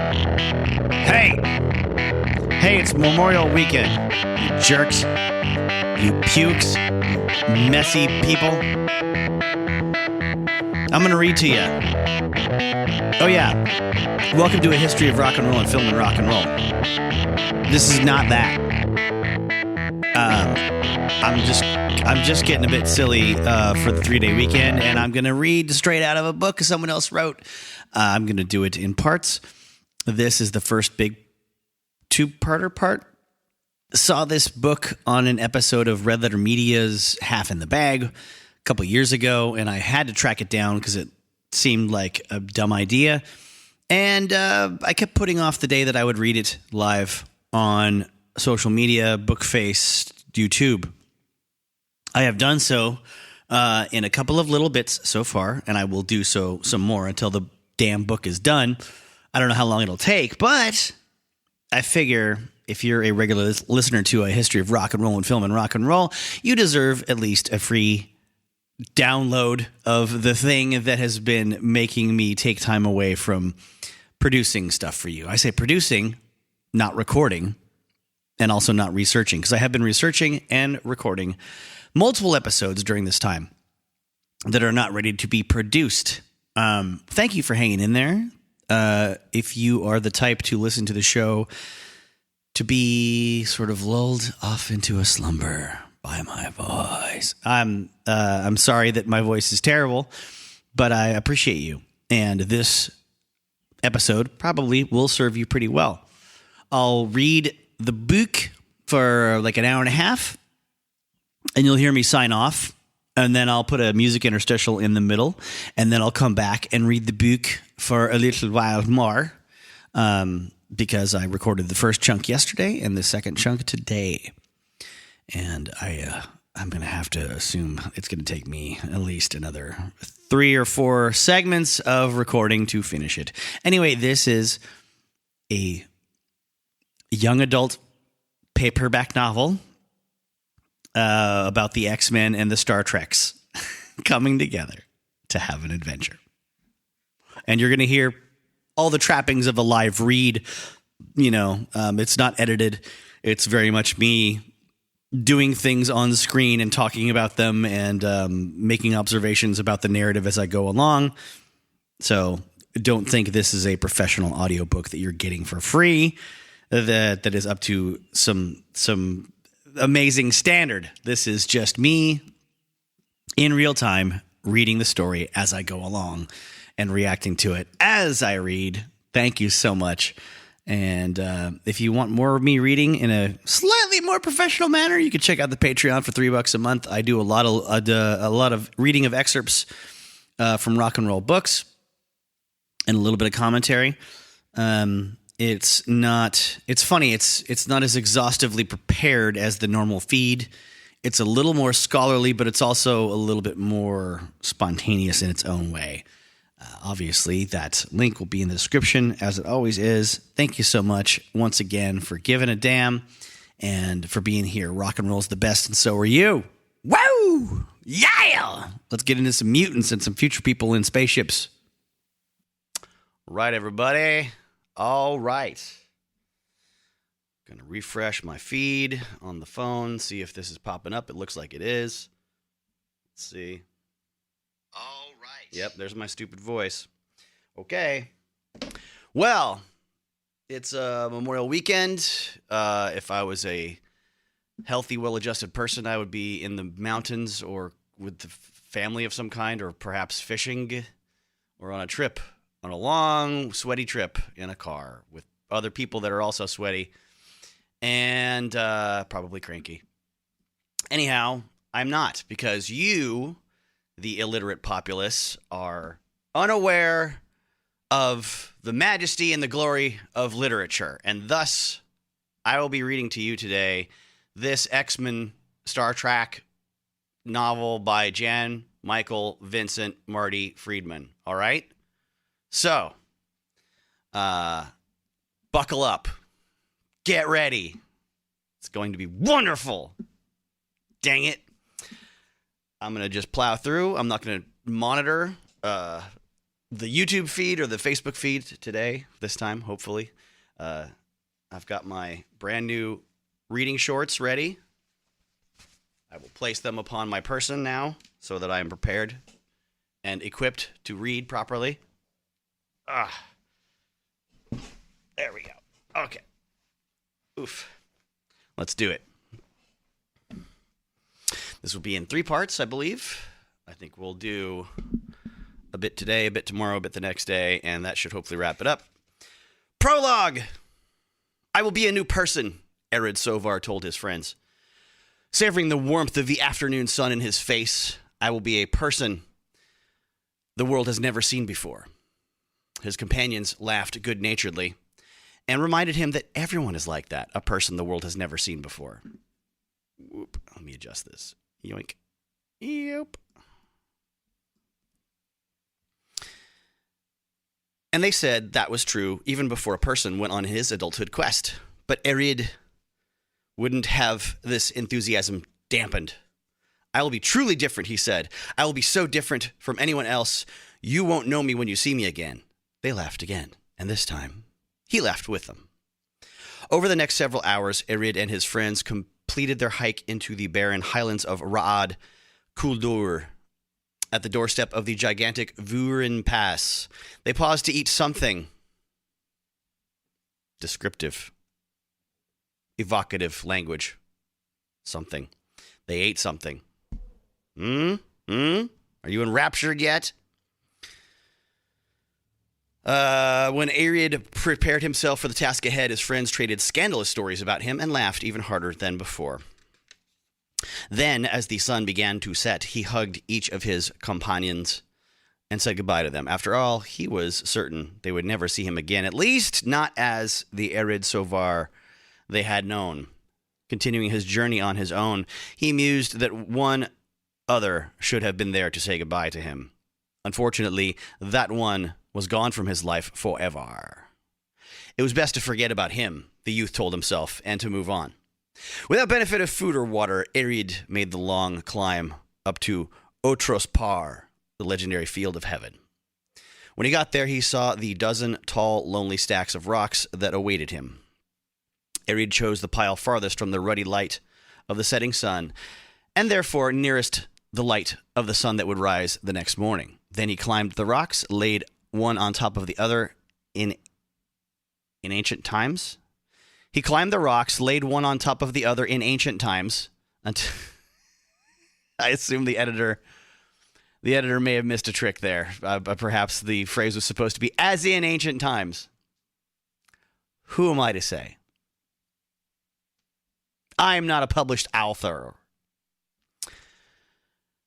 Hey! Hey, it's Memorial Weekend, you jerks. You pukes. You messy people. I'm going to read to you. Oh, yeah. Welcome to a history of rock and roll and film and rock and roll. This is not that. I'm just getting a bit silly for the 3-day weekend, and I'm going to read straight out of a book someone else wrote. I'm going to do it in parts. This is the first big two-parter part. Saw this book on an episode of Red Letter Media's Half in the Bag a couple years ago, and I had to track it down because it seemed like a dumb idea. And I kept putting off the day that I would read it live on social media, Bookface, YouTube. I have done so in a couple of little bits so far, and I will do so some more until the damn book is done. I don't know how long it'll take, but I figure if you're a regular listener to a history of rock and roll and film and rock and roll, you deserve at least a free download of the thing that has been making me take time away from producing stuff for you. I say producing, not recording, and also not researching, because I have been researching and recording multiple episodes during this time that are not ready to be produced. Thank you for hanging in there. If you are the type to listen to the show to be sort of lulled off into a slumber by my voice, I'm sorry that my voice is terrible, but I appreciate you. And this episode probably will serve you pretty well. I'll read the book for like an hour and a half, and you'll hear me sign off. And then I'll put a music interstitial in the middle, and then I'll come back and read the book for a little while more, because I recorded the first chunk yesterday and the second chunk today. And I'm going to have to assume it's going to take me at least another 3 or 4 segments of recording to finish it. Anyway, this is a young adult paperback novel about the X-Men and the Star Treks coming together to have an adventure. And you're going to hear all the trappings of a live read. You know, it's not edited. It's very much me doing things on the screen and talking about them and making observations about the narrative as I go along. So don't think this is a professional audiobook that you're getting for free that is up to some amazing standard. This is just me in real time reading the story as I go along and reacting to it as I read. Thank you so much. And if you want more of me reading in a slightly more professional manner, you can check out the Patreon for $3 a month. I do a lot of reading of excerpts from rock and roll books and a little bit of commentary. It's funny. It's not as exhaustively prepared as the normal feed. It's a little more scholarly, but it's also a little bit more spontaneous in its own way. Obviously, that link will be in the description, as it always is. Thank you so much once again for giving a damn and for being here. Rock and roll's the best, and so are you. Woo! Yeah! Let's get into some mutants and some future people in spaceships. Right, everybody. All right. Going to refresh my feed on the phone, see if this is popping up. It looks like it is. Let's see. All right. Yep, there's my stupid voice. Okay. Well, it's a Memorial Weekend. If I was a healthy, well-adjusted person, I would be in the mountains or with the family of some kind, or perhaps fishing or on a trip. On a long, sweaty trip in a car with other people that are also sweaty and probably cranky. Anyhow, I'm not, because you, the illiterate populace, are unaware of the majesty and the glory of literature. And thus, I will be reading to you today this X-Men Star Trek novel by Jan, Michael, Vincent, Marty, Friedman. All right? So, buckle up. Get ready. It's going to be wonderful. Dang it. I'm going to just plow through. I'm not going to monitor the YouTube feed or the Facebook feed today, this time, hopefully. I've got my brand new reading shorts ready. I will place them upon my person now so that I am prepared and equipped to read properly. There we go. Okay. Oof. Let's do it. This will be in 3 parts, I believe. I think we'll do a bit today, a bit tomorrow, a bit the next day, and that should hopefully wrap it up. Prologue! I will be a new person, Ariad Sovar told his friends. Savoring the warmth of the afternoon sun in his face, I will be a person the world has never seen before. His companions laughed good-naturedly and reminded him that everyone is like that, a person the world has never seen before. Whoop. Let me adjust this. Yoink. Yep. And they said that was true even before a person went on his adulthood quest. But Ariad wouldn't have this enthusiasm dampened. I will be truly different, he said. I will be so different from anyone else, you won't know me when you see me again. They laughed again, and this time, he laughed with them. Over the next several hours, Ariad and his friends completed their hike into the barren highlands of Ra'ad Kuldur. At the doorstep of the gigantic Vurin Pass, they paused to eat something. Descriptive. Evocative language. Something. They ate something. Are you enraptured yet? When Ariad prepared himself for the task ahead, his friends traded scandalous stories about him and laughed even harder than before. Then, as the sun began to set, he hugged each of his companions and said goodbye to them. After all, he was certain they would never see him again, at least not as the Ariad Sovar they had known. Continuing his journey on his own, he mused that one other should have been there to say goodbye to him. Unfortunately, that one was gone from his life forever. It was best to forget about him, the youth told himself, and to move on. Without benefit of food or water, Ariad made the long climb up to Otros Par, the legendary field of heaven. When he got there, he saw the dozen tall, lonely stacks of rocks that awaited him. Ariad chose the pile farthest from the ruddy light of the setting sun, and therefore nearest the light of the sun that would rise the next morning. Then he climbed the rocks, laid one on top of the other in ancient times. He climbed the rocks, laid one on top of the other in ancient times. Until I assume the editor may have missed a trick there. Perhaps the phrase was supposed to be as in ancient times. Who am I to say? I am not a published author.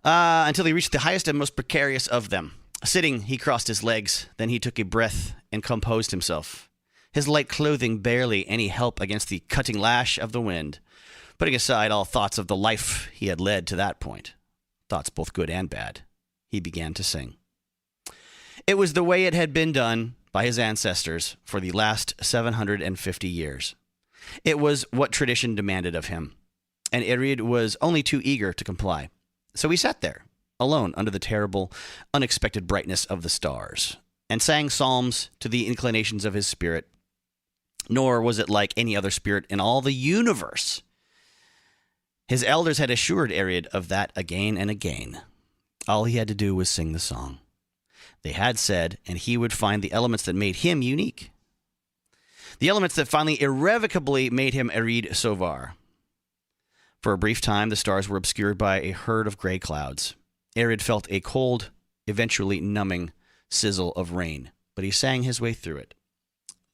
Until he reached the highest and most precarious of them. Sitting, he crossed his legs. Then he took a breath and composed himself. His light clothing barely any help against the cutting lash of the wind. Putting aside all thoughts of the life he had led to that point, thoughts both good and bad, he began to sing. It was the way it had been done by his ancestors for the last 750 years. It was what tradition demanded of him, and Ariad was only too eager to comply. So he sat there, alone under the terrible, unexpected brightness of the stars, and sang psalms to the inclinations of his spirit. Nor was it like any other spirit in all the universe. His elders had assured Ariad of that again and again. All he had to do was sing the song. They had said, and he would find the elements that made him unique. The elements that finally irrevocably made him Ariad Sovar. For a brief time, the stars were obscured by a herd of gray clouds. Ariad felt a cold, eventually numbing sizzle of rain, but he sang his way through it.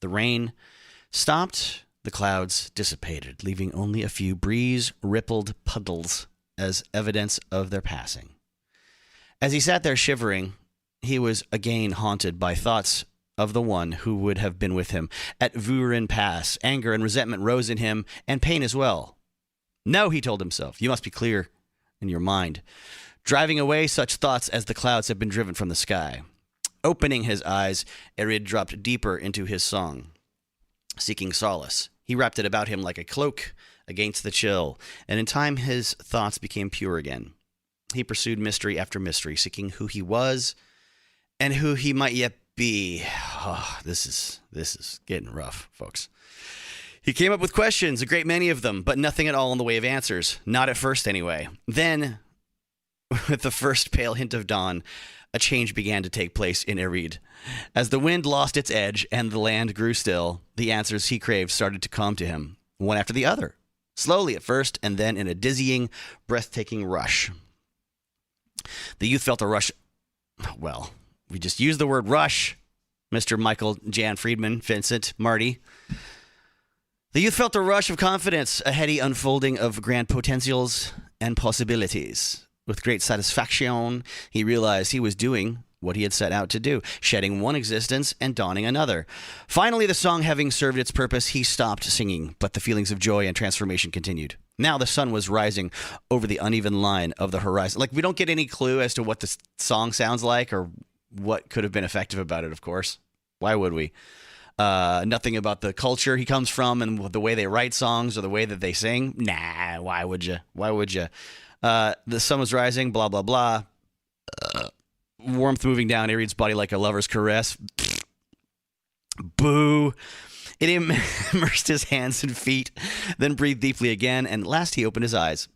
The rain stopped, the clouds dissipated, leaving only a few breeze-rippled puddles as evidence of their passing. As he sat there shivering, he was again haunted by thoughts of the one who would have been with him at Vurin Pass. Anger and resentment rose in him, and pain as well. No, he told himself, you must be clear in your mind, driving away such thoughts as the clouds have been driven from the sky. Opening his eyes, Ariad dropped deeper into his song. Seeking solace, he wrapped it about him like a cloak against the chill, and in time his thoughts became pure again. He pursued mystery after mystery, seeking who he was and who he might yet be. Oh, this is getting rough, folks. He came up with questions, a great many of them, but nothing at all in the way of answers. Not at first, anyway. Then, with the first pale hint of dawn, a change began to take place in Ariad. As the wind lost its edge and the land grew still, the answers he craved started to come to him, one after the other. Slowly at first, and then in a dizzying, breathtaking rush. The youth felt a rush. Well, we just used the word rush, Mr. Michael Jan Friedman, Vincent, Marty. The youth felt a rush of confidence, a heady unfolding of grand potentials and possibilities. With great satisfaction, he realized he was doing what he had set out to do, shedding one existence and dawning another. Finally, the song having served its purpose, he stopped singing, but the feelings of joy and transformation continued. Now the sun was rising over the uneven line of the horizon. Like, we don't get any clue as to what the song sounds like or what could have been effective about it, of course. Why would we? Nothing about the culture he comes from and the way they write songs or the way that they sing. Nah, why would you? Why would you? The sun was rising, blah, blah, blah. Warmth moving down Ariad's body like a lover's caress. Boo. It immersed his hands and feet, then breathed deeply again, and at last he opened his eyes.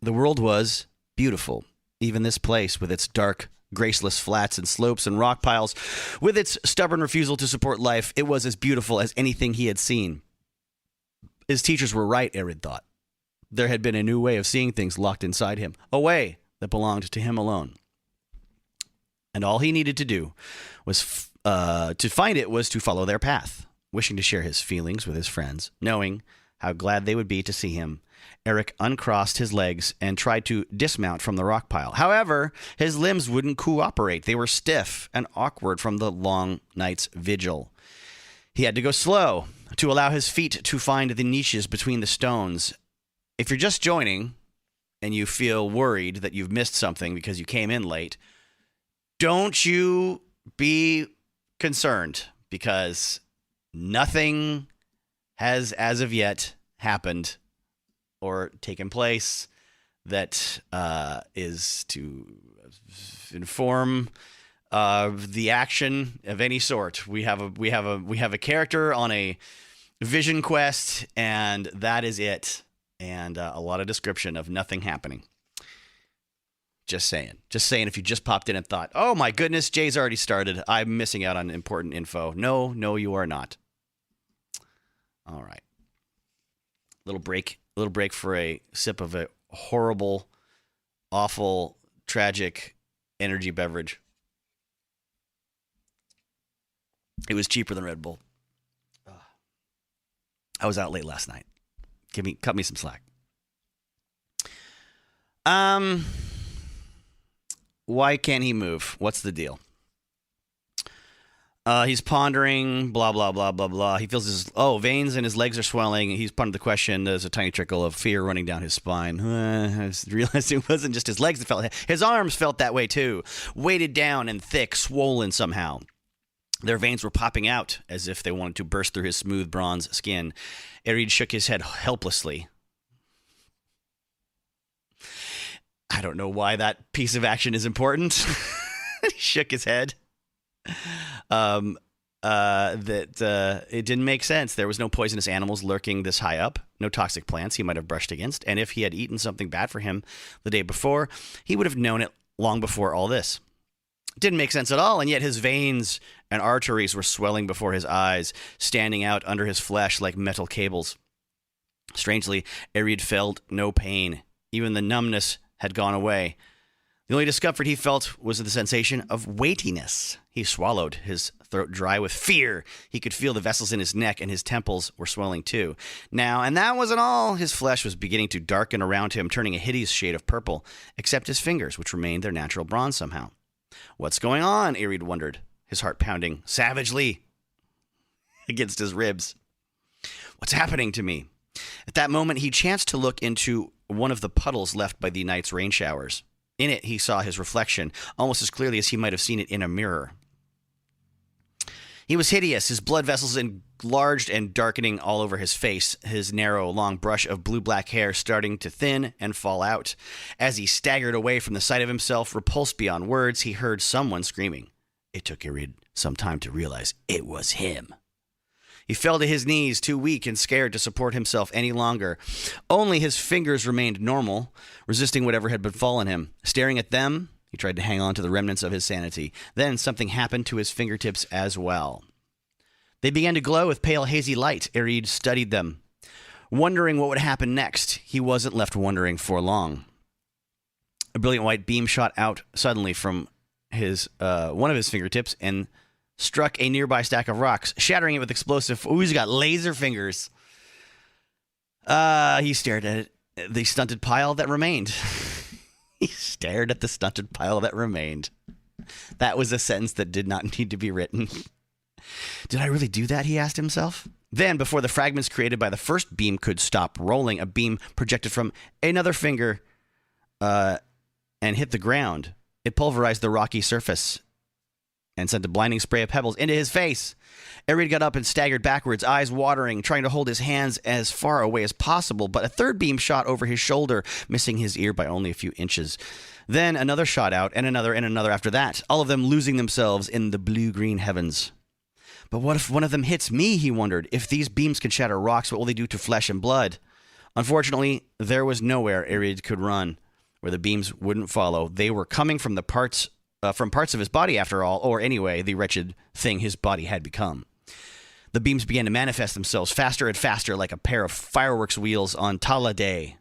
The world was beautiful, even this place with its dark, graceless flats and slopes and rock piles, with its stubborn refusal to support life. It was as beautiful as anything he had seen. His teachers were right, Ariad thought. There had been a new way of seeing things locked inside him, a way that belonged to him alone. And all he needed to do was to find it was to follow their path, wishing to share his feelings with his friends, knowing how glad they would be to see him. Eric uncrossed his legs and tried to dismount from the rock pile. However, his limbs wouldn't cooperate. They were stiff and awkward from the long night's vigil. He had to go slow to allow his feet to find the niches between the stones. If you're just joining and you feel worried that you've missed something because you came in late, don't you be concerned, because nothing has as of yet happened or taken place that is to inform the action of any sort. We have a character on a vision quest, and that is it. And a lot of description of nothing happening. Just saying. If you just popped in and thought, oh my goodness, Jay's already started, I'm missing out on important info. No, you are not. All right. Little break for a sip of a horrible, awful, tragic energy beverage. It was cheaper than Red Bull. I was out late last night. Cut me some slack. Why can't he move? What's the deal? He's pondering, blah, blah, blah, blah, blah. He feels his veins and his legs are swelling. He's pondered the question. There's a tiny trickle of fear running down his spine. I realized it wasn't just his legs that felt. His arms felt that way too, weighted down and thick, swollen somehow. Their veins were popping out as if they wanted to burst through his smooth bronze skin. Ariad shook his head helplessly. I don't know why that piece of action is important. He shook his head. It didn't make sense. There was no poisonous animals lurking this high up, no toxic plants he might have brushed against, and if he had eaten something bad for him the day before, he would have known it long before all this. It didn't make sense at all, and yet his veins and arteries were swelling before his eyes, standing out under his flesh like metal cables. Strangely, Ariad felt no pain. Even the numbness had gone away. The only discomfort he felt was the sensation of weightiness. He swallowed, his throat dry with fear. He could feel the vessels in his neck, and his temples were swelling too. Now, and that wasn't all. His flesh was beginning to darken around him, turning a hideous shade of purple, except his fingers, which remained their natural bronze somehow. What's going on? Ariad wondered, his heart pounding savagely against his ribs. What's happening to me? At that moment, he chanced to look into one of the puddles left by the night's rain showers. In it, he saw his reflection, almost as clearly as he might have seen it in a mirror. He was hideous, his blood vessels enlarged and darkening all over his face, his narrow, long brush of blue-black hair starting to thin and fall out. As he staggered away from the sight of himself, repulsed beyond words, he heard someone screaming. It took Ariad some time to realize it was him. He fell to his knees, too weak and scared to support himself any longer. Only his fingers remained normal, resisting whatever had befallen him. Staring at them, he tried to hang on to the remnants of his sanity. Then something happened to his fingertips as well. They began to glow with pale, hazy light. Ariad studied them, wondering what would happen next. He wasn't left wondering for long. A brilliant white beam shot out suddenly from one of his fingertips and struck a nearby stack of rocks, shattering it with explosive. Ooh, he's got laser fingers. He stared at the stunted pile that remained. He stared at the stunted pile that remained. That was a sentence that did not need to be written. Did I really do that? He asked himself. Then, before the fragments created by the first beam could stop rolling, a beam projected from another finger and hit the ground. It pulverized the rocky surface and sent a blinding spray of pebbles into his face. Ariad got up and staggered backwards, eyes watering, trying to hold his hands as far away as possible, but a third beam shot over his shoulder, missing his ear by only a few inches. Then another shot out, and another after that, all of them losing themselves in the blue-green heavens. But what if one of them hits me, he wondered. If these beams can shatter rocks, what will they do to flesh and blood? Unfortunately, there was nowhere Ariad could run where the beams wouldn't follow. They were coming from parts of his body, after all, or anyway, the wretched thing his body had become. The beams began to manifest themselves faster and faster like a pair of fireworks wheels on Tala Day.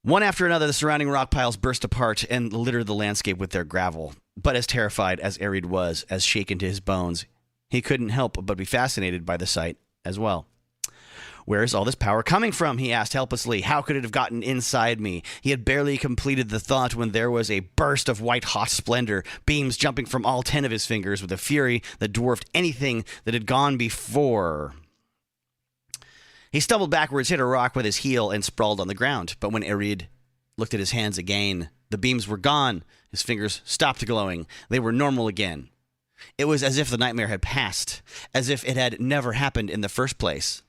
One after another, the surrounding rock piles burst apart and littered the landscape with their gravel. But as terrified as Ariad was, as shaken to his bones, he couldn't help but be fascinated by the sight as well. Where is all this power coming from? He asked helplessly. How could it have gotten inside me? He had barely completed the thought when there was a burst of white-hot splendor, beams jumping from all 10 of his fingers with a fury that dwarfed anything that had gone before. He stumbled backwards, hit a rock with his heel, and sprawled on the ground. But when Ariad looked at his hands again, the beams were gone. His fingers stopped glowing. They were normal again. It was as if the nightmare had passed, as if it had never happened in the first place.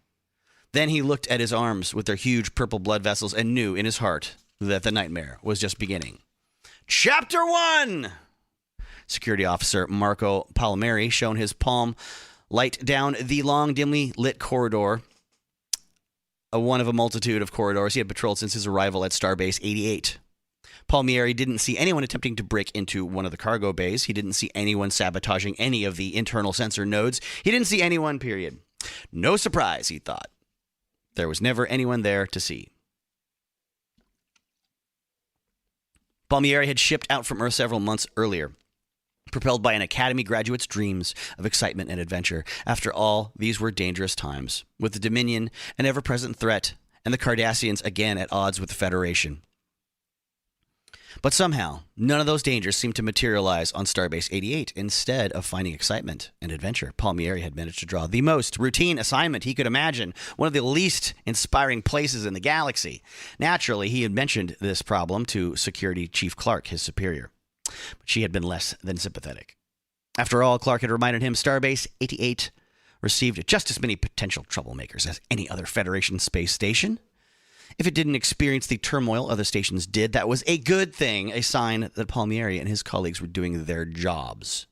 Then he looked at his arms with their huge purple blood vessels and knew in his heart that the nightmare was just beginning. Chapter 1! Security Officer Marco Palmieri shone his palm light down the long, dimly lit corridor, one of a multitude of corridors he had patrolled since his arrival at Starbase 88. Palmieri didn't see anyone attempting to break into one of the cargo bays. He didn't see anyone sabotaging any of the internal sensor nodes. He didn't see anyone, period. No surprise, he thought. There was never anyone there to see. Palmieri had shipped out from Earth several months earlier, propelled by an Academy graduate's dreams of excitement and adventure. After all, these were dangerous times, with the Dominion an ever-present threat, and the Cardassians again at odds with the Federation. But somehow, none of those dangers seemed to materialize on Starbase 88. Instead of finding excitement and adventure, Palmieri had managed to draw the most routine assignment he could imagine, one of the least inspiring places in the galaxy. Naturally, he had mentioned this problem to Security Chief Clark, his superior. But she had been less than sympathetic. After all, Clark had reminded him Starbase 88 received just as many potential troublemakers as any other Federation space station. If it didn't experience the turmoil other stations did, that was a good thing, a sign that Palmieri and his colleagues were doing their jobs.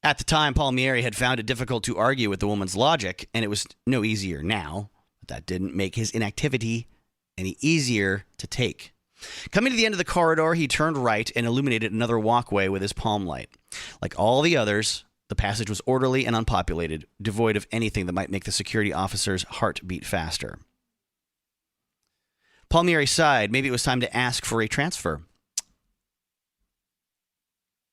At the time, Palmieri had found it difficult to argue with the woman's logic, and it was no easier now. But that didn't make his inactivity any easier to take. Coming to the end of the corridor, he turned right and illuminated another walkway with his palm light. Like all the others, the passage was orderly and unpopulated, devoid of anything that might make the security officer's heart beat faster. Palmieri sighed. Maybe it was time to ask for a transfer.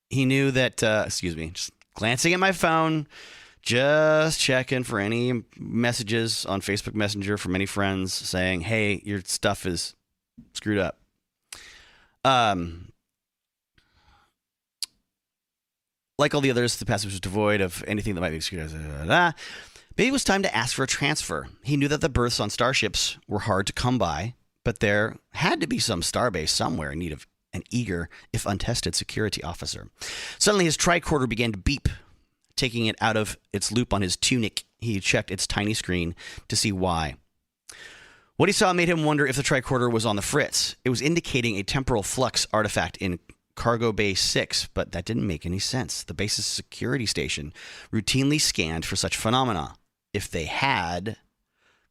He knew that, just glancing at my phone, just checking for any messages on Facebook Messenger from any friends saying, hey, your stuff is screwed up. Like all the others, the passage was devoid of anything that might be screwed up. Maybe it was time to ask for a transfer. He knew that the berths on starships were hard to come by, but there had to be some starbase somewhere in need of an eager, if untested, security officer. Suddenly, his tricorder began to beep. taking it out of its loop on his tunic. He checked its tiny screen to see why. What he saw made him wonder if the tricorder was on the fritz. It was indicating a temporal flux artifact in Cargo Bay 6, but that didn't make any sense. The base's security station routinely scanned for such phenomena. If they had...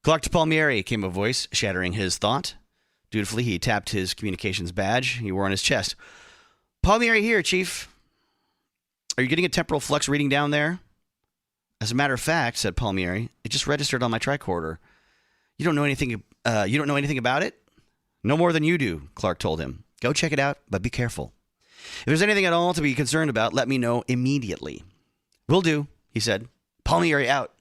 Clark to Palmieri, came a voice, shattering his thought. Dutifully, he tapped his communications badge he wore on his chest. Palmieri here, Chief. Are you getting a temporal flux reading down there? As a matter of fact, said Palmieri, it just registered on my tricorder. You don't know anything about it? No more than you do, Clark told him. Go check it out, but be careful. If there's anything at all to be concerned about, let me know immediately. Will do, he said. Palmieri out.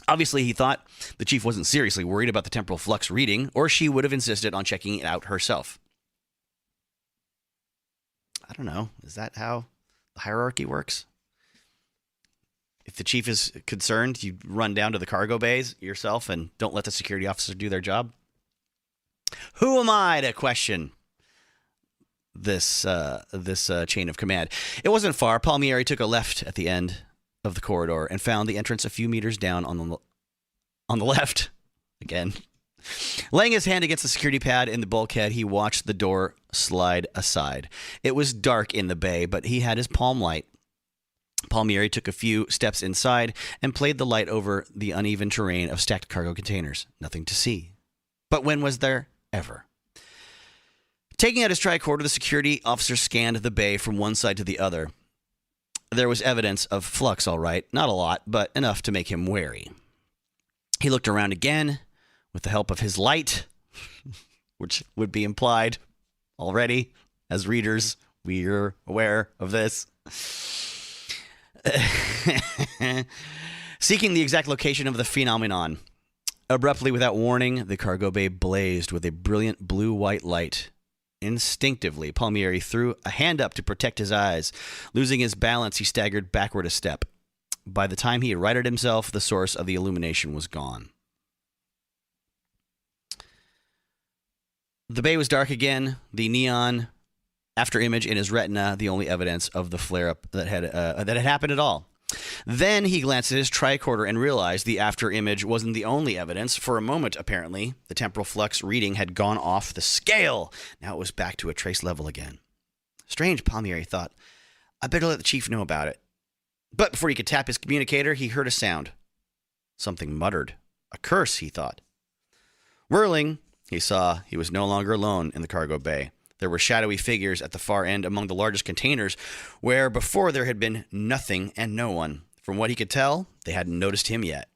Obviously, he thought the chief wasn't seriously worried about the temporal flux reading, or she would have insisted on checking it out herself. I don't know. Is that how the hierarchy works? If the chief is concerned, you run down to the cargo bays yourself and don't let the security officer do their job? Who am I to question this chain of command? It wasn't far. Palmieri took a left at the end of the corridor and found the entrance a few meters down on the left. Again. Laying his hand against the security pad in the bulkhead, he watched the door slide aside. It was dark in the bay, but he had his palm light. Palmieri took a few steps inside and played the light over the uneven terrain of stacked cargo containers. Nothing to see. But when was there ever? Taking out his tricorder, the security officer scanned the bay from one side to the other. There was evidence of flux, all right. Not a lot, but enough to make him wary. He looked around again with the help of his light, which would be implied already. As readers, we're aware of this. Seeking the exact location of the phenomenon. Abruptly, without warning, the cargo bay blazed with a brilliant blue-white light. Instinctively, Palmieri threw a hand up to protect his eyes. Losing his balance, he staggered backward a step. By the time he had righted himself, the source of the illumination was gone. The bay was dark again. The neon afterimage in his retina, the only evidence of the flare-up that had happened at all. Then he glanced at his tricorder and realized the afterimage wasn't the only evidence. For a moment, apparently, the temporal flux reading had gone off the scale. Now it was back to a trace level again. Strange, Palmieri thought. I better let the chief know about it. But before he could tap his communicator, he heard a sound. Something muttered. A curse, he thought. Whirling, he saw he was no longer alone in the cargo bay. There were shadowy figures at the far end among the largest containers, where before there had been nothing and no one. From what he could tell, they hadn't noticed him yet.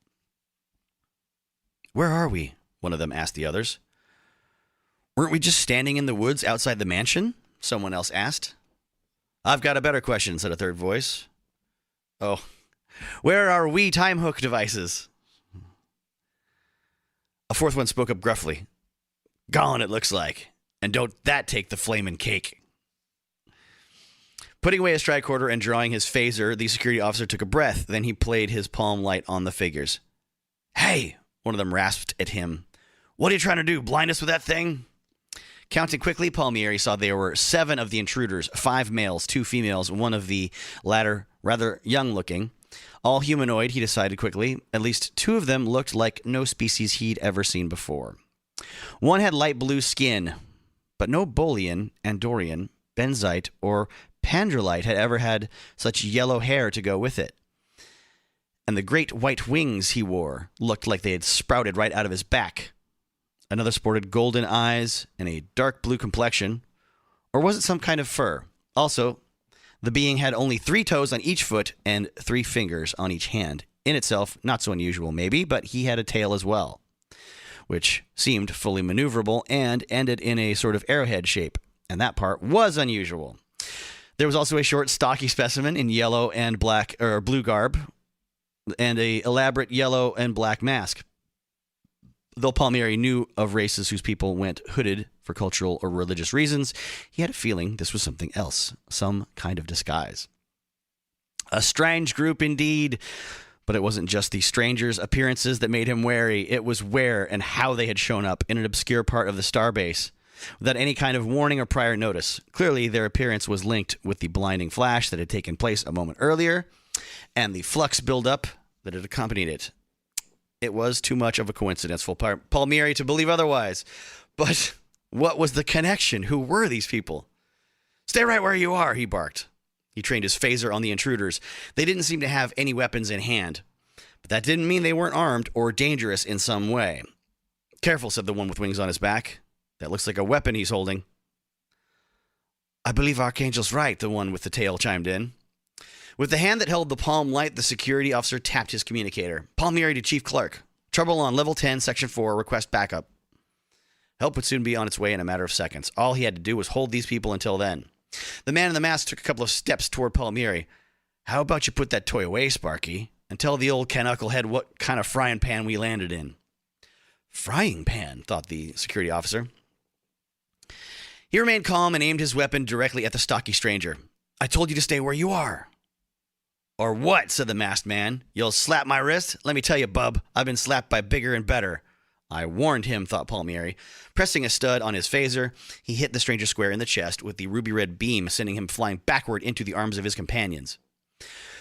Where are we? One of them asked the others. Weren't we just standing in the woods outside the mansion? Someone else asked. I've got a better question, said a third voice. Oh, where are we time hook devices? A fourth one spoke up gruffly. Gone, it looks like. And don't that take the flamin' cake. Putting away his tricorder and drawing his phaser, the security officer took a breath. Then he played his palm light on the figures. Hey, one of them rasped at him. What are you trying to do, blind us with that thing? Counting quickly, Palmieri saw there were 7 of the intruders, 5 males, 2 females, one of the latter rather young-looking. All humanoid, he decided quickly. At least 2 of them looked like no species he'd ever seen before. One had light blue skin, but no Bolian, Andorian, Benzite, or Pandrolite had ever had such yellow hair to go with it. And the great white wings he wore looked like they had sprouted right out of his back. Another sported golden eyes and a dark blue complexion. Or was it some kind of fur? Also, the being had only 3 toes on each foot and 3 fingers on each hand. In itself, not so unusual maybe, but he had a tail as well, which seemed fully maneuverable and ended in a sort of arrowhead shape. And that part was unusual. There was also a short, stocky specimen in yellow and black, or blue garb, and a elaborate yellow and black mask. Though Palmieri knew of races whose people went hooded for cultural or religious reasons, he had a feeling this was something else, some kind of disguise. A strange group indeed, but it wasn't just the strangers' appearances that made him wary. It was where and how they had shown up in an obscure part of the Starbase. without any kind of warning or prior notice. Clearly, their appearance was linked with the blinding flash that had taken place a moment earlier and the flux buildup that had accompanied it. It was too much of a coincidence for Palmieri to believe otherwise. But what was the connection? Who were these people? "Stay right where you are," he barked. He trained his phaser on the intruders. They didn't seem to have any weapons in hand. But that didn't mean they weren't armed or dangerous in some way. "Careful," said the one with wings on his back. "That looks like a weapon he's holding." "I believe Archangel's right," the one with the tail chimed in. With the hand that held the palm light, the security officer tapped his communicator. "Palmieri to Chief Clark. Trouble on level 10, section 4. Request backup." Help would soon be on its way in a matter of seconds. All he had to do was hold these people until then. The man in the mask took a couple of steps toward Palmieri. "How about you put that toy away, Sparky, and tell the old knucklehead what kind of frying pan we landed in?" "Frying pan," thought the security officer. He remained calm and aimed his weapon directly at the stocky stranger. "I told you to stay where you are." "Or what?" said the masked man. "You'll slap my wrist? Let me tell you, bub, I've been slapped by bigger and better." "I warned him," thought Palmieri. Pressing a stud on his phaser, he hit the stranger square in the chest with the ruby-red beam, sending him flying backward into the arms of his companions.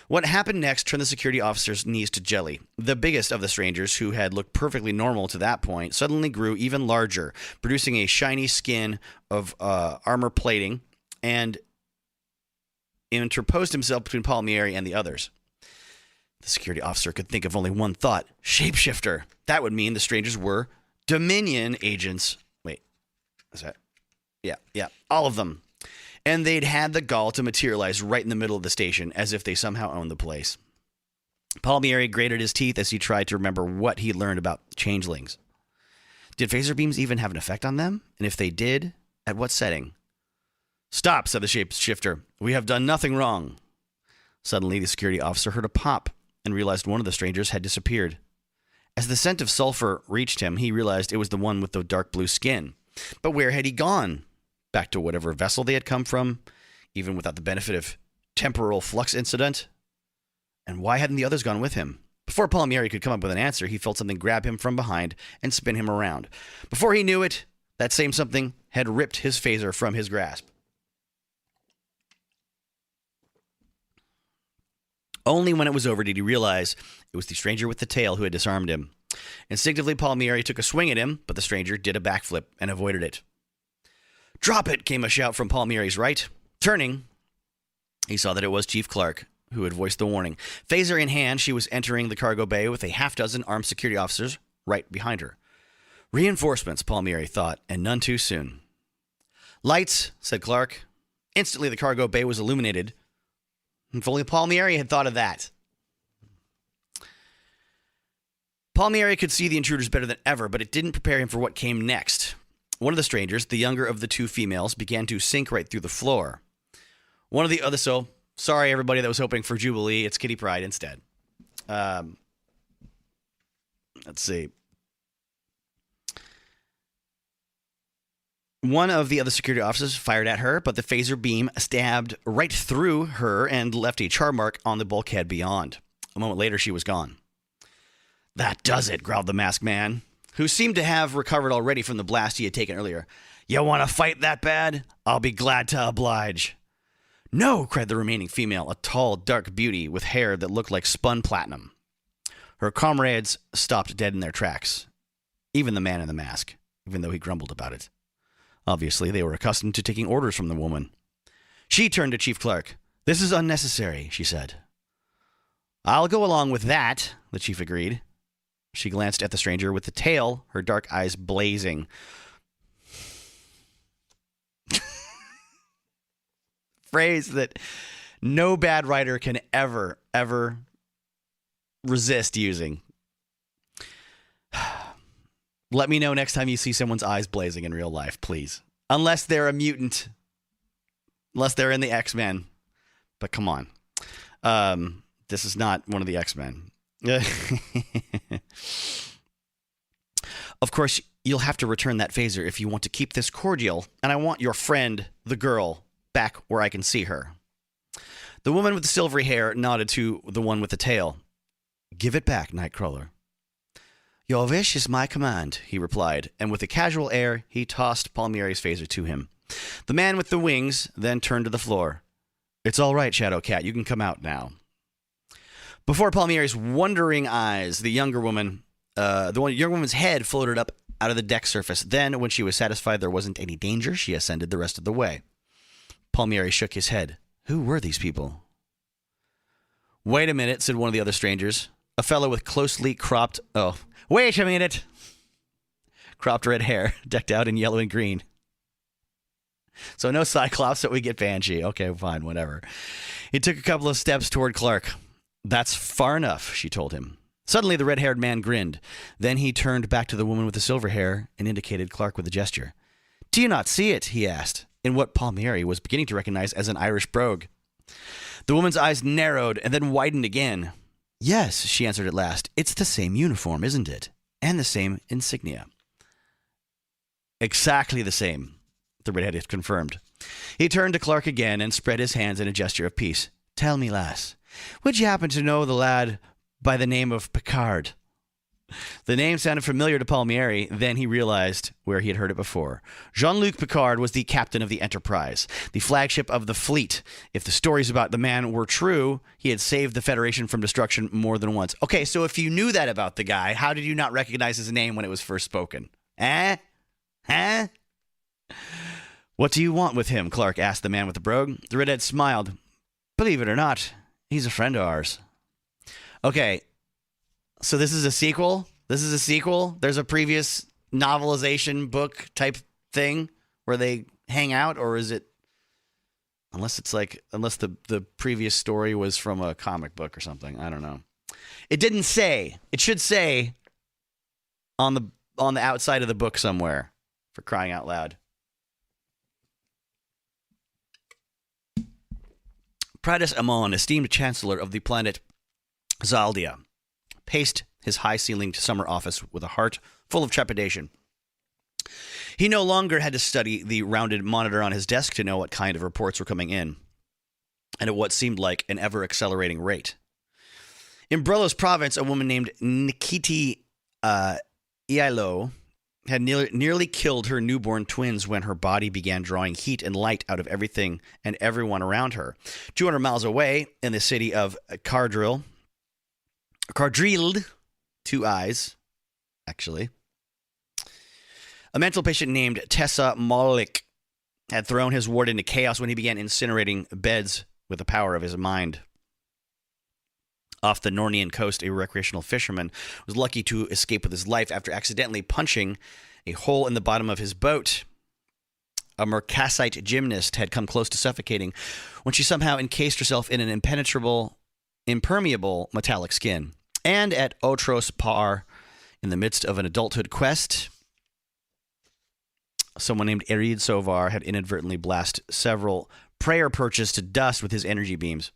What happened next turned the security officer's knees to jelly. The biggest of the strangers, who had looked perfectly normal to that point, suddenly grew even larger, producing a shiny skin of armor plating, and interposed himself between Palmieri and the others. The security officer could think of only one thought: shapeshifter. That would mean the strangers were Dominion agents. Wait, is that? Yeah, all of them. And they'd had the gall to materialize right in the middle of the station, as if they somehow owned the place. Palmieri grated his teeth as he tried to remember what he'd learned about changelings. Did phaser beams even have an effect on them? And if they did, at what setting? "Stop," said the shapeshifter. "We have done nothing wrong." Suddenly, the security officer heard a pop and realized one of the strangers had disappeared. As the scent of sulfur reached him, he realized it was the one with the dark blue skin. But where had he gone? Back to whatever vessel they had come from, even without the benefit of temporal flux incident? And why hadn't the others gone with him? Before Palmieri could come up with an answer, he felt something grab him from behind and spin him around. Before he knew it, that same something had ripped his phaser from his grasp. Only when it was over did he realize it was the stranger with the tail who had disarmed him. Instinctively, Palmieri took a swing at him, but the stranger did a backflip and avoided it. "Drop it!" came a shout from Palmieri's right. Turning, he saw that it was Chief Clark, who had voiced the warning. Phaser in hand, she was entering the cargo bay with a half-dozen armed security officers right behind her. Reinforcements, Palmieri thought, and none too soon. "Lights," said Clark. Instantly, the cargo bay was illuminated. If only Palmieri had thought of that. Palmieri could see the intruders better than ever, but it didn't prepare him for what came next. One of the strangers, the younger of the two females, began to sink right through the floor. One of the other, so sorry everybody that was hoping for Jubilee, it's Kitty Pryde instead. Let's see. One of the other security officers fired at her, but the phaser beam stabbed right through her and left a char mark on the bulkhead beyond. A moment later, she was gone. "That does it," growled the masked man, who seemed to have recovered already from the blast he had taken earlier. "You want to fight that bad? I'll be glad to oblige." "No," cried the remaining female, a tall, dark beauty with hair that looked like spun platinum. Her comrades stopped dead in their tracks. Even the man in the mask, even though he grumbled about it. Obviously, they were accustomed to taking orders from the woman. She turned to Chief Clark. "This is unnecessary," she said. "I'll go along with that," the chief agreed. She glanced at the stranger with the tail, her dark eyes blazing. Phrase that no bad writer can ever resist using. Let me know next time you see someone's eyes blazing in real life, please. Unless they're a mutant. Unless they're in the X-Men. But come on. This is not one of the X-Men. Of course, you'll have to return that phaser if you want to keep this cordial, and I want your friend, the girl, back where I can see her. The woman with the silvery hair nodded to the one with the tail. "Give it back, Nightcrawler." Your wish is my command, he replied, and with a casual air, he tossed Palmieri's phaser to him. The man with the wings then turned to the floor. It's all right, Shadow Cat. You can come out now. Before Palmieri's wondering eyes, the younger woman's head floated up out of the deck surface. Then, when she was satisfied there wasn't any danger, she ascended the rest of the way. Palmieri shook his head. Who were these people? Wait a minute, said one of the other strangers. A fellow with closely cropped... Oh, wait a minute! Cropped red hair, decked out in yellow and green. So no Cyclops, so we get Banshee. Okay, fine, whatever. He took a couple of steps toward Clark. That's far enough, she told him. Suddenly, the red-haired man grinned. Then he turned back to the woman with the silver hair and indicated Clark with a gesture. Do you not see it? He asked, in what Palmieri was beginning to recognize as an Irish brogue. The woman's eyes narrowed and then widened again. Yes, she answered at last. It's the same uniform, isn't it? And the same insignia. Exactly the same, the redhead confirmed. He turned to Clark again and spread his hands in a gesture of peace. Tell me, lass, would you happen to know the lad by the name of Picard? The name sounded familiar to Palmieri. Then he realized where he had heard it before. Jean-Luc Picard was the captain of the Enterprise, the flagship of the fleet. If the stories about the man were true, he had saved the Federation from destruction more than once. Okay, so if you knew that about the guy, how did you not recognize his name when it was first spoken? Huh? What do you want with him? Clark asked the man with the brogue. The redhead smiled. Believe it or not, he's a friend of ours. Okay, so this is a sequel? There's a previous novelization book type thing where they hang out, or is it... Unless the previous story was from a comic book or something. I don't know. It didn't say. It should say on the outside of the book somewhere, for crying out loud. Pradis Amon, esteemed Chancellor of the planet Zaldia, paced his high-ceilinged summer office with a heart full of trepidation. He no longer had to study the rounded monitor on his desk to know what kind of reports were coming in, and at what seemed like an ever-accelerating rate. In Brelos province, a woman named Nikiti Ialo had nearly killed her newborn twins when her body began drawing heat and light out of everything and everyone around her. 200 miles away, in the city of Cardrilled, 2 eyes, actually, a mental patient named Tessa Malik had thrown his ward into chaos when he began incinerating beds with the power of his mind. Off the Nornian coast, a recreational fisherman was lucky to escape with his life after accidentally punching a hole in the bottom of his boat. A Mercassite gymnast had come close to suffocating when she somehow encased herself in an impermeable metallic skin. And at Otros Par, in the midst of an adulthood quest, someone named Ariad Sovar had inadvertently blasted several prayer perches to dust with his energy beams.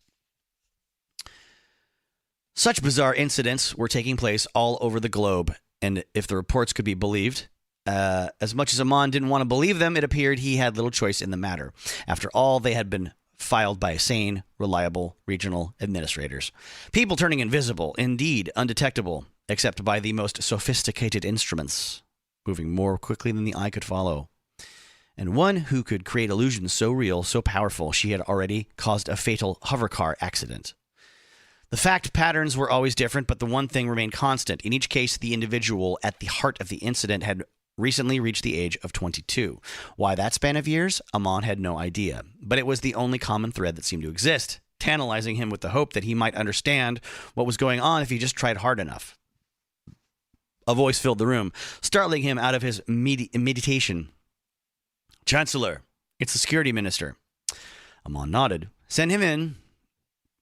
Such bizarre incidents were taking place all over the globe, and if the reports could be believed, as much as Amon didn't want to believe them, it appeared he had little choice in the matter. After all, they had been filed by sane, reliable regional administrators. People turning invisible, indeed undetectable, except by the most sophisticated instruments, moving more quickly than the eye could follow. And one who could create illusions so real, so powerful, she had already caused a fatal hovercar accident. The fact patterns were always different, but the one thing remained constant. In each case, the individual at the heart of the incident had recently reached the age of 22. Why that span of years? Amon had no idea. But it was the only common thread that seemed to exist, tantalizing him with the hope that he might understand what was going on if he just tried hard enough. A voice filled the room, startling him out of his meditation. Chancellor, it's the security minister. Amon nodded. Send him in.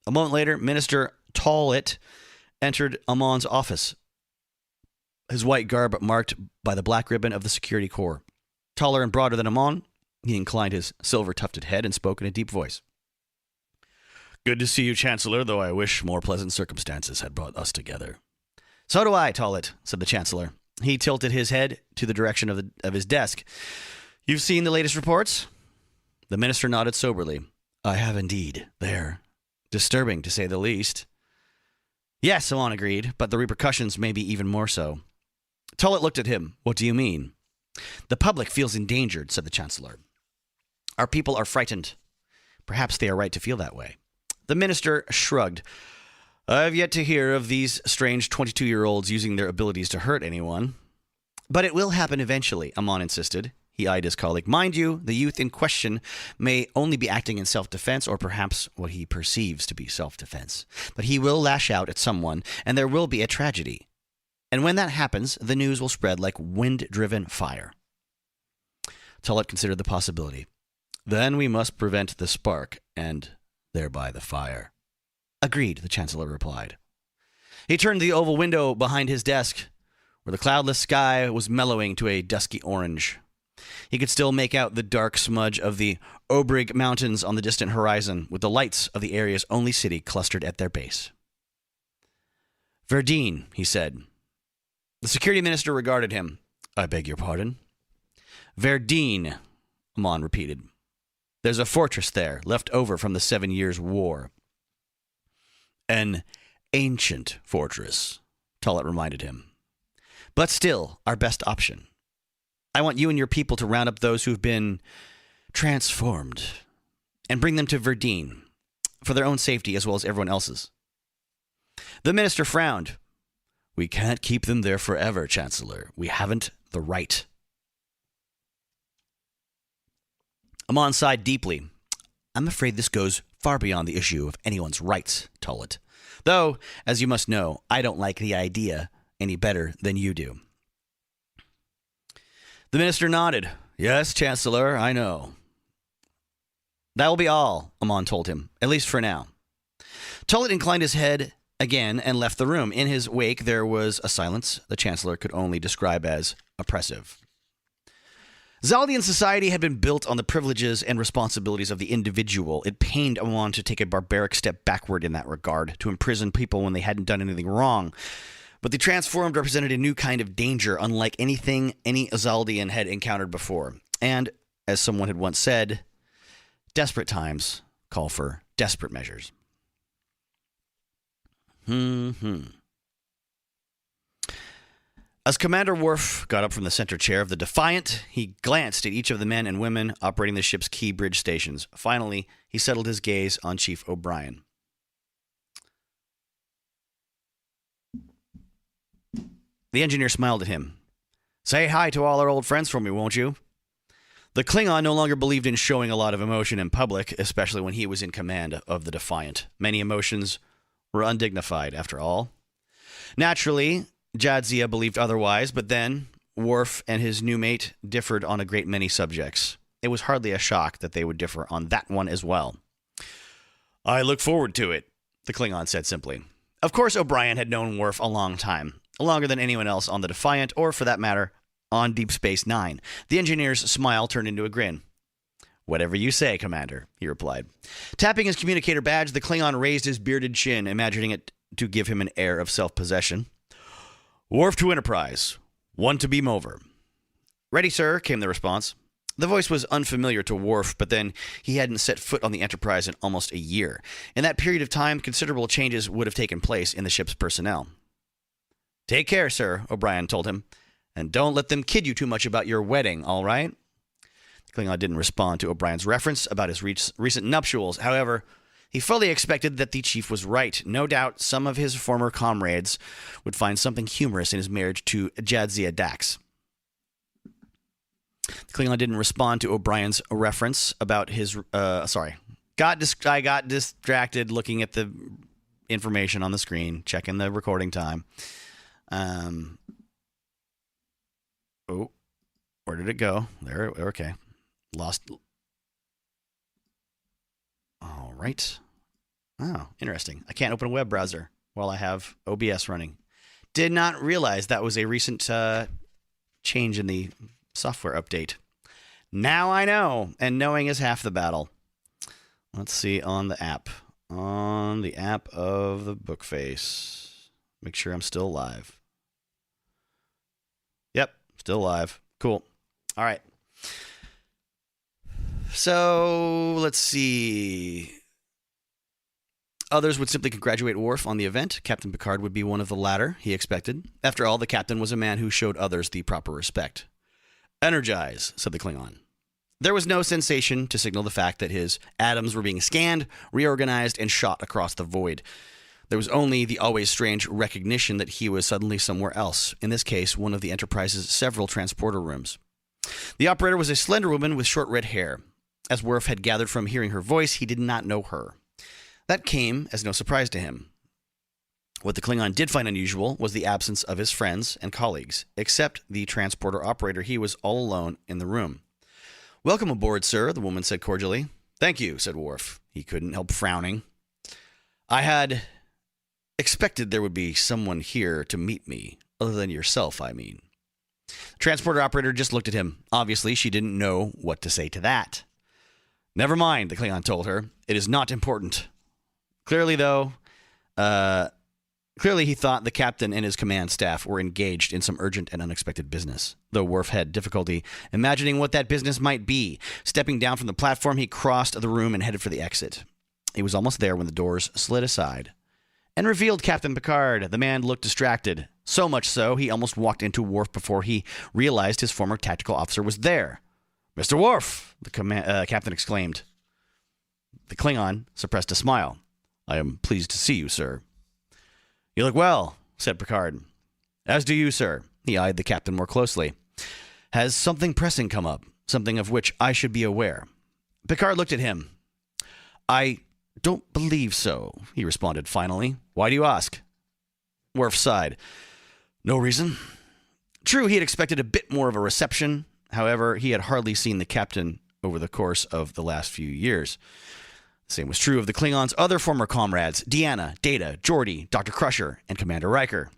A moment later, Minister Tollet entered Amon's office, his white garb marked by the black ribbon of the security corps. Taller and broader than Amon, he inclined his silver-tufted head and spoke in a deep voice. Good to see you, Chancellor, though I wish more pleasant circumstances had brought us together. So do I, Tollet, said the Chancellor. He tilted his head to the direction of his desk. You've seen the latest reports? The minister nodded soberly. I have indeed. They're disturbing, to say the least. Yes, Amon agreed, but the repercussions may be even more so. Tullett looked at him. What do you mean? The public feels endangered, said the Chancellor. Our people are frightened. Perhaps they are right to feel that way. The minister shrugged. I've yet to hear of these strange 22-year-olds using their abilities to hurt anyone. But it will happen eventually, Amon insisted. He eyed his colleague. Mind you, the youth in question may only be acting in self-defense, or perhaps what he perceives to be self-defense. But he will lash out at someone, and there will be a tragedy. And when that happens, the news will spread like wind-driven fire. Tullett considered the possibility. Then we must prevent the spark, and thereby the fire. Agreed, the Chancellor replied. He turned to the oval window behind his desk, where the cloudless sky was mellowing to a dusky orange. He could still make out the dark smudge of the Obrig Mountains on the distant horizon, with the lights of the area's only city clustered at their base. Verdine, he said. The security minister regarded him. I beg your pardon? Verdine, Amon repeated. There's a fortress there, left over from the 7 Years' War. An ancient fortress, Tullett reminded him. But still, our best option. I want you and your people to round up those who've been transformed and bring them to Verdine for their own safety as well as everyone else's. The minister frowned. We can't keep them there forever, Chancellor. We haven't the right. Amon sighed deeply. I'm afraid this goes far beyond the issue of anyone's rights, Tullett. Though, as you must know, I don't like the idea any better than you do. The minister nodded. Yes, Chancellor, I know. That will be all, Amon told him, at least for now. Tullett inclined his head again and left the room. In his wake, there was a silence the Chancellor could only describe as oppressive. Zaldian society had been built on the privileges and responsibilities of the individual. It pained Amon to take a barbaric step backward in that regard, to imprison people when they hadn't done anything wrong. But the transformed represented a new kind of danger, unlike anything any Zaldian had encountered before. And, as someone had once said, desperate times call for desperate measures. As Commander Worf got up from the center chair of the Defiant, he glanced at each of the men and women operating the ship's key bridge stations. Finally, he settled his gaze on Chief O'Brien. The engineer smiled at him. Say hi to all our old friends for me, won't you? The Klingon no longer believed in showing a lot of emotion in public, especially when he was in command of the Defiant. Many emotions were undignified, after all. Naturally, Jadzia believed otherwise, but then Worf and his new mate differed on a great many subjects. It was hardly a shock that they would differ on that one as well. I look forward to it, the Klingon said simply. Of course, O'Brien had known Worf a long time, longer than anyone else on the Defiant, or for that matter, on Deep Space Nine. The engineer's smile turned into a grin. Whatever you say, Commander, he replied. Tapping his communicator badge, the Klingon raised his bearded chin, imagining it to give him an air of self-possession. Worf to Enterprise. One to beam over. Ready, sir, came the response. The voice was unfamiliar to Worf, but then he hadn't set foot on the Enterprise in almost a year. In that period of time, considerable changes would have taken place in the ship's personnel. Take care, sir, O'Brien told him. And don't let them kid you too much about your wedding, all right? Klingon didn't respond to O'Brien's reference about his recent nuptials. However, he fully expected that the chief was right. No doubt some of his former comrades would find something humorous in his marriage to Jadzia Dax. Klingon didn't respond to O'Brien's reference about his... I got distracted looking at the information on the screen, checking the recording time. Oh, where did it go? There, okay. Lost. All right. Oh, interesting. I can't open a web browser while I have OBS running. Did not realize that was a recent change in the software update. Now I know, and knowing is half the battle. Let's see on the app. On the app of the Bookface. Make sure I'm still live. Yep, still live. Cool. All right. So, let's see. others would simply congratulate Worf on the event, Captain Picard would be one of the latter, he expected. After all, the captain was a man who showed others the proper respect. Energize, said the Klingon. There was no sensation to signal the fact that his atoms were being scanned, reorganized, and shot across the void. There was only the always strange recognition that he was suddenly somewhere else, in this case, one of the Enterprise's several transporter rooms. The operator was a slender woman with short red hair. As Worf had gathered from hearing her voice, he did not know her. That came as no surprise to him. What the Klingon did find unusual was the absence of his friends and colleagues. Except the transporter operator, he was all alone in the room. "Welcome aboard, sir," the woman said cordially. "Thank you," said Worf. He couldn't help frowning. "I had expected there would be someone here to meet me, other than yourself, I mean." The transporter operator just looked at him. Obviously, she didn't know what to say to that. "Never mind," the Klingon told her. "It is not important." Clearly, he thought the captain and his command staff were engaged in some urgent and unexpected business, though Worf had difficulty imagining what that business might be. Stepping down from the platform, he crossed the room and headed for the exit. He was almost there when the doors slid aside and revealed Captain Picard. The man looked distracted, so much so he almost walked into Worf before he realized his former tactical officer was there. "Mr. Worf!" the captain exclaimed. The Klingon suppressed a smile. "I am pleased to see you, sir." "You look well," said Picard. "As do you, sir." He eyed the captain more closely. "Has something pressing come up? Something of which I should be aware?" Picard looked at him. "I don't believe so," he responded finally. "Why do you ask?" Worf sighed. "No reason." True, he had expected a bit more of a reception. However, he had hardly seen the captain over the course of the last few years. The same was true of the Klingons' other former comrades, Deanna, Data, Geordi, Dr. Crusher, and Commander Riker.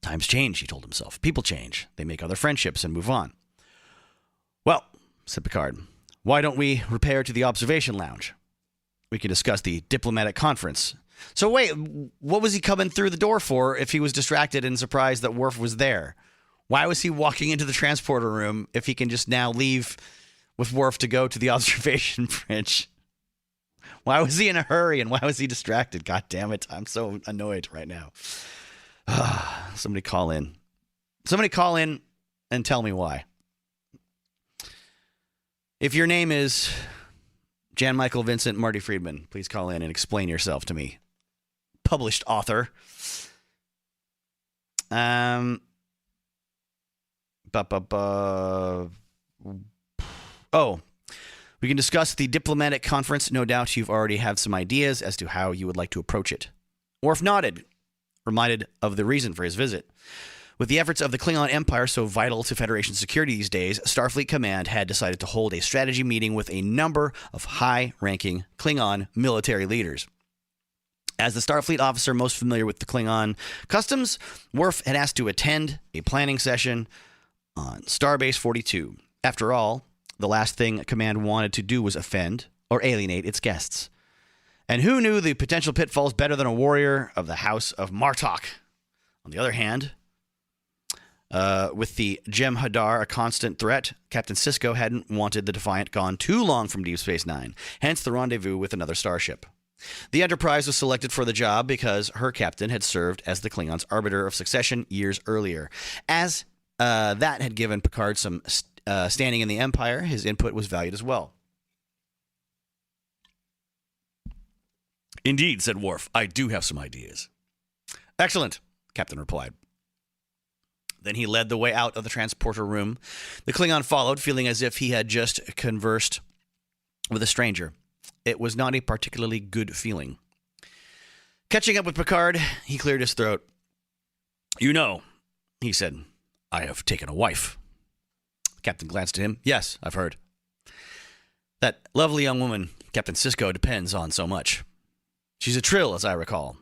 Times change, he told himself. People change. They make other friendships and move on. "Well," said Picard, "why don't we repair to the observation lounge? We can discuss the diplomatic conference." So wait, what was he coming through the door for if he was distracted and surprised that Worf was there? Why was he walking into the transporter room if he can just now leave with Worf to go to the observation bridge? Why was he in a hurry and why was he distracted? God damn it. I'm so annoyed right now. Somebody call in. Somebody call in and tell me why. If your name is Jan Michael Vincent Marty Friedman, please call in and explain yourself to me. Published author. We can discuss the diplomatic conference. No doubt you've already have some ideas as to how you would like to approach it. Worf nodded, reminded of the reason for his visit. With the efforts of the Klingon Empire so vital to Federation security these days, Starfleet Command had decided to hold a strategy meeting with a number of high-ranking Klingon military leaders. As the Starfleet officer most familiar with the Klingon customs, Worf had asked to attend a planning session on Starbase 42. After all, the last thing Command wanted to do was offend or alienate its guests. And who knew the potential pitfalls better than a warrior of the House of Martok? On the other hand, with the Jem'Hadar a constant threat, Captain Sisko hadn't wanted the Defiant gone too long from Deep Space Nine, hence the rendezvous with another starship. The Enterprise was selected for the job because her captain had served as the Klingons' arbiter of succession years earlier. As that had given Picard some standing in the Empire, his input was valued as well. "Indeed," said Worf, "I do have some ideas." "Excellent," Captain replied. Then he led the way out of the transporter room. The Klingon followed, feeling as if he had just conversed with a stranger. It was not a particularly good feeling. Catching up with Picard, he cleared his throat. "You know," he said, "I have taken a wife." The captain glanced at him. "Yes, I've heard. That lovely young woman Captain Sisko depends on so much. She's a Trill, as I recall."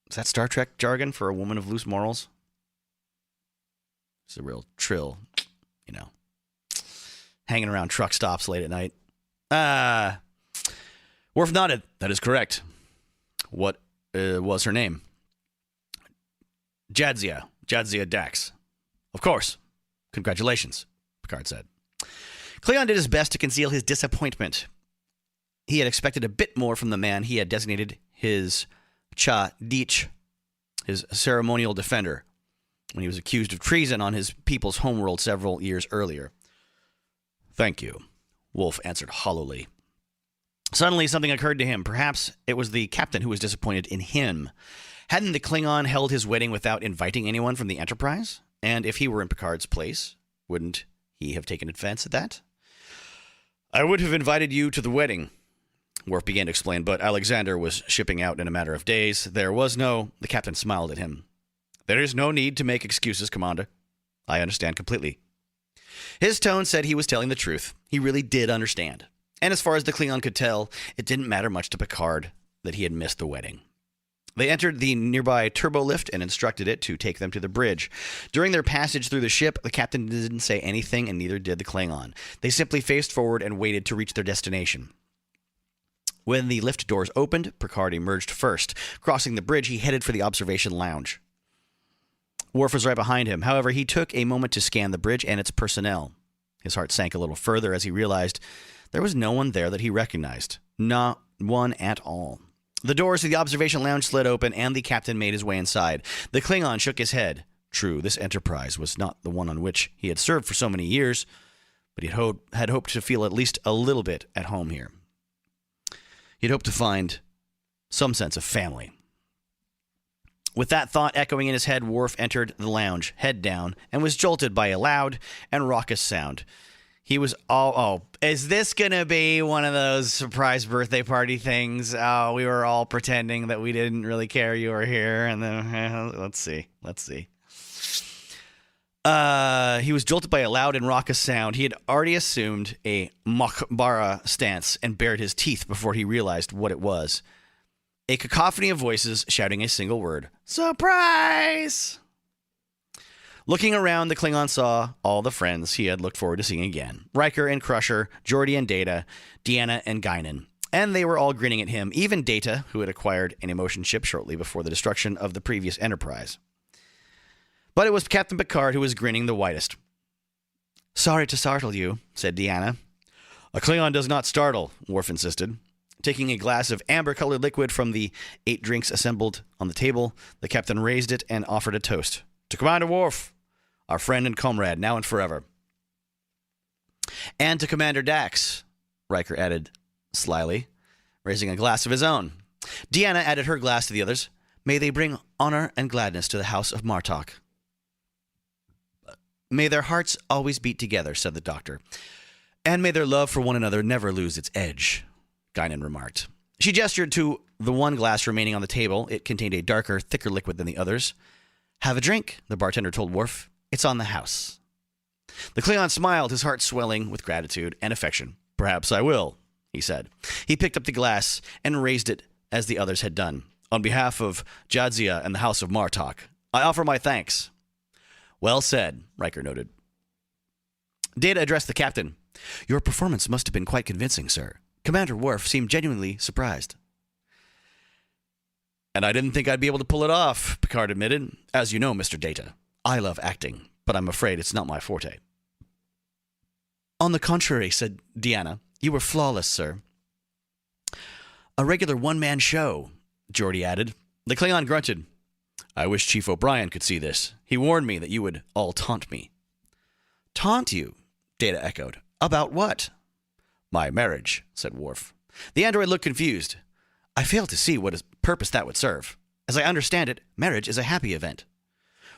Is that Star Trek jargon for a woman of loose morals? It's a real Trill, you know, hanging around truck stops late at night. Worf nodded. "That is correct. What was her name?" Jadzia Dax." "Of course. Congratulations," Picard said. Klingon did his best to conceal his disappointment. he had expected a bit more from the man he had designated his childish, his ceremonial defender, when he was accused of treason on his people's homeworld several years earlier. "Thank you," Wolf answered hollowly. Suddenly, something occurred to him. Perhaps it was the captain who was disappointed in him. Hadn't the Klingon held his wedding without inviting anyone from the Enterprise? And if he were in Picard's place, wouldn't he have taken offense at that? "I would have invited you to the wedding," Worf began to explain, but Alexander was shipping out in a matter of days. The captain smiled at him. "There is no need to make excuses, Commander. I understand completely." His tone said he was telling the truth. He really did understand. And as far as the Klingon could tell, it didn't matter much to Picard that he had missed the wedding. They entered the nearby turbo lift and instructed it to take them to the bridge. During their passage through the ship, the captain didn't say anything, and neither did the Klingon. They simply faced forward and waited to reach their destination. When the lift doors opened, Picard emerged first. Crossing the bridge, he headed for the observation lounge. Worf was right behind him. However, he took a moment to scan the bridge and its personnel. His heart sank a little further as he realized there was no one there that he recognized. Not one at all. The doors to the observation lounge slid open, and the captain made his way inside. The Klingon shook his head. True, this Enterprise was not the one on which he had served for so many years, but he had hoped to feel at least a little bit at home here. He'd hoped to find some sense of family. With that thought echoing in his head, Worf entered the lounge, head down, and was jolted by a loud and raucous sound. He was is this going to be one of those surprise birthday party things? Oh, we were all pretending that we didn't really care you were here. And then, let's see. He was jolted by a loud and raucous sound. He had already assumed a Mokbara stance and bared his teeth before he realized what it was. A cacophony of voices shouting a single word. Surprise! Looking around, the Klingon saw all the friends he had looked forward to seeing again. Riker and Crusher, Geordi and Data, Deanna and Guinan. And they were all grinning at him, even Data, who had acquired an emotion chip shortly before the destruction of the previous Enterprise. But it was Captain Picard who was grinning the widest. "Sorry to startle you," said Deanna. "A Klingon does not startle," Worf insisted. Taking a glass of amber-colored liquid from the 8 drinks assembled on the table, the captain raised it and offered a toast. "To Commander Worf, our friend and comrade, now and forever." "And to Commander Dax," Riker added slyly, raising a glass of his own. Deanna added her glass to the others. "May they bring honor and gladness to the house of Martok." "May their hearts always beat together," said the doctor. "And may their love for one another never lose its edge," Guinan remarked. She gestured to the one glass remaining on the table. It contained a darker, thicker liquid than the others. "Have a drink," the bartender told Worf. "It's on the house." The Klingon smiled, his heart swelling with gratitude and affection. "Perhaps I will," he said. He picked up the glass and raised it as the others had done. "On behalf of Jadzia and the House of Martok, I offer my thanks." "Well said," Riker noted. Data addressed the captain. "Your performance must have been quite convincing, sir. Commander Worf seemed genuinely surprised." "And I didn't think I'd be able to pull it off," Picard admitted. "As you know, Mr. Data, I love acting, but I'm afraid it's not my forte." "On the contrary," said Deanna, "you were flawless, sir." "A regular one-man show," Geordi added. The Klingon grunted. "I wish Chief O'Brien could see this. He warned me that you would all taunt me." "Taunt you?" Data echoed. "About what?" "My marriage," said Worf. The android looked confused. "I fail to see what purpose that would serve. As I understand it, marriage is a happy event.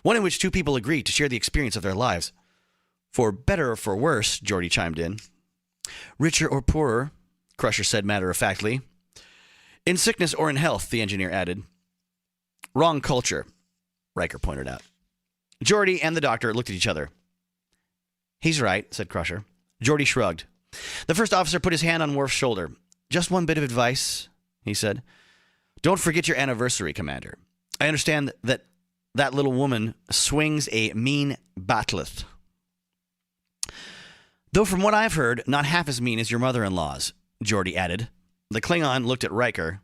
One in which two people agree to share the experience of their lives. For better or for worse," Geordi chimed in. "Richer or poorer," Crusher said matter-of-factly. "In sickness or in health," the engineer added. "Wrong culture," Riker pointed out. Geordi and the doctor looked at each other. "He's right," said Crusher. Geordi shrugged. The first officer put his hand on Worf's shoulder. "Just one bit of advice," he said. "Don't forget your anniversary, Commander. I understand that little woman swings a mean bat'leth. Though from what I've heard, not half as mean as your mother-in-law's," Geordi added. The Klingon looked at Riker.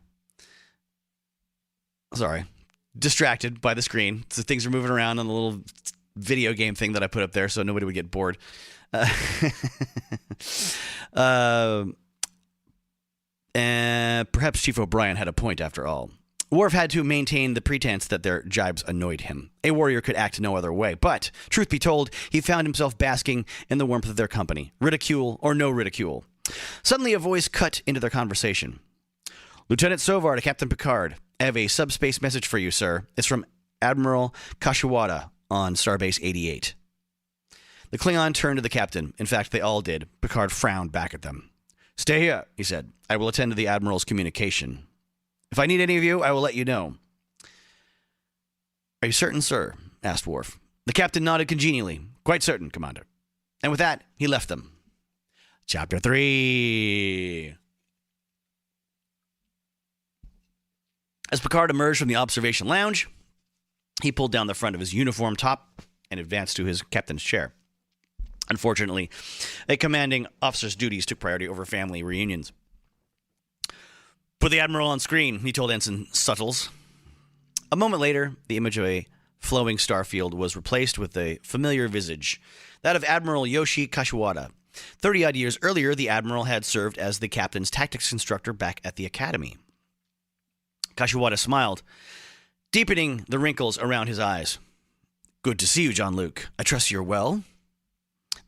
Distracted by the screen. So things are moving around on the little video game thing that I put up there so nobody would get bored. Perhaps Chief O'Brien had a point after all. Worf had to maintain the pretense that their jibes annoyed him. A warrior could act no other way, but, truth be told, he found himself basking in the warmth of their company, ridicule or no ridicule. Suddenly a voice cut into their conversation. Lieutenant Sovar to Captain Picard. I have a subspace message for you, sir. It's from Admiral Kashiwada on Starbase 88. The Klingon turned to the captain. In fact, they all did. Picard frowned back at them. Stay here, he said. I will attend to the Admiral's communication. If I need any of you, I will let you know. Are you certain, sir? Asked Worf. The captain nodded congenially. Quite certain, Commander. And with that, he left them. Chapter 3. As Picard emerged from the observation lounge, he pulled down the front of his uniform top and advanced to his captain's chair. Unfortunately, a commanding officer's duties took priority over family reunions. Put the Admiral on screen, he told Ensign Suttles. A moment later, the image of a flowing starfield was replaced with a familiar visage, that of Admiral Yoshi Kashiwada. 30-odd years earlier, the Admiral had served as the captain's tactics instructor back at the Academy. Kashiwada smiled, deepening the wrinkles around his eyes. Good to see you, Jean-Luc. I trust you're well?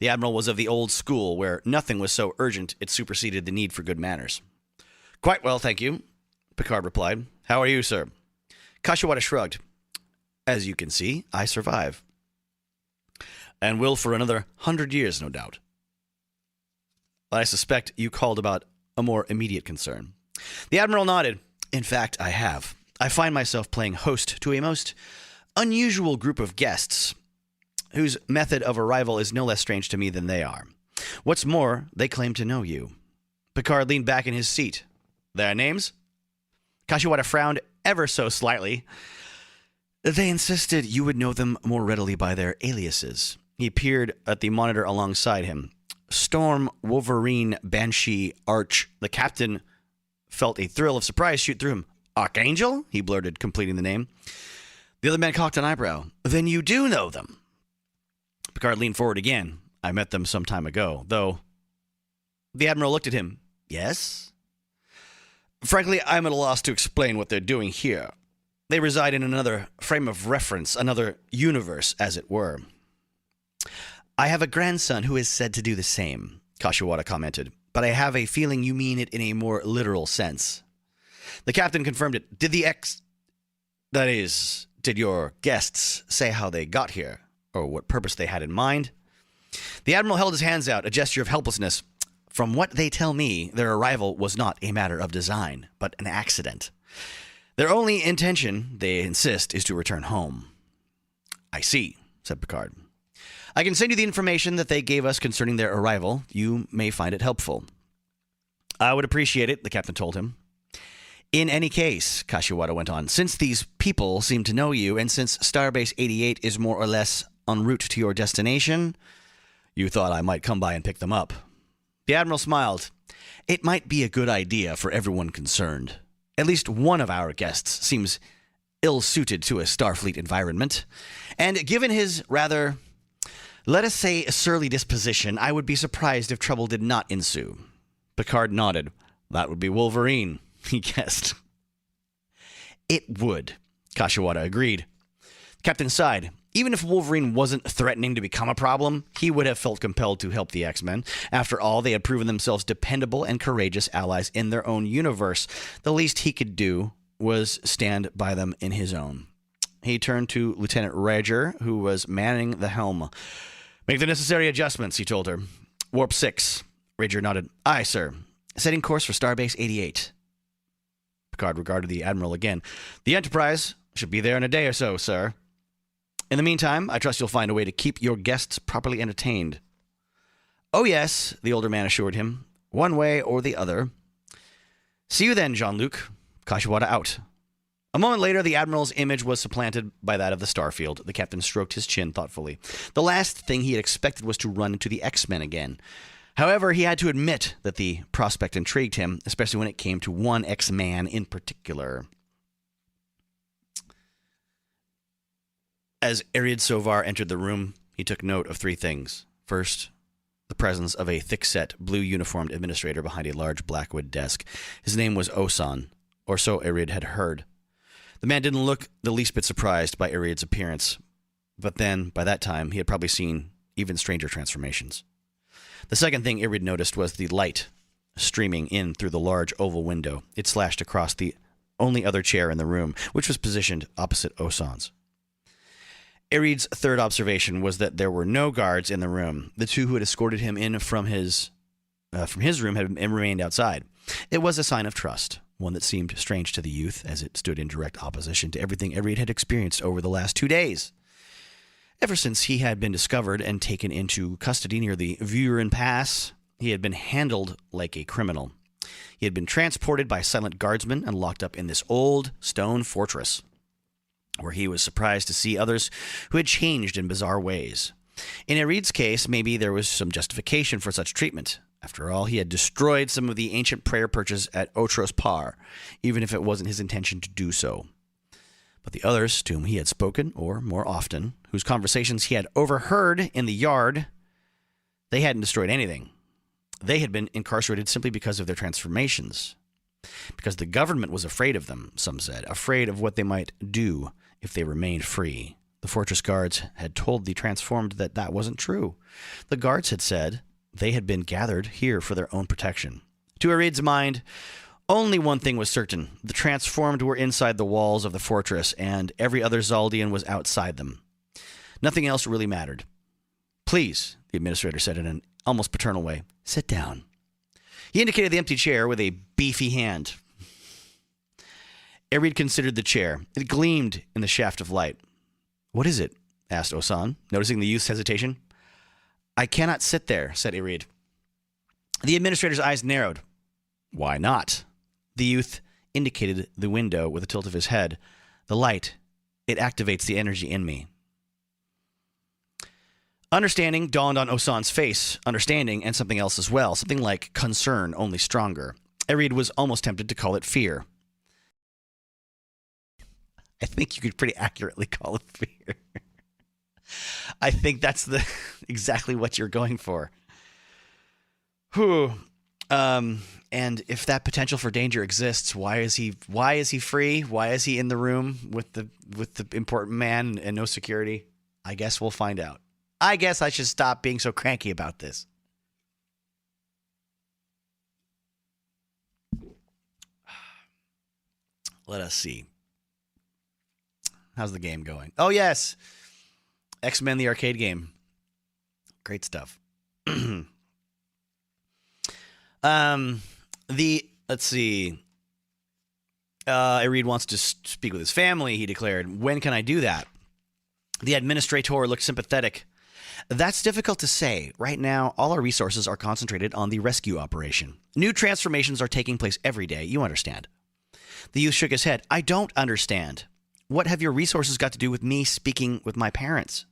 The Admiral was of the old school, where nothing was so urgent it superseded the need for good manners. Quite well, thank you, Picard replied. How are you, sir? Kashiwada shrugged. As you can see, I survive. And will for another 100 years, no doubt. But I suspect you called about a more immediate concern. The Admiral nodded. In fact, I have. I find myself playing host to a most unusual group of guests, whose method of arrival is no less strange to me than they are. What's more, they claim to know you. Picard leaned back in his seat. Their names? Kashiwada frowned ever so slightly. They insisted you would know them more readily by their aliases. He peered at the monitor alongside him. Storm, Wolverine, Banshee, Arch. The captain felt a thrill of surprise shoot through him. Archangel? He blurted, completing the name. The other man cocked an eyebrow. Then you do know them. Picard leaned forward again. I met them some time ago, though. The Admiral looked at him. Yes? Frankly, I'm at a loss to explain what they're doing here. They reside in another frame of reference, another universe, as it were. I have a grandson who is said to do the same, Kashiwada commented, but I have a feeling you mean it in a more literal sense. The captain confirmed it. Did your guests say how they got here, or what purpose they had in mind? The Admiral held his hands out, a gesture of helplessness. From what they tell me, their arrival was not a matter of design, but an accident. Their only intention, they insist, is to return home. I see, said Picard. I can send you the information that they gave us concerning their arrival. You may find it helpful. I would appreciate it, the captain told him. In any case, Kashiwada went on, since these people seem to know you, and since Starbase 88 is more or less en route to your destination, you thought I might come by and pick them up. The Admiral smiled. It might be a good idea for everyone concerned. At least one of our guests seems ill-suited to a Starfleet environment. And given his rather, let us say, surly disposition, I would be surprised if trouble did not ensue. Picard nodded. That would be Wolverine, he guessed. It would, Kashiwada agreed. Captain sighed. Even if Wolverine wasn't threatening to become a problem, he would have felt compelled to help the X-Men. After all, they had proven themselves dependable and courageous allies in their own universe. The least he could do was stand by them in his own. He turned to Lieutenant Rager, who was manning the helm. Make the necessary adjustments, he told her. Warp 6. Rager nodded. Aye, sir. Setting course for Starbase 88. Picard regarded the Admiral again. The Enterprise should be there in a day or so, sir. In the meantime, I trust you'll find a way to keep your guests properly entertained. Oh, yes, the older man assured him. One way or the other. See you then, Jean-Luc. Kashiwada out. A moment later, the Admiral's image was supplanted by that of the Starfield. The captain stroked his chin thoughtfully. The last thing he had expected was to run into the X-Men again. However, he had to admit that the prospect intrigued him, especially when it came to one X-Man in particular. As Ariad Sovar entered the room, he took note of three things. First, the presence of a thick-set, blue-uniformed administrator behind a large blackwood desk. His name was Osan, or so Ariad had heard. The man didn't look the least bit surprised by Ariad's appearance, but then, by that time, he had probably seen even stranger transformations. The second thing Ariad noticed was the light streaming in through the large oval window. It slashed across the only other chair in the room, which was positioned opposite Osan's. Ariad's third observation was that there were no guards in the room. The two who had escorted him in from his room had remained outside. It was a sign of trust, one that seemed strange to the youth, as it stood in direct opposition to everything Ariad had experienced over the last 2 days. Ever since he had been discovered and taken into custody near the Vuren Pass, he had been handled like a criminal. He had been transported by silent guardsmen and locked up in this old stone fortress, where he was surprised to see others who had changed in bizarre ways. In Ariad's case, maybe there was some justification for such treatment. After all, he had destroyed some of the ancient prayer perches at Otros Par, even if it wasn't his intention to do so. But the others to whom he had spoken, or more often, whose conversations he had overheard in the yard, they hadn't destroyed anything. They had been incarcerated simply because of their transformations. Because the government was afraid of them, some said, afraid of what they might do if they remained free. The fortress guards had told the transformed that that wasn't true. The guards had said they had been gathered here for their own protection. To Ariad's mind, only one thing was certain. The transformed were inside the walls of the fortress, and every other Zaldian was outside them. Nothing else really mattered. Please, the administrator said in an almost paternal way, sit down. He indicated the empty chair with a beefy hand. Ariad considered the chair. It gleamed in the shaft of light. What is it? Asked Osan, noticing the youth's hesitation. I cannot sit there, said Ariad. The administrator's eyes narrowed. Why not? The youth indicated the window with a tilt of his head. The light, it activates the energy in me. Understanding dawned on Osan's face. Understanding and something else as well. Something like concern, only stronger. Ariad was almost tempted to call it fear. I think you could pretty accurately call it fear. I think that's exactly what you're going for. Whew. And if that potential for danger exists, why is he free? Why is he in the room with the important man and no security? I guess we'll find out. I guess I should stop being so cranky about this. Let us see. How's the game going? Oh, yes. X-Men, the arcade game. Great stuff. Let's see. Ariad wants to speak with his family, he declared. When can I do that? The administrator looked sympathetic. That's difficult to say. Right now, all our resources are concentrated on the rescue operation. New transformations are taking place every day. You understand. The youth shook his head. I don't understand. What have your resources got to do with me speaking with my parents?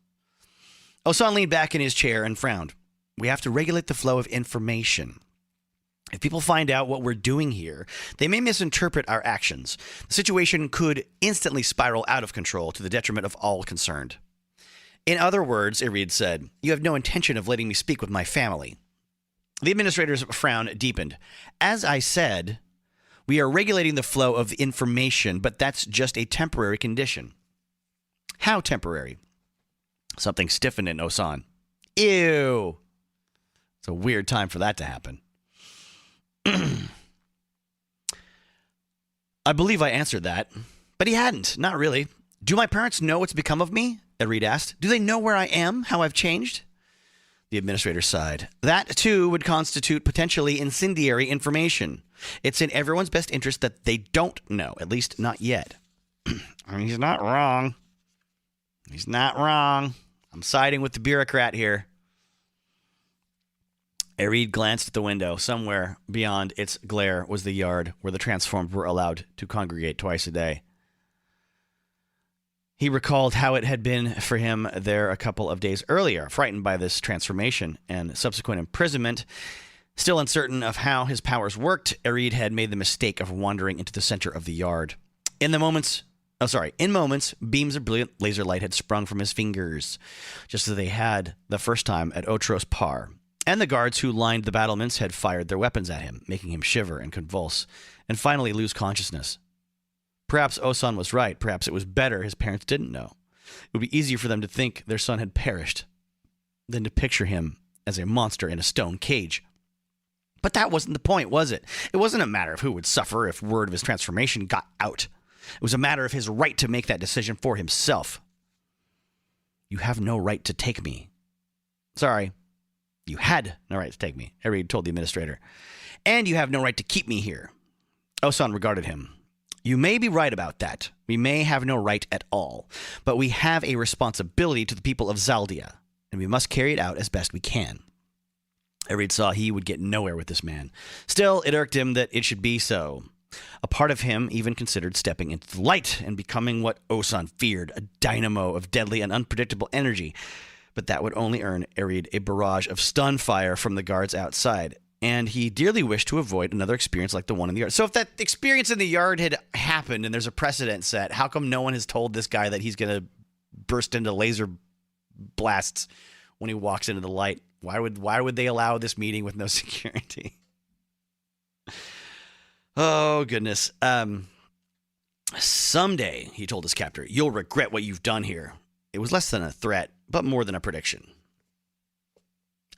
Osan leaned back in his chair and frowned. We have to regulate the flow of information. If people find out what we're doing here, they may misinterpret our actions. The situation could instantly spiral out of control to the detriment of all concerned. In other words, Ariad said, you have no intention of letting me speak with my family. The administrator's frown deepened. As I said, we are regulating the flow of information, but that's just a temporary condition. How temporary? Something stiffened in Osan. Ew. It's a weird time for that to happen. I believe I answered that, but he hadn't. Not really. Do my parents know what's become of me? Ariad asked. Do they know where I am? How I've changed? The administrator sighed. That, too, would constitute potentially incendiary information. It's in everyone's best interest that they don't know, at least not yet. I mean, he's not wrong. He's not wrong. I'm siding with the bureaucrat here. Ariad glanced at the window. Somewhere beyond its glare was the yard where the transformed were allowed to congregate twice a day. He recalled how it had been for him there a couple of days earlier, frightened by this transformation and subsequent imprisonment. Still uncertain of how his powers worked, Ariad had made the mistake of wandering into the center of the yard. In moments, beams of brilliant laser light had sprung from his fingers, just as they had the first time at Otros Par. and the guards who lined the battlements had fired their weapons at him, making him shiver and convulse, and finally lose consciousness. Perhaps Osan was right. Perhaps it was better his parents didn't know. It would be easier for them to think their son had perished than to picture him as a monster in a stone cage. But that wasn't the point, was it? It wasn't a matter of who would suffer if word of his transformation got out. It was a matter of his right to make that decision for himself. You have no right to take me. Sorry, you had no right to take me, Ariad told the administrator. And you have no right to keep me here. Osan regarded him. You may be right about that. We may have no right at all. But we have a responsibility to the people of Zaldia, and we must carry it out as best we can. Ariad saw he would get nowhere with this man. Still, it irked him that it should be so. A part of him even considered stepping into the light and becoming what Osan feared, a dynamo of deadly and unpredictable energy. But that would only earn Ariad a barrage of stun fire from the guards outside, and he dearly wished to avoid another experience like the one in the yard. So if that experience in the yard had happened and there's a precedent set, how come no one has told this guy that he's going to burst into laser blasts when he walks into the light? Why would they allow this meeting with no security? Oh, goodness. Someday, he told his captor, you'll regret what you've done here. It was less than a threat, but more than a prediction.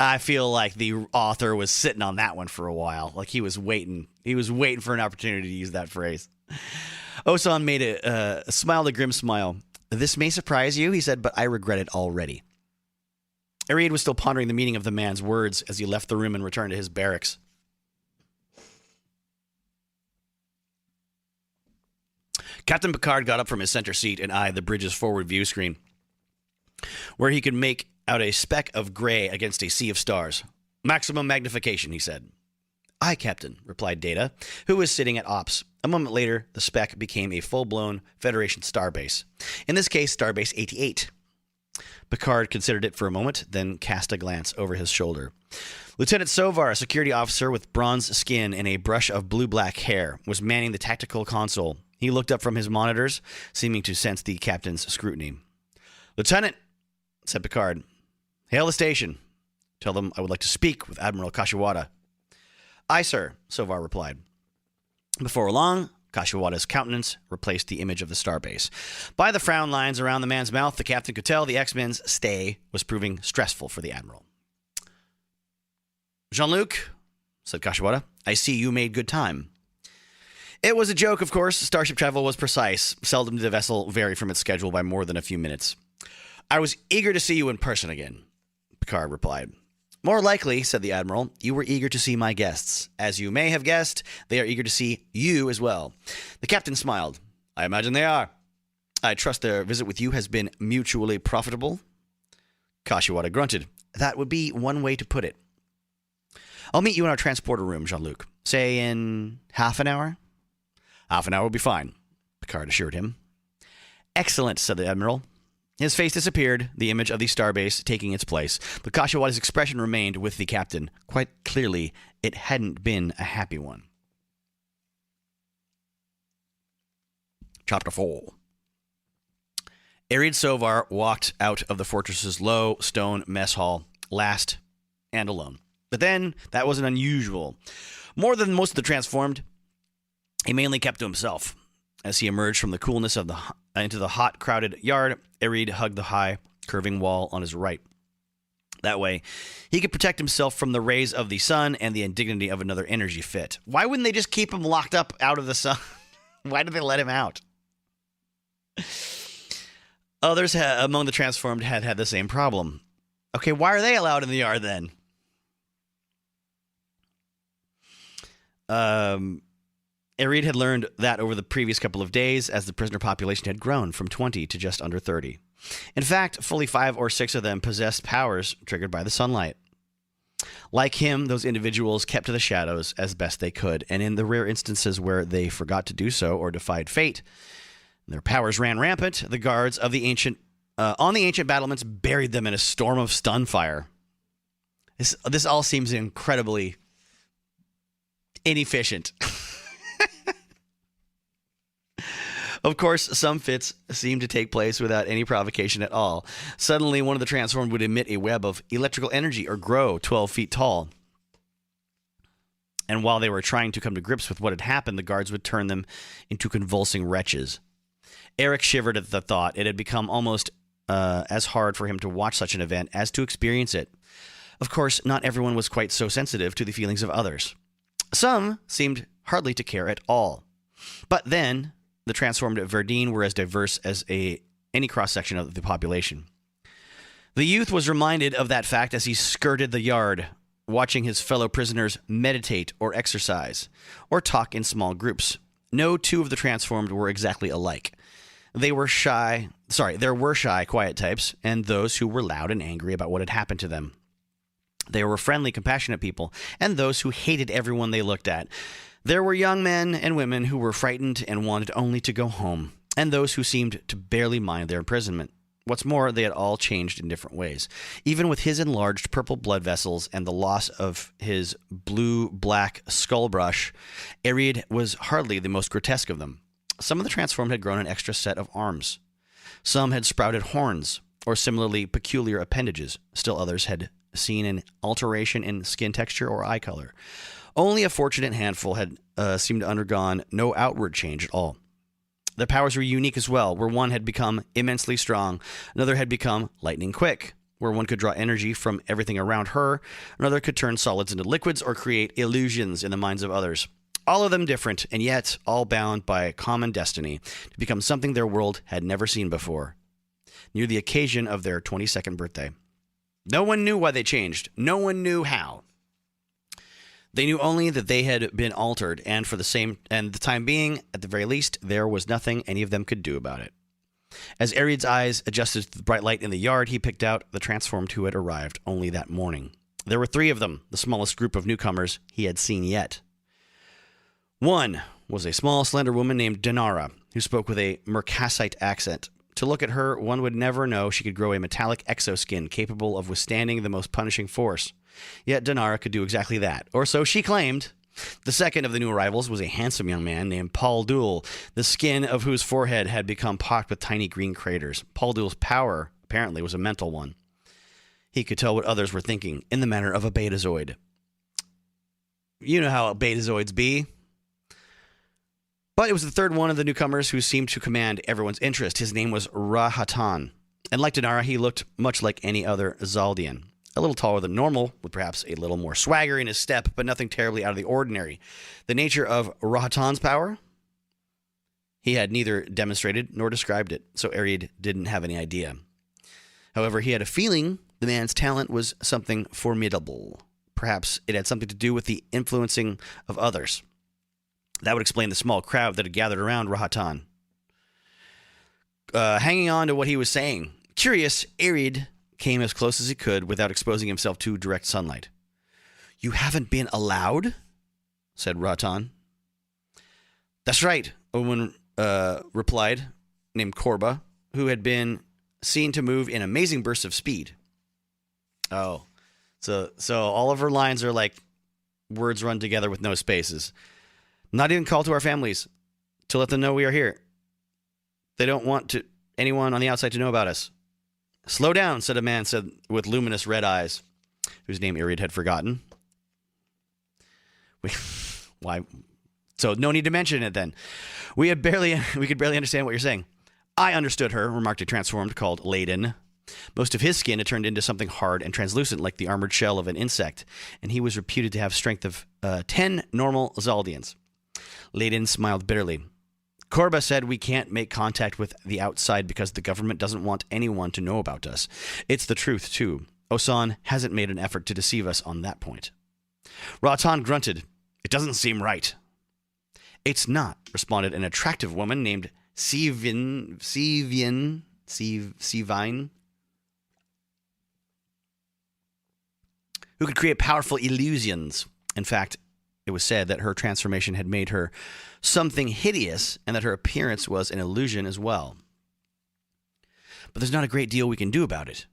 I feel like the author was sitting on that one for a while. Like he was waiting. He was waiting for an opportunity to use that phrase. Osan made a smile, a grim smile. This may surprise you, he said, but I regret it already. Ariad was still pondering the meaning of the man's words as he left the room and returned to his barracks. Captain Picard got up from his center seat and eyed the bridge's forward view screen, where he could make out a speck of gray against a sea of stars. Maximum magnification, he said. Aye, Captain, replied Data, who was sitting at ops. A moment later, the speck became a full-blown Federation starbase. In this case, Starbase 88. Picard considered it for a moment, then cast a glance over his shoulder. Lieutenant Sovar, a security officer with bronze skin and a brush of blue-black hair, was manning the tactical console. He looked up from his monitors, seeming to sense the captain's scrutiny. Lieutenant, said Picard, hail the station. Tell them I would like to speak with Admiral Kashiwada. Aye, sir, Sovar replied. Before long, Kashiwada's countenance replaced the image of the starbase. By the frown lines around the man's mouth, the captain could tell the X-Men's stay was proving stressful for the Admiral. Jean-Luc, said Kashiwada, I see you made good time. It was a joke, of course. Starship travel was precise. Seldom did the vessel vary from its schedule by more than a few minutes. I was eager to see you in person again, Picard replied. More likely, said the Admiral, you were eager to see my guests. As you may have guessed, they are eager to see you as well. The captain smiled. I imagine they are. I trust their visit with you has been mutually profitable. Kashiwada grunted. That would be one way to put it. I'll meet you in our transporter room, Jean-Luc. Say in half an hour? Half an hour will be fine, Picard assured him. Excellent, said the Admiral. His face disappeared, the image of the starbase taking its place, but Kashiwada's expression remained with the captain. Quite clearly, it hadn't been a happy one. Chapter 4. Ariad Sovar walked out of the fortress's low stone mess hall, last and alone. But then, that wasn't unusual. More than most of the transformed, he mainly kept to himself. As he emerged from the coolness of into the hot, crowded yard, Ariad hugged the high, curving wall on his right. That way, he could protect himself from the rays of the sun and the indignity of another energy fit. Why wouldn't they just keep him locked up out of the sun? Why did they let him out? Others among the transformed had the same problem. Okay, why are they allowed in the yard then? Ariad had learned that over the previous couple of days as the prisoner population had grown from 20 to just under 30. In fact, fully 5 or 6 of them possessed powers triggered by the sunlight. Like him, those individuals kept to the shadows as best they could, and in the rare instances where they forgot to do so or defied fate, their powers ran rampant. The guards of the ancient on the ancient battlements buried them in a storm of stun fire. This all seems incredibly inefficient. Of course, some fits seemed to take place without any provocation at all. Suddenly, one of the transformed would emit a web of electrical energy or grow 12 feet tall. And while they were trying to come to grips with what had happened, the guards would turn them into convulsing wretches. Eric shivered at the thought. It had become almost as hard for him to watch such an event as to experience it. Of course, not everyone was quite so sensitive to the feelings of others. Some seemed hardly to care at all. But then, the transformed at Verdine were as diverse as any cross-section of the population. The youth was reminded of that fact as he skirted the yard, watching his fellow prisoners meditate or exercise, or talk in small groups. No two of the transformed were exactly alike. There were shy, quiet types, and those who were loud and angry about what had happened to them. There were friendly, compassionate people, and those who hated everyone they looked at. There were young men and women who were frightened and wanted only to go home, and those who seemed to barely mind their imprisonment. What's more, they had all changed in different ways. Even with his enlarged purple blood vessels and the loss of his blue-black skull brush, Ariad was hardly the most grotesque of them. Some of the transformed had grown an extra set of arms. Some had sprouted horns, or similarly peculiar appendages. Still others had seen an alteration in skin texture or eye color. Only a fortunate handful had seemed to have undergone no outward change at all. Their powers were unique as well, where one had become immensely strong, another had become lightning quick, where one could draw energy from everything around her, another could turn solids into liquids or create illusions in the minds of others. All of them different, and yet all bound by a common destiny to become something their world had never seen before, near the occasion of their 22nd birthday. No one knew why they changed. No one knew how. They knew only that they had been altered, and for the time being, at the very least, there was nothing any of them could do about it. As Ariad's eyes adjusted to the bright light in the yard, he picked out the transformed who had arrived only that morning. There were 3 of them, the smallest group of newcomers he had seen yet. One was a small, slender woman named Dinara, who spoke with a Mercassite accent. To look at her, one would never know she could grow a metallic exoskin capable of withstanding the most punishing force. Yet Dinara could do exactly that, or so she claimed. The second of the new arrivals was a handsome young man named Paul Duel, the skin of whose forehead had become pocked with tiny green craters. Paul Duel's power, apparently, was a mental one. He could tell what others were thinking, in the manner of a betazoid. You know how betazoids be. But it was the third one of the newcomers who seemed to command everyone's interest. His name was Rahatan, and like Dinara, he looked much like any other Zaldian. A little taller than normal, with perhaps a little more swagger in his step, but nothing terribly out of the ordinary. The nature of Rahatan's power? He had neither demonstrated nor described it, so Ariad didn't have any idea. However, he had a feeling the man's talent was something formidable. Perhaps it had something to do with the influencing of others. That would explain the small crowd that had gathered around Rahatan. Hanging on to what he was saying. Curious, Ariad came as close as he could without exposing himself to direct sunlight. "You haven't been allowed?" said Rahatan. "That's right," a woman replied, named Korba, who had been seen to move in amazing bursts of speed. Oh, so all of her lines are like words run together with no spaces. "Not even call to our families to let them know we are here. They don't want anyone on the outside to know about us." "Slow down," said a man with luminous red eyes, whose name Ariad had forgotten. Why? So no need to mention it then. We could barely understand what you're saying. "I understood her," remarked a transformed called Layden. Most of his skin had turned into something hard and translucent like the armored shell of an insect, and he was reputed to have strength of 10 normal Zaldians. Layden smiled bitterly. "Korba said we can't make contact with the outside because the government doesn't want anyone to know about us. It's the truth, too. Osan hasn't made an effort to deceive us on that point." Rahatan grunted. "It doesn't seem right." "It's not," responded an attractive woman named Sivine, who could create powerful illusions. In fact, it was said that her transformation had made her something hideous and that her appearance was an illusion as well. "But there's not a great deal we can do about it."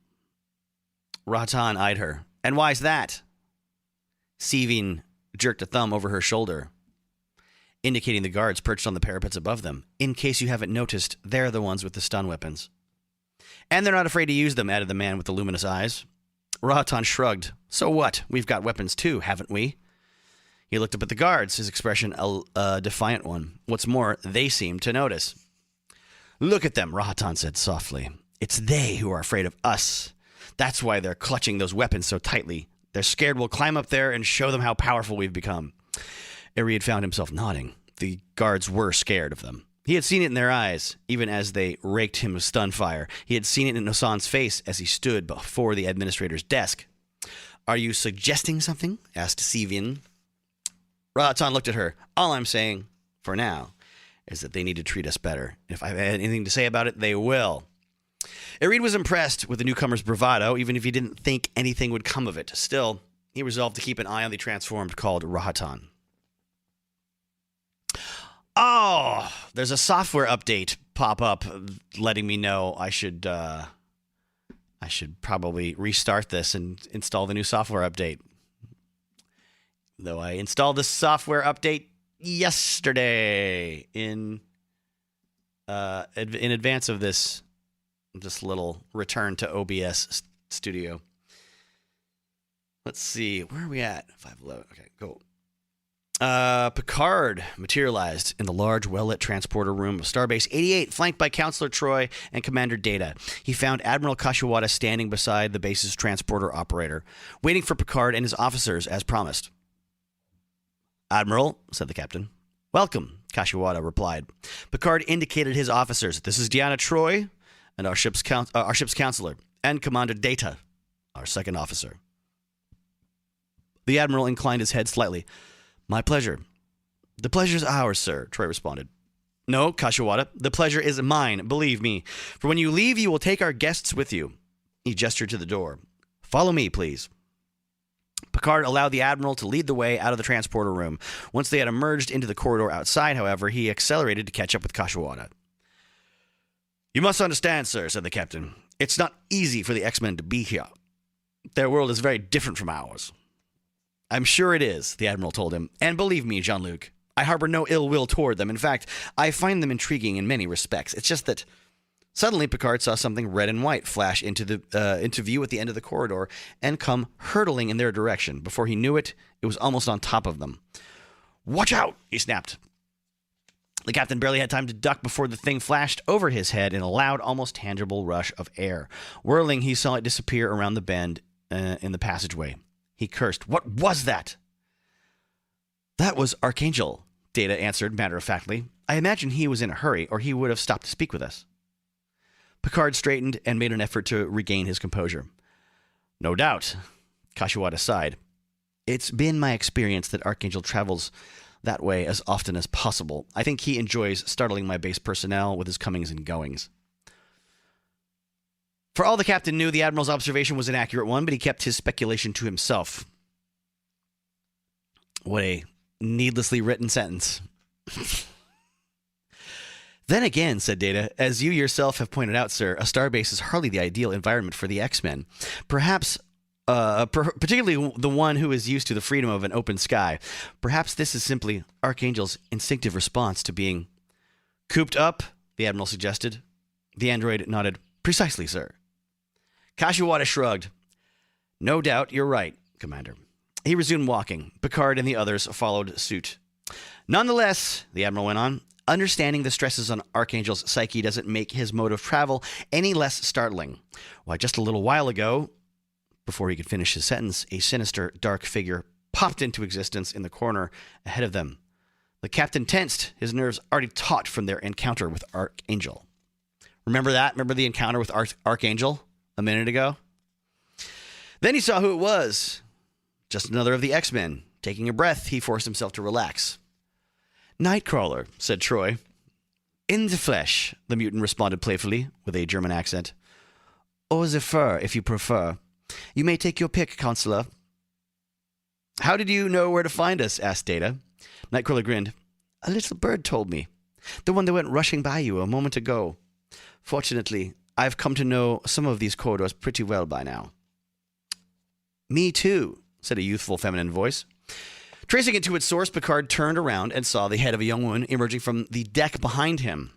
Rahatan eyed her. "And why's that?" Sivine jerked a thumb over her shoulder. indicating the guards perched on the parapets above them. In case you haven't noticed, they're the ones with the stun weapons. And they're not afraid to use them, added the man with the luminous eyes. Rahatan shrugged. So what? We've got weapons too, haven't we? He looked up at the guards, his expression a defiant one. What's more, they seemed to notice. Look at them, Rahatan said softly. It's they who are afraid of us. That's why they're clutching those weapons so tightly. They're scared we'll climb up there and show them how powerful we've become. Ariad found himself nodding. The guards were scared of them. He had seen it in their eyes, even as they raked him with stun fire. He had seen it in Hassan's face as he stood before the administrator's desk. Are you suggesting something? Asked Sivian. Rahatan looked at her. All I'm saying, for now, is that they need to treat us better. If I have anything to say about it, they will. Ariad was impressed with the newcomer's bravado, even if he didn't think anything would come of it. Still, he resolved to keep an eye on the transformed called Rahatan. Oh, there's a software update pop up letting me know I should probably restart this and install the new software update. Though I installed the software update yesterday in advance of this little return to OBS Studio. Let's see, where are we at? 511. Okay, go. Picard materialized in the large, well-lit transporter room of Starbase 88, flanked by Chancellor Troy and Commander Data. He found Admiral Kashiwada standing beside the base's transporter operator, waiting for Picard and his officers as promised. Admiral, said the captain. Welcome, Kashiwada replied. Picard indicated his officers. This is Deanna Troy and our ship's counselor, and Commander Data, our second officer. The Admiral inclined his head slightly. My pleasure. The pleasure's ours, sir, Troy responded. No, Kashiwada, the pleasure is mine, believe me. For when you leave, you will take our guests with you. He gestured to the door. Follow me, please. Picard allowed the Admiral to lead the way out of the transporter room. Once they had emerged into the corridor outside, however, he accelerated to catch up with Kashiwada. You must understand, sir, said the captain. It's not easy for the X-Men to be here. Their world is very different from ours. I'm sure it is, the Admiral told him. And believe me, Jean-Luc, I harbor no ill will toward them. In fact, I find them intriguing in many respects. It's just that suddenly Picard saw something red and white flash into view at the end of the corridor and come hurtling in their direction. Before he knew it, it was almost on top of them. Watch out, he snapped. The captain barely had time to duck before the thing flashed over his head in a loud, almost tangible rush of air. Whirling, he saw it disappear around the bend in the passageway. He cursed. What was that? That was Archangel, Data answered matter-of-factly. I imagine he was in a hurry, or he would have stopped to speak with us. Picard straightened and made an effort to regain his composure. No doubt, Kashiwada sighed. It's been my experience that Archangel travels that way as often as possible. I think he enjoys startling my base personnel with his comings and goings. For all the captain knew, the Admiral's observation was an accurate one, but he kept his speculation to himself. What a needlessly written sentence. Then again, said Data, as you yourself have pointed out, sir, a starbase is hardly the ideal environment for the X-Men. Perhaps, particularly the one who is used to the freedom of an open sky. Perhaps this is simply Archangel's instinctive response to being cooped up, the Admiral suggested. The android nodded. Precisely, sir. Kashiwada shrugged. No doubt, you're right, Commander. He resumed walking. Picard and the others followed suit. Nonetheless, the Admiral went on, understanding the stresses on Archangel's psyche doesn't make his mode of travel any less startling. Why, just a little while ago, before he could finish his sentence, a sinister, dark figure popped into existence in the corner ahead of them. The captain tensed, his nerves already taut from their encounter with Archangel. Remember that? Remember the encounter with Archangel a minute ago? Then he saw who it was. Just another of the X-Men. Taking a breath, he forced himself to relax. Nightcrawler, said Troy. In the flesh, the mutant responded playfully, with a German accent. Or the fur, if you prefer. You may take your pick, Chancellor. How did you know where to find us? Asked Data. Nightcrawler grinned. A little bird told me. The one that went rushing by you a moment ago. Fortunately, I've come to know some of these corridors pretty well by now. Me too, said a youthful feminine voice. Tracing it to its source, Picard turned around and saw the head of a young woman emerging from the deck behind him.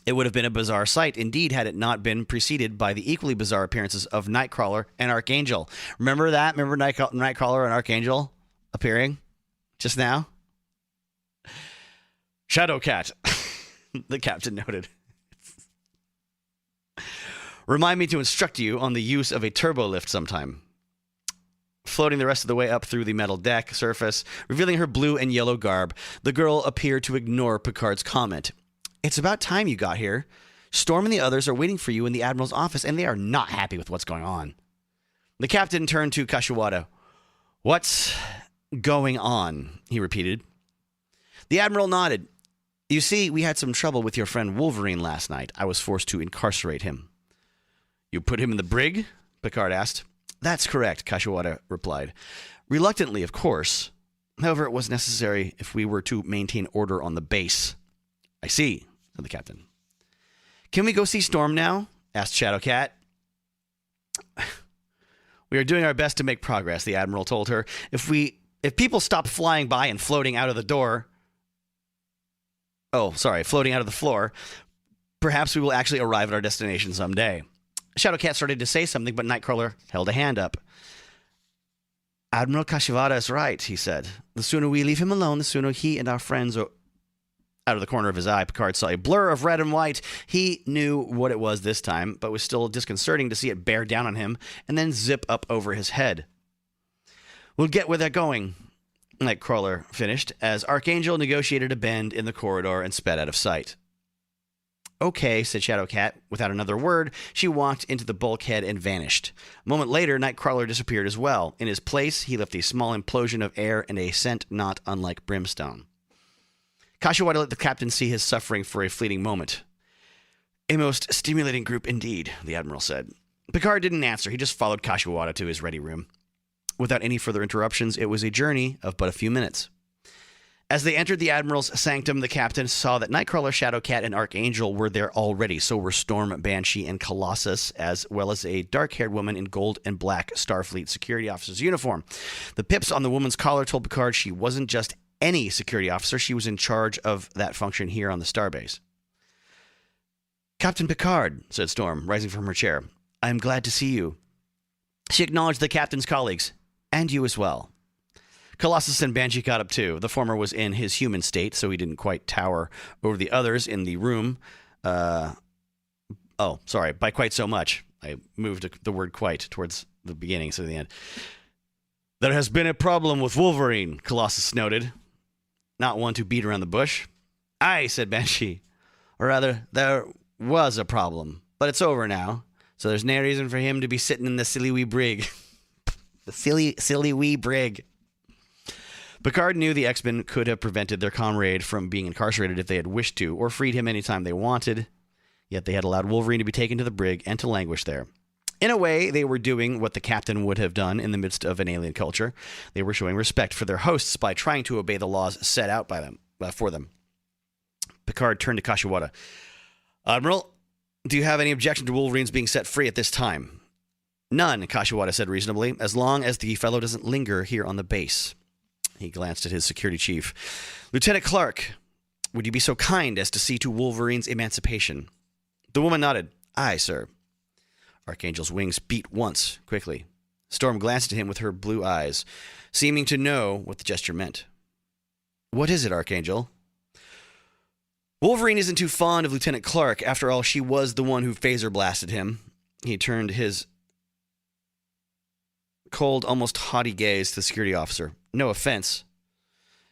It would have been a bizarre sight, indeed, had it not been preceded by the equally bizarre appearances of Nightcrawler and Archangel. Remember that? Remember Nightcrawler and Archangel appearing just now? Shadowcat, the captain noted. Remind me to instruct you on the use of a turbo lift sometime. Floating the rest of the way up through the metal deck surface, revealing her blue and yellow garb, the girl appeared to ignore Picard's comment. It's about time you got here. Storm and the others are waiting for you in the Admiral's office, and they are not happy with what's going on. The captain turned to Kashiwada. What's going on? He repeated. The Admiral nodded. You see, we had some trouble with your friend Wolverine last night. I was forced to incarcerate him. You put him in the brig? Picard asked. That's correct, Kashiwada replied. Reluctantly, of course. However, it was necessary if we were to maintain order on the base. I see, said the captain. Can we go see Storm now? Asked Shadowcat. We are doing our best to make progress, the Admiral told her. If people stop flying by and floating out of the door... floating out of the floor, perhaps we will actually arrive at our destination someday. Shadowcat started to say something, but Nightcrawler held a hand up. Admiral Kashiwada is right, he said. The sooner we leave him alone, the sooner he and our friends are... Out of the corner of his eye, Picard saw a blur of red and white. He knew what it was this time, but was still disconcerting to see it bear down on him and then zip up over his head. We'll get where they're going, Nightcrawler finished, as Archangel negotiated a bend in the corridor and sped out of sight. Okay, said Shadowcat. Without another word, she walked into the bulkhead and vanished. A moment later, Nightcrawler disappeared as well. In his place, he left a small implosion of air and a scent not unlike brimstone. Kashiwada let the captain see his suffering for a fleeting moment. A most stimulating group indeed, the Admiral said. Picard didn't answer. He just followed Kashiwada to his ready room. Without any further interruptions, it was a journey of but a few minutes. As they entered the Admiral's sanctum, the captain saw that Nightcrawler, Shadowcat, and Archangel were there already. So were Storm, Banshee, and Colossus, as well as a dark-haired woman in gold and black Starfleet security officer's uniform. The pips on the woman's collar told Picard she wasn't just any security officer. She was in charge of that function here on the Starbase. Captain Picard, said Storm, rising from her chair. I am glad to see you. She acknowledged the captain's colleagues, and you as well. Colossus and Banshee got up too. The former was in his human state, so he didn't quite tower over the others in the room. By quite so much. I moved the word quite towards the beginning, so the end. There has been a problem with Wolverine, Colossus noted. Not one to beat around the bush. Aye, said Banshee. Or rather, there was a problem, but it's over now, so there's no reason for him to be sitting in the silly wee brig. The silly wee brig. Picard knew the X-Men could have prevented their comrade from being incarcerated if they had wished to, or freed him anytime they wanted, yet they had allowed Wolverine to be taken to the brig and to languish there. In a way, they were doing what the captain would have done in the midst of an alien culture. They were showing respect for their hosts by trying to obey the laws set out by them, for them. Picard turned to Kashiwada. Admiral, do you have any objection to Wolverine's being set free at this time? None, Kashiwada said reasonably, as long as the fellow doesn't linger here on the base. He glanced at his security chief. Lieutenant Clark, would you be so kind as to see to Wolverine's emancipation? The woman nodded. Aye, sir. Archangel's wings beat once, quickly. Storm glanced at him with her blue eyes, seeming to know what the gesture meant. What is it, Archangel? Wolverine isn't too fond of Lieutenant Clark. After all, she was the one who phaser blasted him. He turned his cold, almost haughty gaze to the security officer. No offense.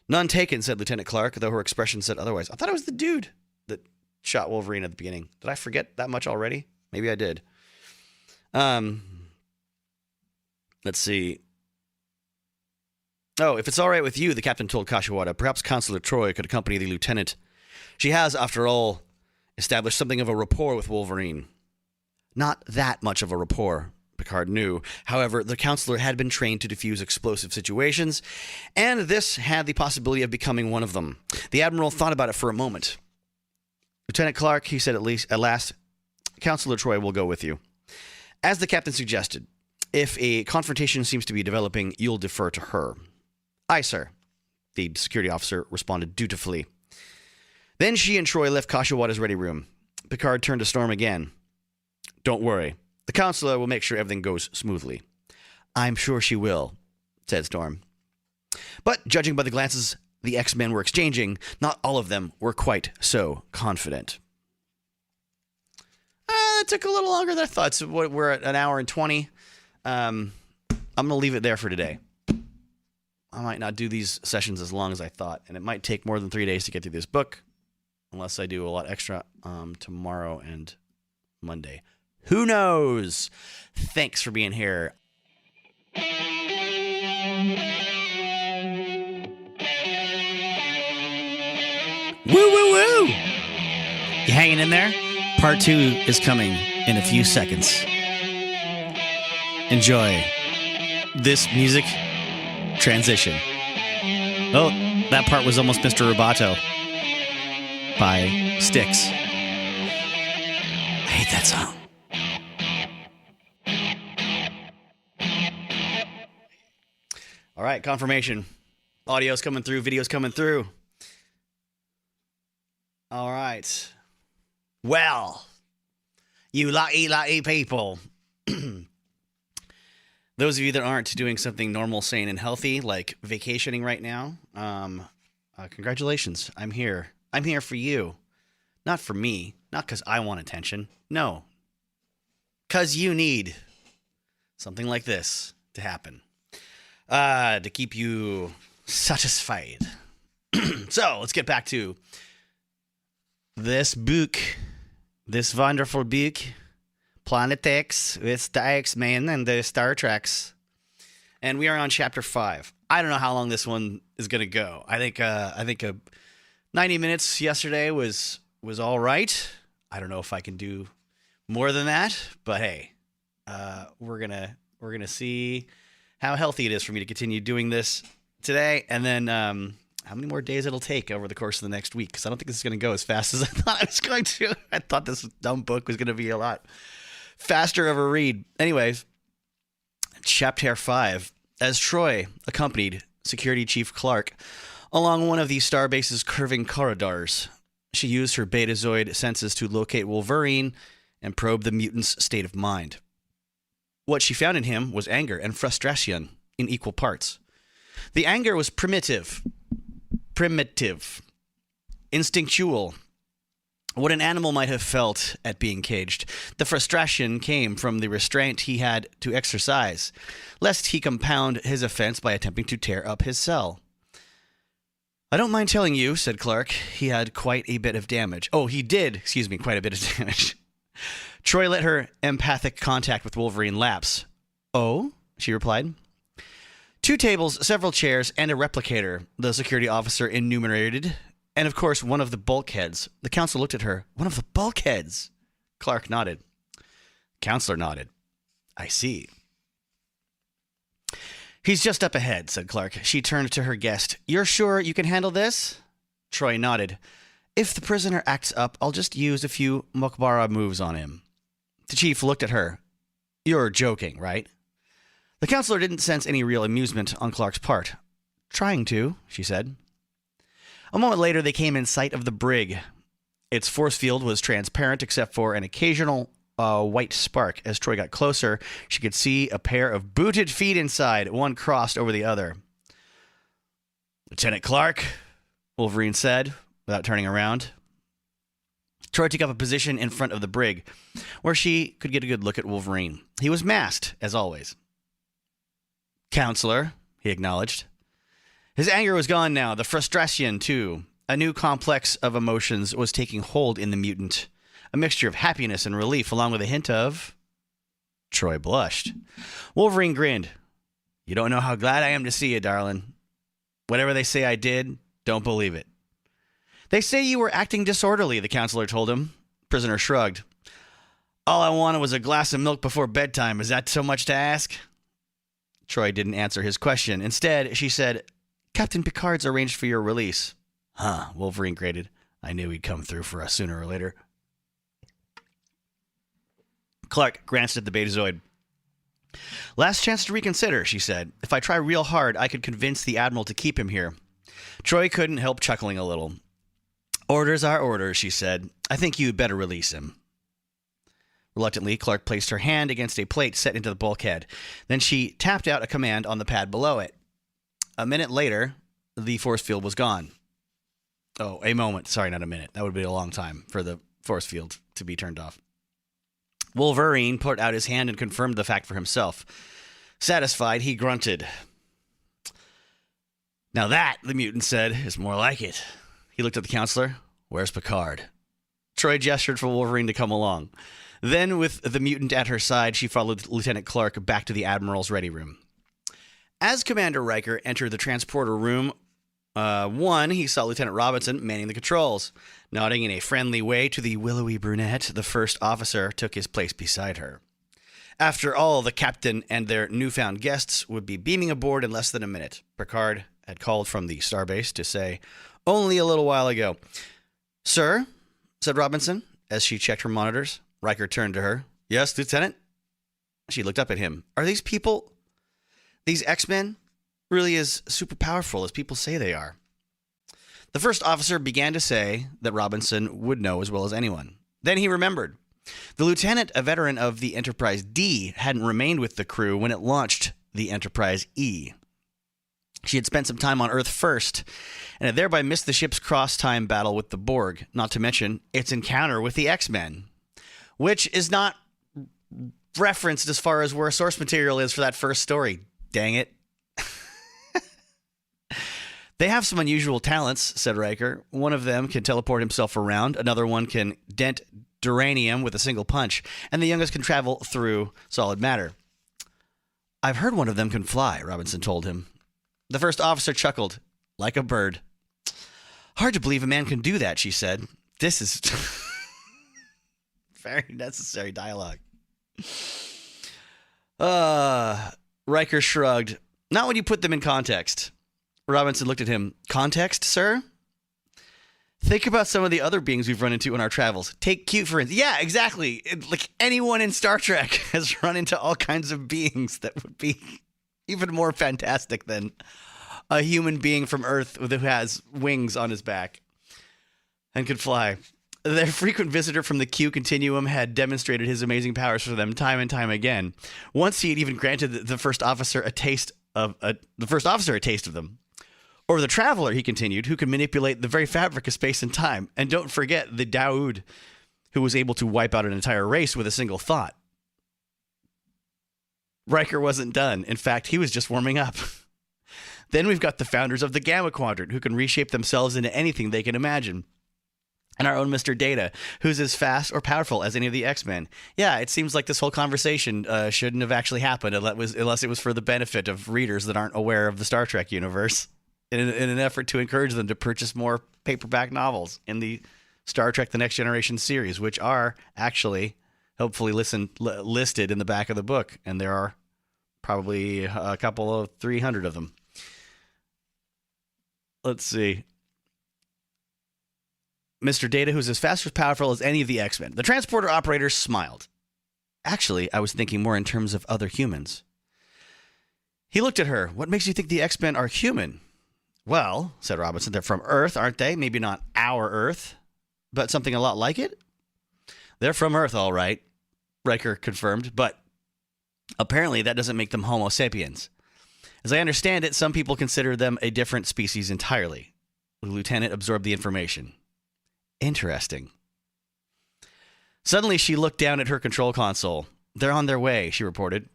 None taken, said Lieutenant Clark, though her expression said otherwise. I thought it was the dude that shot Wolverine at the beginning. Did I forget that much already? Maybe I did. Let's see. Oh, if it's all right with you, the captain told Kashiwada, perhaps Chancellor Troy could accompany the lieutenant. She has, after all, established something of a rapport with Wolverine. Not that much of a rapport, Picard knew. However, the Chancellor had been trained to defuse explosive situations, and this had the possibility of becoming one of them. The Admiral thought about it for a moment. Lieutenant Clark, he said at last, Chancellor Troy will go with you. As the captain suggested, if a confrontation seems to be developing, you'll defer to her. Aye, sir, the security officer responded dutifully. Then she and Troy left Kashiwata's ready room. Picard turned to Storm again. Don't worry. The Chancellor will make sure everything goes smoothly. I'm sure she will, said Storm. But judging by the glances the X-Men were exchanging, not all of them were quite so confident. It took a little longer than I thought. So we're at 1 hour and 20. I'm going to leave it there for today. I might not do these sessions as long as I thought, and it might take more than 3 days to get through this book, unless I do a lot extra tomorrow and Monday. Who knows? Thanks for being here. Woo, woo, woo! You hanging in there? Part 2 is coming in a few seconds. Enjoy this music transition. Oh, that part was almost Mr. Roboto by Styx. I hate that song. All right, confirmation. Audio's coming through, video's coming through. All right. Well, you lucky people. Those of you that aren't doing something normal, sane, and healthy, like vacationing right now, congratulations. I'm here. I'm here for you. Not for me. Not because I want attention. No. Because you need something like this to happen. To keep you satisfied. So, let's get back to this book. This wonderful book. Planet X with the X-Men and the Star Treks. And we are on chapter 5. I don't know how long this one is going to go. I think 90 minutes yesterday was all right. I don't know if I can do more than that, but hey, we're going to see how healthy it is for me to continue doing this today, and then how many more days it'll take over the course of the next week, because I don't think this is going to go as fast as I thought it was going to. I thought this dumb book was going to be a lot faster of a read. Anyways, chapter 5. As Troy accompanied Security Chief Clark along one of the Starbase's curving corridors, she used her betazoid senses to locate Wolverine and probe the mutant's state of mind. What she found in him was anger and frustration in equal parts. The anger was primitive, instinctual, what an animal might have felt at being caged. The frustration came from the restraint he had to exercise, lest he compound his offense by attempting to tear up his cell. I don't mind telling you, said Clark, he had quite a bit of damage. Oh, he did, quite a bit of damage. Troy let her empathic contact with Wolverine lapse. Oh, she replied. 2 tables, several chairs, and a replicator, the security officer enumerated, and of course one of the bulkheads. The counselor looked at her. One of the bulkheads? Clark nodded. Counselor nodded. I see. He's just up ahead, said Clark. She turned to her guest. You're sure you can handle this? Troy nodded. If the prisoner acts up, I'll just use a few Mokbara moves on him. The chief looked at her. You're joking, right? The counselor didn't sense any real amusement on Clark's part. Trying to, she said. A moment later, they came in sight of the brig. Its force field was transparent except for an occasional white spark. As Troy got closer, she could see a pair of booted feet inside, one crossed over the other. Lieutenant Clark, Wolverine said, without turning around. Troy took up a position in front of the brig, where she could get a good look at Wolverine. He was masked, as always. Counselor, he acknowledged. His anger was gone now, the frustration, too. A new complex of emotions was taking hold in the mutant, a mixture of happiness and relief, along with a hint of... Troy blushed. Wolverine grinned. You don't know how glad I am to see you, darling. Whatever they say I did, don't believe it. They say you were acting disorderly, the counselor told him. Prisoner shrugged. All I wanted was a glass of milk before bedtime. Is that so much to ask? Troy didn't answer his question. Instead, she said, Captain Picard's arranged for your release. Huh, Wolverine grated. I knew he'd come through for us sooner or later. Clark glanced at the Betazoid. Last chance to reconsider, she said. If I try real hard, I could convince the Admiral to keep him here. Troy couldn't help chuckling a little. Orders are orders, she said. I think you'd better release him. Reluctantly, Clark placed her hand against a plate set into the bulkhead. Then she tapped out a command on the pad below it. A minute later, the force field was gone. Oh, a moment. Sorry, not a minute. That would be a long time for the force field to be turned off. Wolverine put out his hand and confirmed the fact for himself. Satisfied, he grunted. Now that, the mutant said, is more like it. He looked at the counselor. Where's Picard? Troy gestured for Wolverine to come along. Then, with the mutant at her side, she followed Lieutenant Clark back to the Admiral's ready room. As Commander Riker entered the transporter room, he saw Lieutenant Robinson manning the controls. Nodding in a friendly way to the willowy brunette, the first officer took his place beside her. After all, the captain and their newfound guests would be beaming aboard in less than a minute. Picard had called from the Starbase to say, only a little while ago. Sir, said Robinson, as she checked her monitors. Riker turned to her. Yes, Lieutenant? She looked up at him. Are these people, these X-Men, really as super powerful as people say they are? The first officer began to say that Robinson would know as well as anyone. Then he remembered. The lieutenant, a veteran of the Enterprise D, hadn't remained with the crew when it launched the Enterprise E. She had spent some time on Earth first, and had thereby missed the ship's cross-time battle with the Borg, not to mention its encounter with the X-Men, which is not referenced as far as where source material is for that first story. Dang it. They have some unusual talents, said Riker. One of them can teleport himself around. Another one can dent duranium with a single punch. And the youngest can travel through solid matter. I've heard one of them can fly, Robinson told him. The first officer chuckled, like a bird. Hard to believe a man can do that, she said. This is very necessary dialogue. Riker shrugged. Not when you put them in context. Robinson looked at him. Context, sir? Think about some of the other beings we've run into in our travels. Take Q, for instance. Yeah, exactly. Like anyone in Star Trek has run into all kinds of beings that would be even more fantastic than a human being from Earth who has wings on his back and could fly. Their frequent visitor from the Q continuum had demonstrated his amazing powers for them time and time again. Once he had even granted the first officer a taste of them. Or the Traveler, he continued, who could manipulate the very fabric of space and time. And don't forget the Daoud, who was able to wipe out an entire race with a single thought. Riker wasn't done. In fact, he was just warming up. Then we've got the founders of the Gamma Quadrant, who can reshape themselves into anything they can imagine. And our own Mr. Data, who's as fast or powerful as any of the X-Men. Yeah, it seems like this whole conversation shouldn't have actually happened unless it was for the benefit of readers that aren't aware of the Star Trek universe. In an effort to encourage them to purchase more paperback novels in the Star Trek The Next Generation series, which are actually, hopefully, listed in the back of the book. And there are probably a couple of 300 of them. Let's see. Mr. Data, who's as fast or powerful as any of the X-Men. The transporter operator smiled. Actually, I was thinking more in terms of other humans. He looked at her. What makes you think the X-Men are human? Well, said Robinson, they're from Earth, aren't they? Maybe not our Earth, but something a lot like it? They're from Earth, all right, Riker confirmed, but apparently that doesn't make them Homo sapiens. As I understand it, some people consider them a different species entirely. The lieutenant absorbed the information. Interesting. Suddenly, she looked down at her control console. They're on their way, she reported.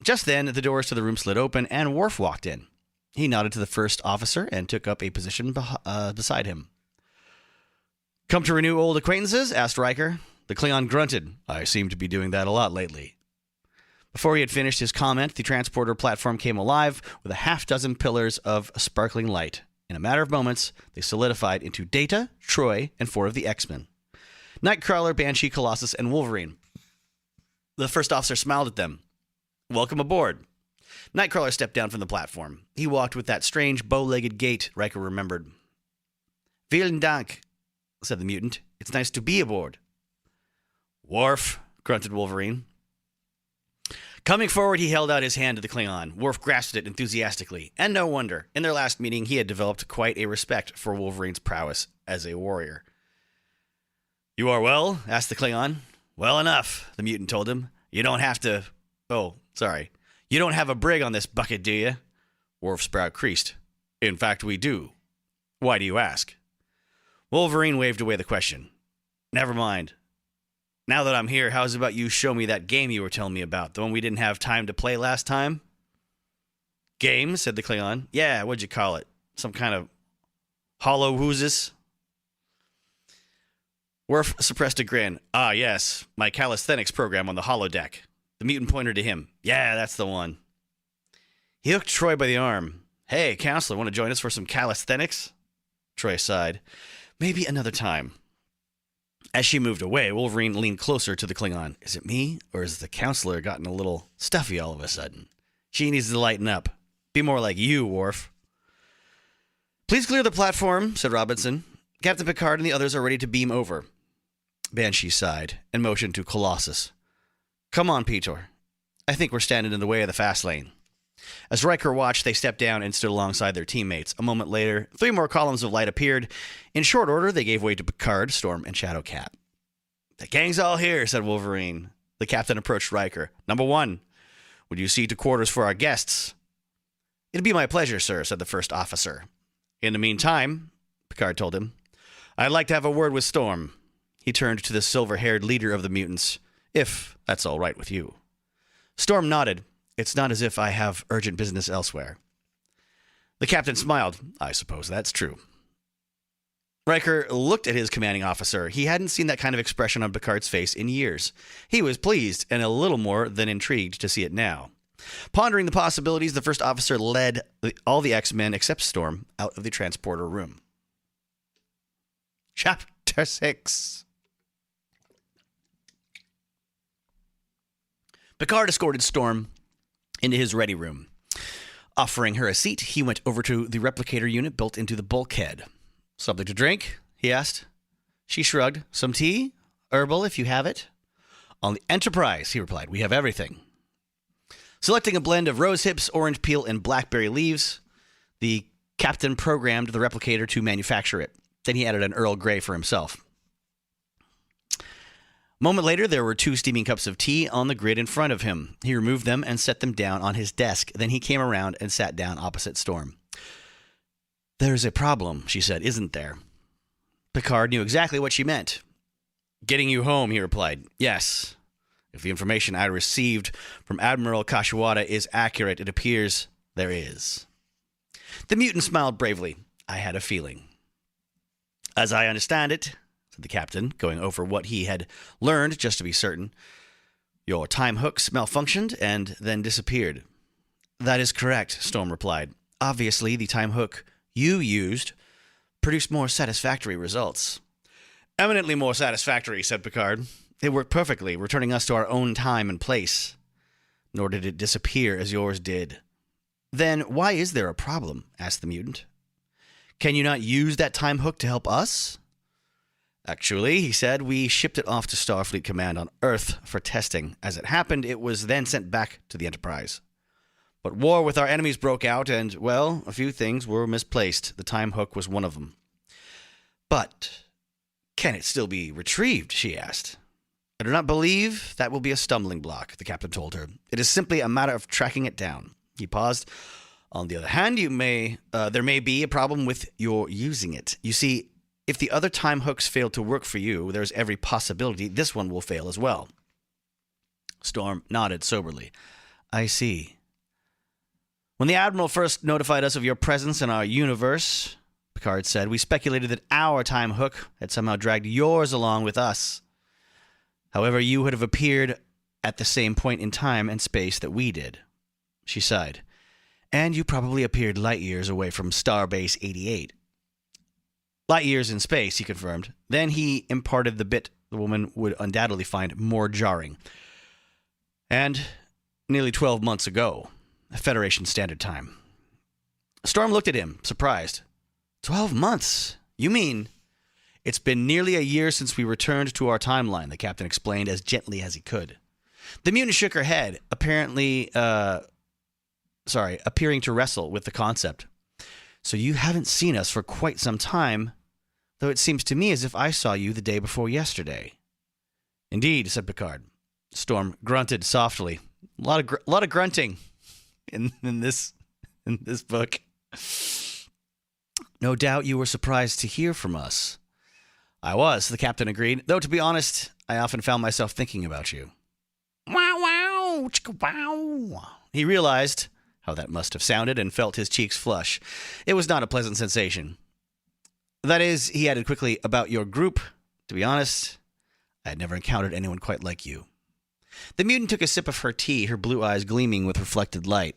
Just then, the doors to the room slid open, and Worf walked in. He nodded to the first officer and took up a position beside him. Come to renew old acquaintances? Asked Riker. The Klingon grunted. I seem to be doing that a lot lately. Before he had finished his comment, the transporter platform came alive with a half-dozen pillars of sparkling light. In a matter of moments, they solidified into Data, Troy, and 4 of the X-Men. Nightcrawler, Banshee, Colossus, and Wolverine. The first officer smiled at them. Welcome aboard. Nightcrawler stepped down from the platform. He walked with that strange bow-legged gait Riker remembered. Vielen Dank, said the mutant. It's nice to be aboard. Worf, grunted Wolverine. Coming forward, he held out his hand to the Klingon. Worf grasped it enthusiastically. And no wonder. In their last meeting, he had developed quite a respect for Wolverine's prowess as a warrior. "You are well?" asked the Klingon. "Well enough," the mutant told him. You don't have a brig on this bucket, do you?" Worf's brow creased. "In fact, we do. Why do you ask?" Wolverine waved away the question. "Never mind. Now that I'm here, how's about you show me that game you were telling me about, the one we didn't have time to play last time?" "Game?" said the Klingon. "Yeah, what'd you call it? Some kind of hollow whoozes?" Worf suppressed a grin. "Ah, yes, my calisthenics program on the holodeck." The mutant pointed to him. "Yeah, that's the one." He hooked Troy by the arm. "Hey, Chancellor, want to join us for some calisthenics?" Troy sighed. "Maybe another time." As she moved away, Wolverine leaned closer to the Klingon. "Is it me, or has the Chancellor gotten a little stuffy all of a sudden? She needs to lighten up. Be more like you, Worf." "Please clear the platform," said Robinson. "Captain Picard and the others are ready to beam over." Banshee sighed and motioned to Colossus. "Come on, Peter. I think we're standing in the way of the fast lane." As Riker watched, they stepped down and stood alongside their teammates. A moment later, 3 more columns of light appeared. In short order, they gave way to Picard, Storm, and Shadowcat. "The gang's all here," said Wolverine. The captain approached Riker. "Number 1, would you see to quarters for our guests?" "It'd be my pleasure, sir," said the first officer. "In the meantime," Picard told him, "I'd like to have a word with Storm." He turned to the silver-haired leader of the mutants. "If that's all right with you." Storm nodded. "It's not as if I have urgent business elsewhere." The captain smiled. "I suppose that's true." Riker looked at his commanding officer. He hadn't seen that kind of expression on Picard's face in years. He was pleased and a little more than intrigued to see it now. Pondering the possibilities, the first officer led all the X-Men except Storm out of the transporter room. Chapter 6. Picard escorted Storm into his ready room. Offering her a seat, he went over to the replicator unit built into the bulkhead. "Something to drink?" he asked. She shrugged. "Some tea? Herbal, if you have it." "On the Enterprise," he replied. "We have everything." Selecting a blend of rose hips, orange peel, and blackberry leaves, the captain programmed the replicator to manufacture it. Then he added an Earl Grey for himself. A moment later, there were 2 steaming cups of tea on the grid in front of him. He removed them and set them down on his desk. Then he came around and sat down opposite Storm. "There's a problem," she said, "isn't there?" Picard knew exactly what she meant. "Getting you home," he replied. "Yes. If the information I received from Admiral Kashiwada is accurate, it appears there is." The mutant smiled bravely. "I had a feeling." "As I understand it," said the captain, going over what he had learned just to be certain, "your time hooks malfunctioned and then disappeared." "That is correct," Storm replied. "Obviously, the time hook you used produced more satisfactory results." "Eminently more satisfactory," said Picard. "It worked perfectly, returning us to our own time and place. Nor did it disappear as yours did." "Then why is there a problem?" asked the mutant. "Can you not use that time hook to help us?" "Actually," he said, "we shipped it off to Starfleet Command on Earth for testing. As it happened, it was then sent back to the Enterprise. But war with our enemies broke out, and, well, a few things were misplaced. The time hook was one of them." "But can it still be retrieved?" she asked. "I do not believe that will be a stumbling block," the captain told her. "It is simply a matter of tracking it down." He paused. "On the other hand, there may be a problem with your using it. You see, if the other time hooks fail to work for you, there's every possibility this one will fail as well." Storm nodded soberly. "I see. When the Admiral first notified us of your presence in our universe," Picard said, "we speculated that our time hook had somehow dragged yours along with us. However, you would have appeared at the same point in time and space that we did." She sighed. "And you probably appeared light years away from Starbase 88. "Light years in space," he confirmed. Then he imparted the bit the woman would undoubtedly find more jarring. "And nearly 12 months ago, Federation Standard Time." Storm looked at him, surprised. 12 months? You mean... "It's been nearly a year since we returned to our timeline," the captain explained as gently as he could. The mutant shook her head, apparently, appearing to wrestle with the concept. So you haven't seen us for quite some time, though it seems to me as if I saw you the day before yesterday. Indeed, said Picard. Storm grunted softly. A lot of grunting in this book. No doubt you were surprised to hear from us. I was, the captain agreed, though to be honest, I often found myself thinking about you. Wow, wow, chicka, wow. He realized how that must have sounded and felt his cheeks flush. It was not a pleasant sensation. That is, he added quickly, about your group. To be honest, I had never encountered anyone quite like you. The mutant took a sip of her tea, her blue eyes gleaming with reflected light.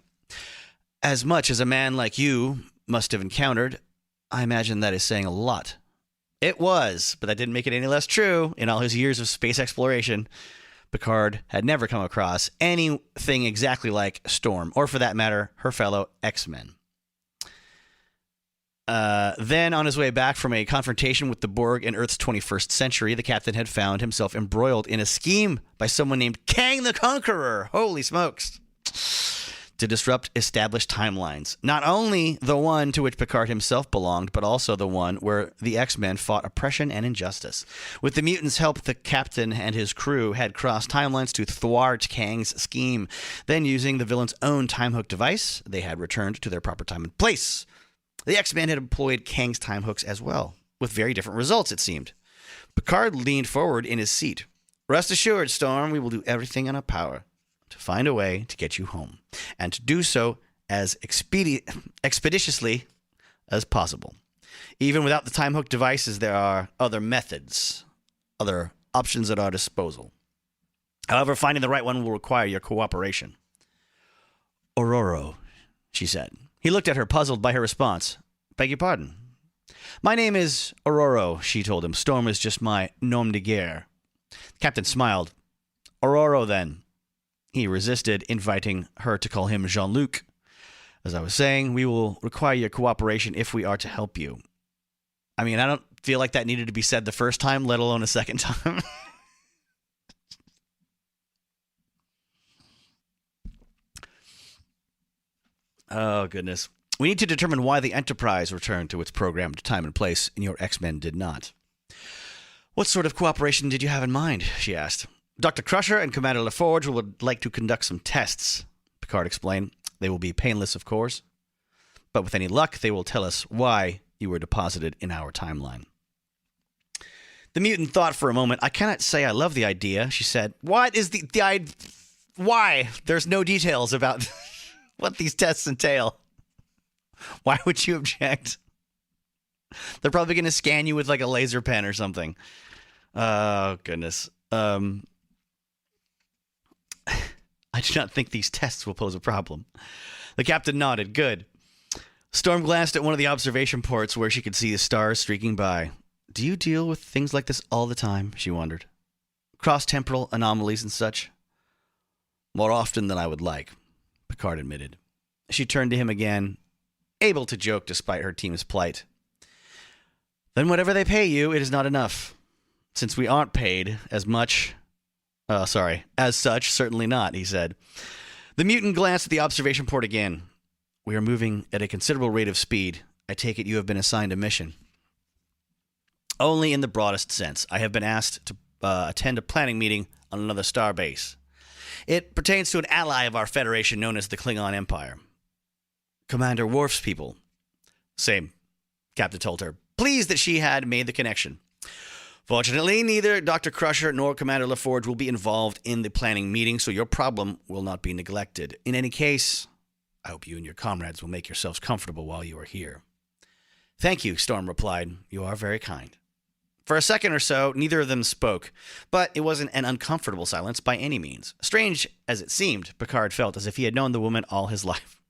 As much as a man like you must have encountered, I imagine that is saying a lot. It was, but that didn't make it any less true. In all his years of space exploration, Picard had never come across anything exactly like Storm, or for that matter, her fellow X-Men. Then, on his way back from a confrontation with the Borg in Earth's 21st century, the captain had found himself embroiled in a scheme by someone named Kang the Conqueror. Holy smokes. To disrupt established timelines. Not only the one to which Picard himself belonged, but also the one where the X-Men fought oppression and injustice. With the mutants' help, the captain and his crew had crossed timelines to thwart Kang's scheme. Then, using the villain's own time hook device, they had returned to their proper time and place. The X-Men had employed Kang's time hooks as well, with very different results, it seemed. Picard leaned forward in his seat. Rest assured, Storm, we will do everything in our power to find a way to get you home, and to do so as expeditiously as possible. Even without the time hook devices, there are other methods, other options at our disposal. However, finding the right one will require your cooperation. Aurora, she said. He looked at her, puzzled by her response. Beg your pardon? My name is Aurora, she told him. Storm is just my nom de guerre. The captain smiled. Aurora, then. He resisted, inviting her to call him Jean-Luc. As I was saying, we will require your cooperation if we are to help you. I mean, I don't feel like that needed to be said the first time, let alone a second time. Oh, goodness. We need to determine why the Enterprise returned to its programmed time and place, and your X-Men did not. What sort of cooperation did you have in mind? She asked. Dr. Crusher and Commander LaForge would like to conduct some tests, Picard explained. They will be painless, of course. But with any luck, they will tell us why you were deposited in our timeline. The mutant thought for a moment. I cannot say I love the idea, she said. What is the why? There's no details about what these tests entail. Why would you object? They're probably going to scan you with like a laser pen or something. Oh, goodness. I do not think these tests will pose a problem. The captain nodded. Good. Storm glanced at one of the observation ports where she could see the stars streaking by. Do you deal with things like this all the time? She wondered. Cross-temporal anomalies and such? More often than I would like, Picard admitted. She turned to him again, able to joke despite her team's plight. Then whatever they pay you, it is not enough. Since we aren't paid as much... as such, certainly not, he said. The mutant glanced at the observation port again. We are moving at a considerable rate of speed. I take it you have been assigned a mission. Only in the broadest sense. I have been asked to attend a planning meeting on another starbase. It pertains to an ally of our Federation known as the Klingon Empire. Commander Worf's people. Same, Captain told her, pleased that she had made the connection. Fortunately, neither Dr. Crusher nor Commander LaForge will be involved in the planning meeting, so your problem will not be neglected. In any case, I hope you and your comrades will make yourselves comfortable while you are here. Thank you, Storm replied. You are very kind. For a second or so, neither of them spoke, but it wasn't an uncomfortable silence by any means. Strange as it seemed, Picard felt as if he had known the woman all his life.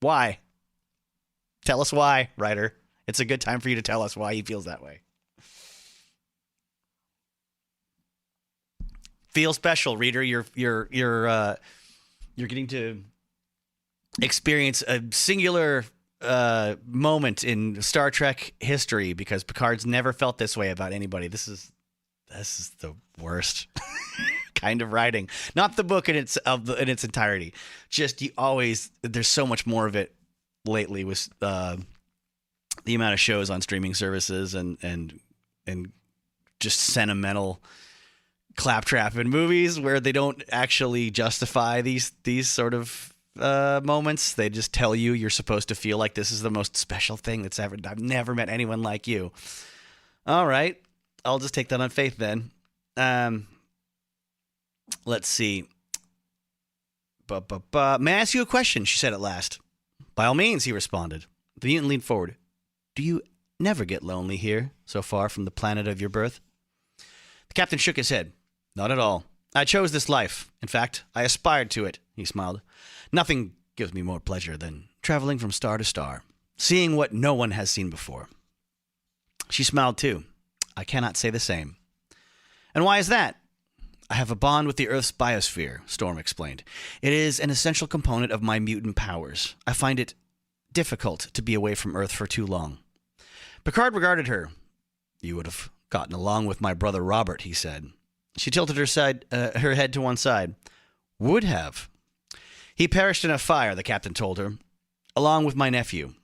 Why? Tell us why, writer. It's a good time for you to tell us why he feels that way. Feel special, reader. You're getting to experience a singular moment in Star Trek history because Picard's never felt this way about anybody. This is the worst. kind of writing, not the book in its entirety. Just there's so much more of it lately with the amount of shows on streaming services and just sentimental claptrap in movies where they don't actually justify these sort of moments. They just tell you you're supposed to feel like this is the most special thing that's ever. I've never met anyone like you. All right, I'll just take that on faith then. Let's see. May I ask you a question? She said at last. By all means, he responded. The mutant leaned forward. Do you never get lonely here, so far from the planet of your birth? The captain shook his head. Not at all. I chose this life. In fact, I aspired to it, he smiled. Nothing gives me more pleasure than traveling from star to star, seeing what no one has seen before. She smiled too. I cannot say the same. And why is that? I have a bond with the Earth's biosphere, Storm explained. It is an essential component of my mutant powers. I find it difficult to be away from Earth for too long. Picard regarded her. You would have gotten along with my brother Robert, he said. She tilted her head to one side. Would have. He perished in a fire, the captain told her, along with my nephew.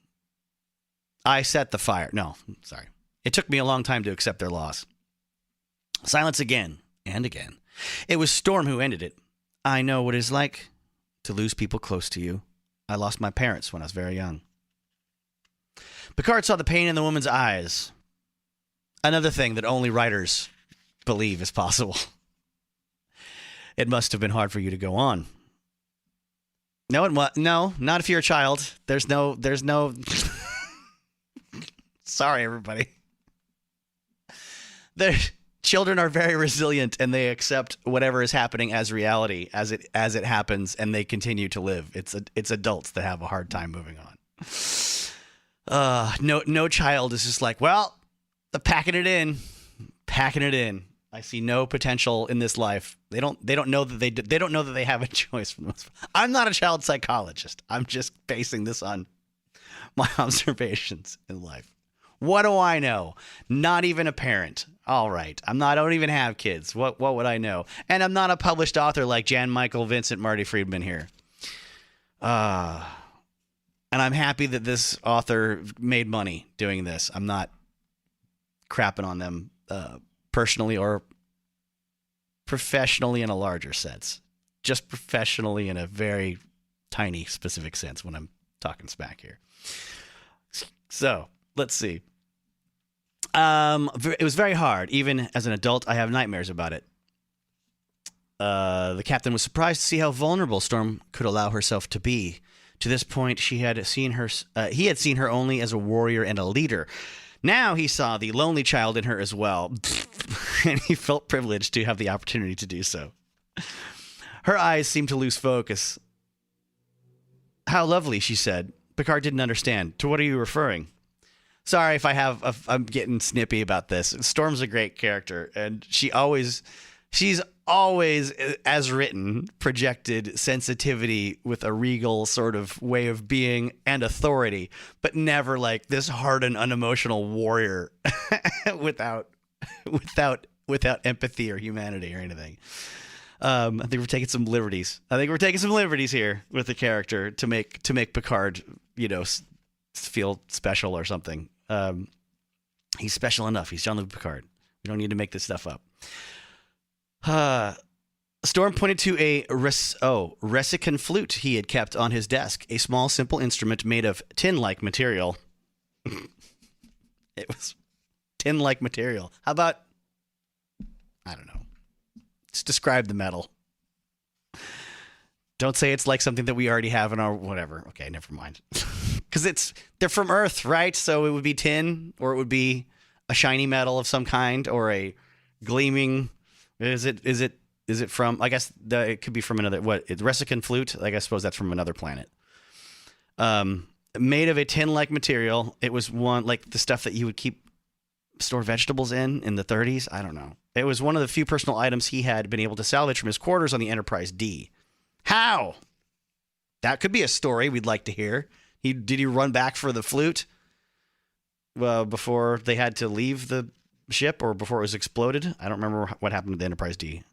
I set the fire. No, sorry. It took me a long time to accept their loss. Silence again and again. It was Storm who ended it. I know what it is like to lose people close to you. I lost my parents when I was very young. Picard saw the pain in the woman's eyes. Another thing that only writers believe is possible. It must have been hard for you to go on. No, not if you're a child. There's no. Sorry, everybody. Children are very resilient, and they accept whatever is happening as reality, as it happens, and they continue to live. It's adults that have a hard time moving on. No child is just like, well, they're packing it in. I see no potential in this life. They don't know that they don't know that they have a choice. I'm not a child psychologist. I'm just basing this on my observations in life. What do I know? Not even a parent. All right. I don't even have kids. What would I know? And I'm not a published author like Jan Michael, Vincent, Marty, Friedman here. And I'm happy that this author made money doing this. I'm not crapping on them personally or professionally in a larger sense. Just professionally in a very tiny specific sense when I'm talking smack here. So, let's see. It was very hard. Even as an adult, I have nightmares about it. The captain was surprised to see how vulnerable Storm could allow herself to be. To this point, he had seen her only as a warrior and a leader. Now he saw the lonely child in her as well, and he felt privileged to have the opportunity to do so. Her eyes seemed to lose focus. How lovely, she said. Picard didn't understand. To what are you referring? Sorry if I'm getting snippy about this. Storm's a great character, and she's always, as written, projected sensitivity with a regal sort of way of being and authority, but never like this hard and unemotional warrior without empathy or humanity or anything. I think we're taking some liberties. Here with the character to make Picard, feel special or something. He's special enough. He's Jean-Luc Picard. We don't need to make this stuff up. Storm pointed to a Resican flute he had kept on his desk, a small, simple instrument made of tin-like material. It was tin-like material. How about, I don't know. Just describe the metal. Don't say it's like something that we already have in our whatever. Okay, never mind. Because they're from Earth, right? So it would be tin, or it would be a shiny metal of some kind, or a gleaming. Is it from? I guess it could be from another. What? Resican flute. I suppose that's from another planet. Made of a tin-like material. It was one like the stuff that you would store vegetables in the 30s. I don't know. It was one of the few personal items he had been able to salvage from his quarters on the Enterprise D. How? That could be a story we'd like to hear. Did he run back for the flute before they had to leave the ship or before it was exploded? I don't remember what happened to the Enterprise D.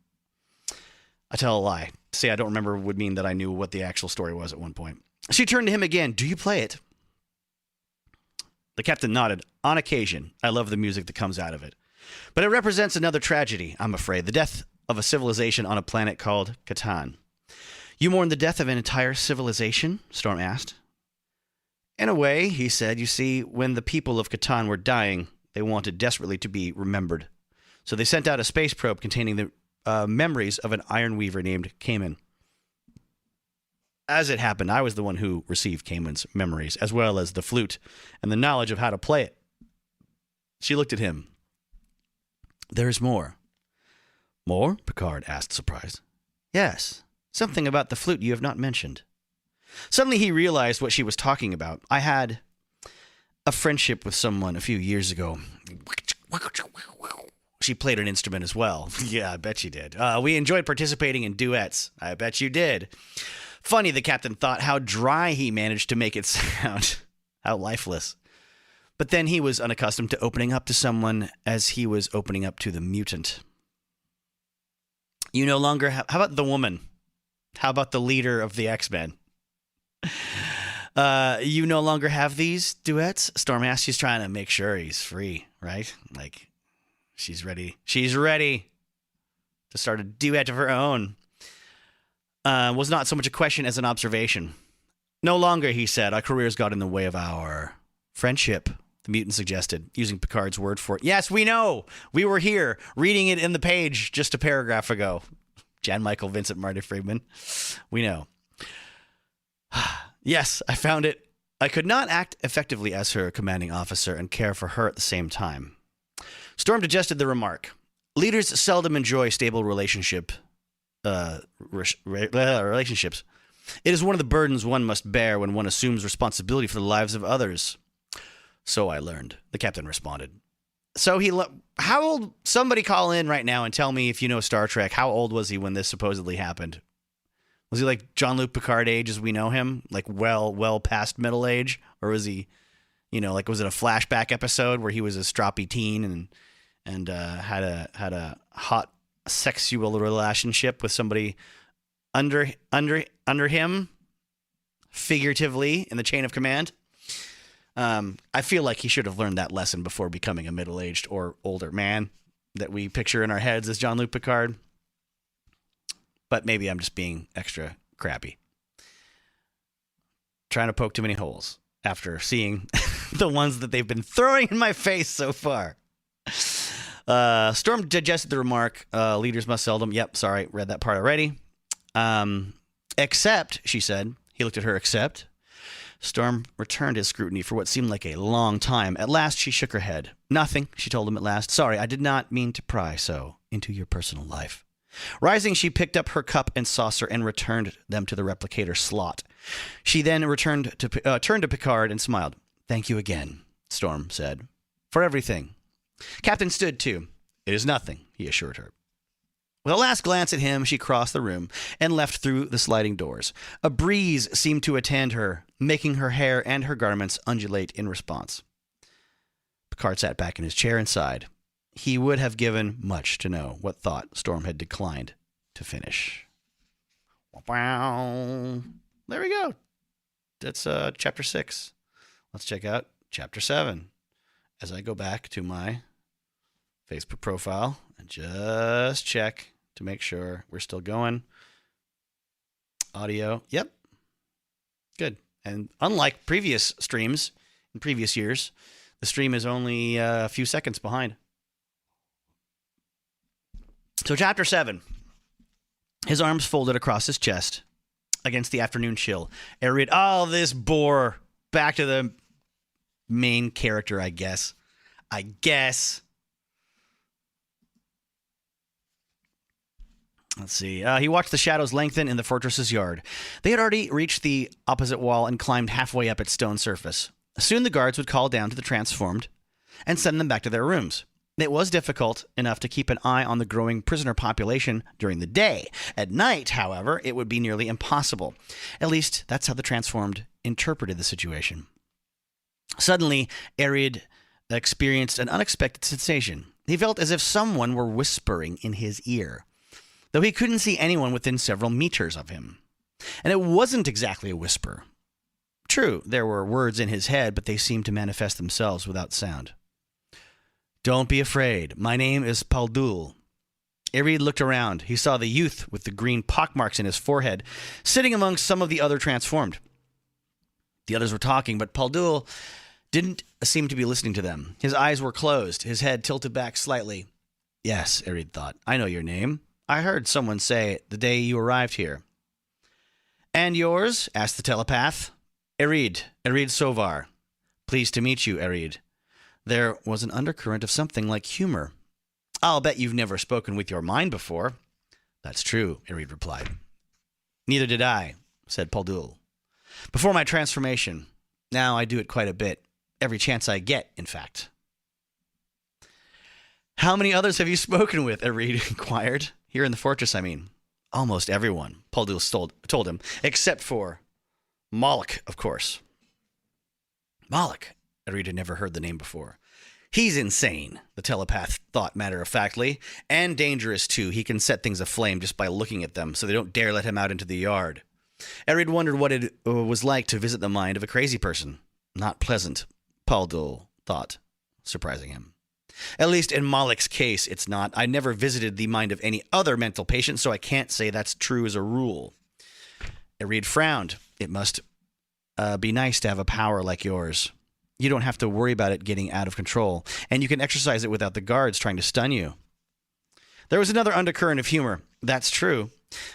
I tell a lie. To say I don't remember would mean that I knew what the actual story was at one point. She turned to him again. Do you play it? The captain nodded. On occasion. I love the music that comes out of it. But it represents another tragedy, I'm afraid. The death of a civilization on a planet called Catan. You mourn the death of an entire civilization? Storm asked. In a way, he said. You see, when the people of Catan were dying, they wanted desperately to be remembered. So they sent out a space probe containing the memories of an iron weaver named Cayman. As it happened, I was the one who received Cayman's memories, as well as the flute and the knowledge of how to play it. She looked at him. There is more. More? Picard asked, surprised. Yes, something about the flute you have not mentioned. Suddenly he realized what she was talking about. I had a friendship with someone a few years ago. She played an instrument as well. Yeah, I bet she did. We enjoyed participating in duets. I bet you did. Funny, the captain thought, how dry he managed to make it sound. How lifeless. But then he was unaccustomed to opening up to someone as he was opening up to the mutant. You no longer have... How about the woman? How about the leader of the X-Men? You no longer have these duets? Storm asked. She's trying to make sure he's free, right? Like, she's ready. She's ready to start a duet of her own. Was not so much a question as an observation. No longer, he said. Our careers got in the way of our friendship, the mutant suggested, using Picard's word for it. Yes, we know. We were here, reading it in the page just a paragraph ago. Jan Michael, Vincent, Marty, Friedman. We know. Yes, I found it. I could not act effectively as her commanding officer and care for her at the same time. Storm digested the remark. Leaders seldom enjoy stable relationships. It is one of the burdens one must bear when one assumes responsibility for the lives of others. So I learned, the captain responded. So how old, somebody call in right now and tell me if you know Star Trek, how old was he when this supposedly happened? Was he like Jean-Luc Picard age as we know him? Like well past middle age? Or was he, like was it a flashback episode where he was a stroppy teen and had a hot sexual relationship with somebody under him, figuratively, in the chain of command? I feel like he should have learned that lesson before becoming a middle-aged or older man that we picture in our heads as Jean-Luc Picard. But maybe I'm just being extra crappy. Trying to poke too many holes after seeing the ones that they've been throwing in my face so far. Storm digested the remark. Leaders must seldom. Yep, sorry, read that part already. Except, she said. He looked at her, except. Storm returned his scrutiny for what seemed like a long time. At last, she shook her head. Nothing, she told him at last. Sorry, I did not mean to pry so into your personal life. Rising, she picked up her cup and saucer and returned them to the replicator slot. She then turned to Picard and smiled. Thank you again, Storm said, for everything. Captain stood too. It is nothing, he assured her. With a last glance at him, she crossed the room and left through the sliding doors. A breeze seemed to attend her, making her hair and her garments undulate in response. Picard sat back in his chair and sighed. He would have given much to know what thought Storm had declined to finish. Wow. There we go. That's chapter 6. Let's check out chapter 7 as I go back to my Facebook profile and just check to make sure we're still going. Audio. Yep. Good. And unlike previous streams in previous years, the stream is only a few seconds behind. So chapter 7. His arms folded across his chest against the afternoon chill. Ariad, this bore. Back to the main character, I guess. Let's see. He watched the shadows lengthen in the fortress's yard. They had already reached the opposite wall and climbed halfway up its stone surface. Soon the guards would call down to the transformed and send them back to their rooms. It was difficult enough to keep an eye on the growing prisoner population during the day. At night, however, it would be nearly impossible. At least, that's how the transformed interpreted the situation. Suddenly, Ariad experienced an unexpected sensation. He felt as if someone were whispering in his ear. though he couldn't see anyone within several meters of him. And it wasn't exactly a whisper. True, there were words in his head, but they seemed to manifest themselves without sound. "Don't be afraid. My name is Paldul." Ariad looked around. He saw the youth with the green pockmarks in his forehead sitting among some of the other transformed. The others were talking, but Paldul didn't seem to be listening to them. His eyes were closed, his head tilted back slightly. "Yes," Ariad thought, "I know your name. I heard someone say it the day you arrived here." "And yours?" asked the telepath. Ariad Sovar." "Pleased to meet you, Ariad." There was an undercurrent of something like humor. "I'll bet you've never spoken with your mind before." "That's true," Ariad replied. "Neither did I," said Paldul. "Before my transformation. Now I do it quite a bit. Every chance I get, in fact." "How many others have you spoken with?" Ariad inquired. "Here in the fortress, I mean." "Almost everyone," Paldul told him, "except for Moloch, of course." Moloch? Ariad had never heard the name before. "He's insane," the telepath thought matter-of-factly, "and dangerous, too. He can set things aflame just by looking at them, so they don't dare let him out into the yard." Ariad wondered what it was like to visit the mind of a crazy person. Not pleasant, Paldul thought, surprising him. "At least in Moloch's case, it's not. I never visited the mind of any other mental patient, so I can't say that's true as a rule." Ariad frowned. "It must be nice to have a power like yours. You don't have to worry about it getting out of control, and you can exercise it without the guards trying to stun you." There was another undercurrent of humor. "That's true.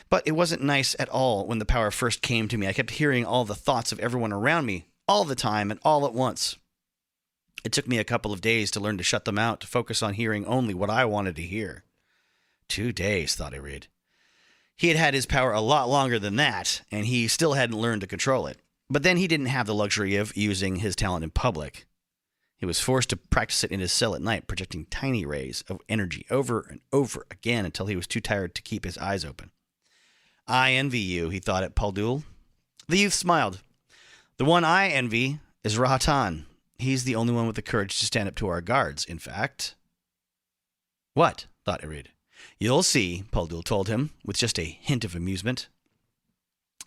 But it wasn't nice at all when the power first came to me. I kept hearing all the thoughts of everyone around me, all the time and all at once. It took me a couple of days to learn to shut them out, to focus on hearing only what I wanted to hear." 2 days, thought Ariad. He had had his power a lot longer than that, and he still hadn't learned to control it. But then he didn't have the luxury of using his talent in public. He was forced to practice it in his cell at night, projecting tiny rays of energy over and over again until he was too tired to keep his eyes open. "I envy you," he thought at Paldul. The youth smiled. "The one I envy is Rahatan. He's the only one with the courage to stand up to our guards, in fact." "What?" thought Ariad. "You'll see," Paldul told him, with just a hint of amusement.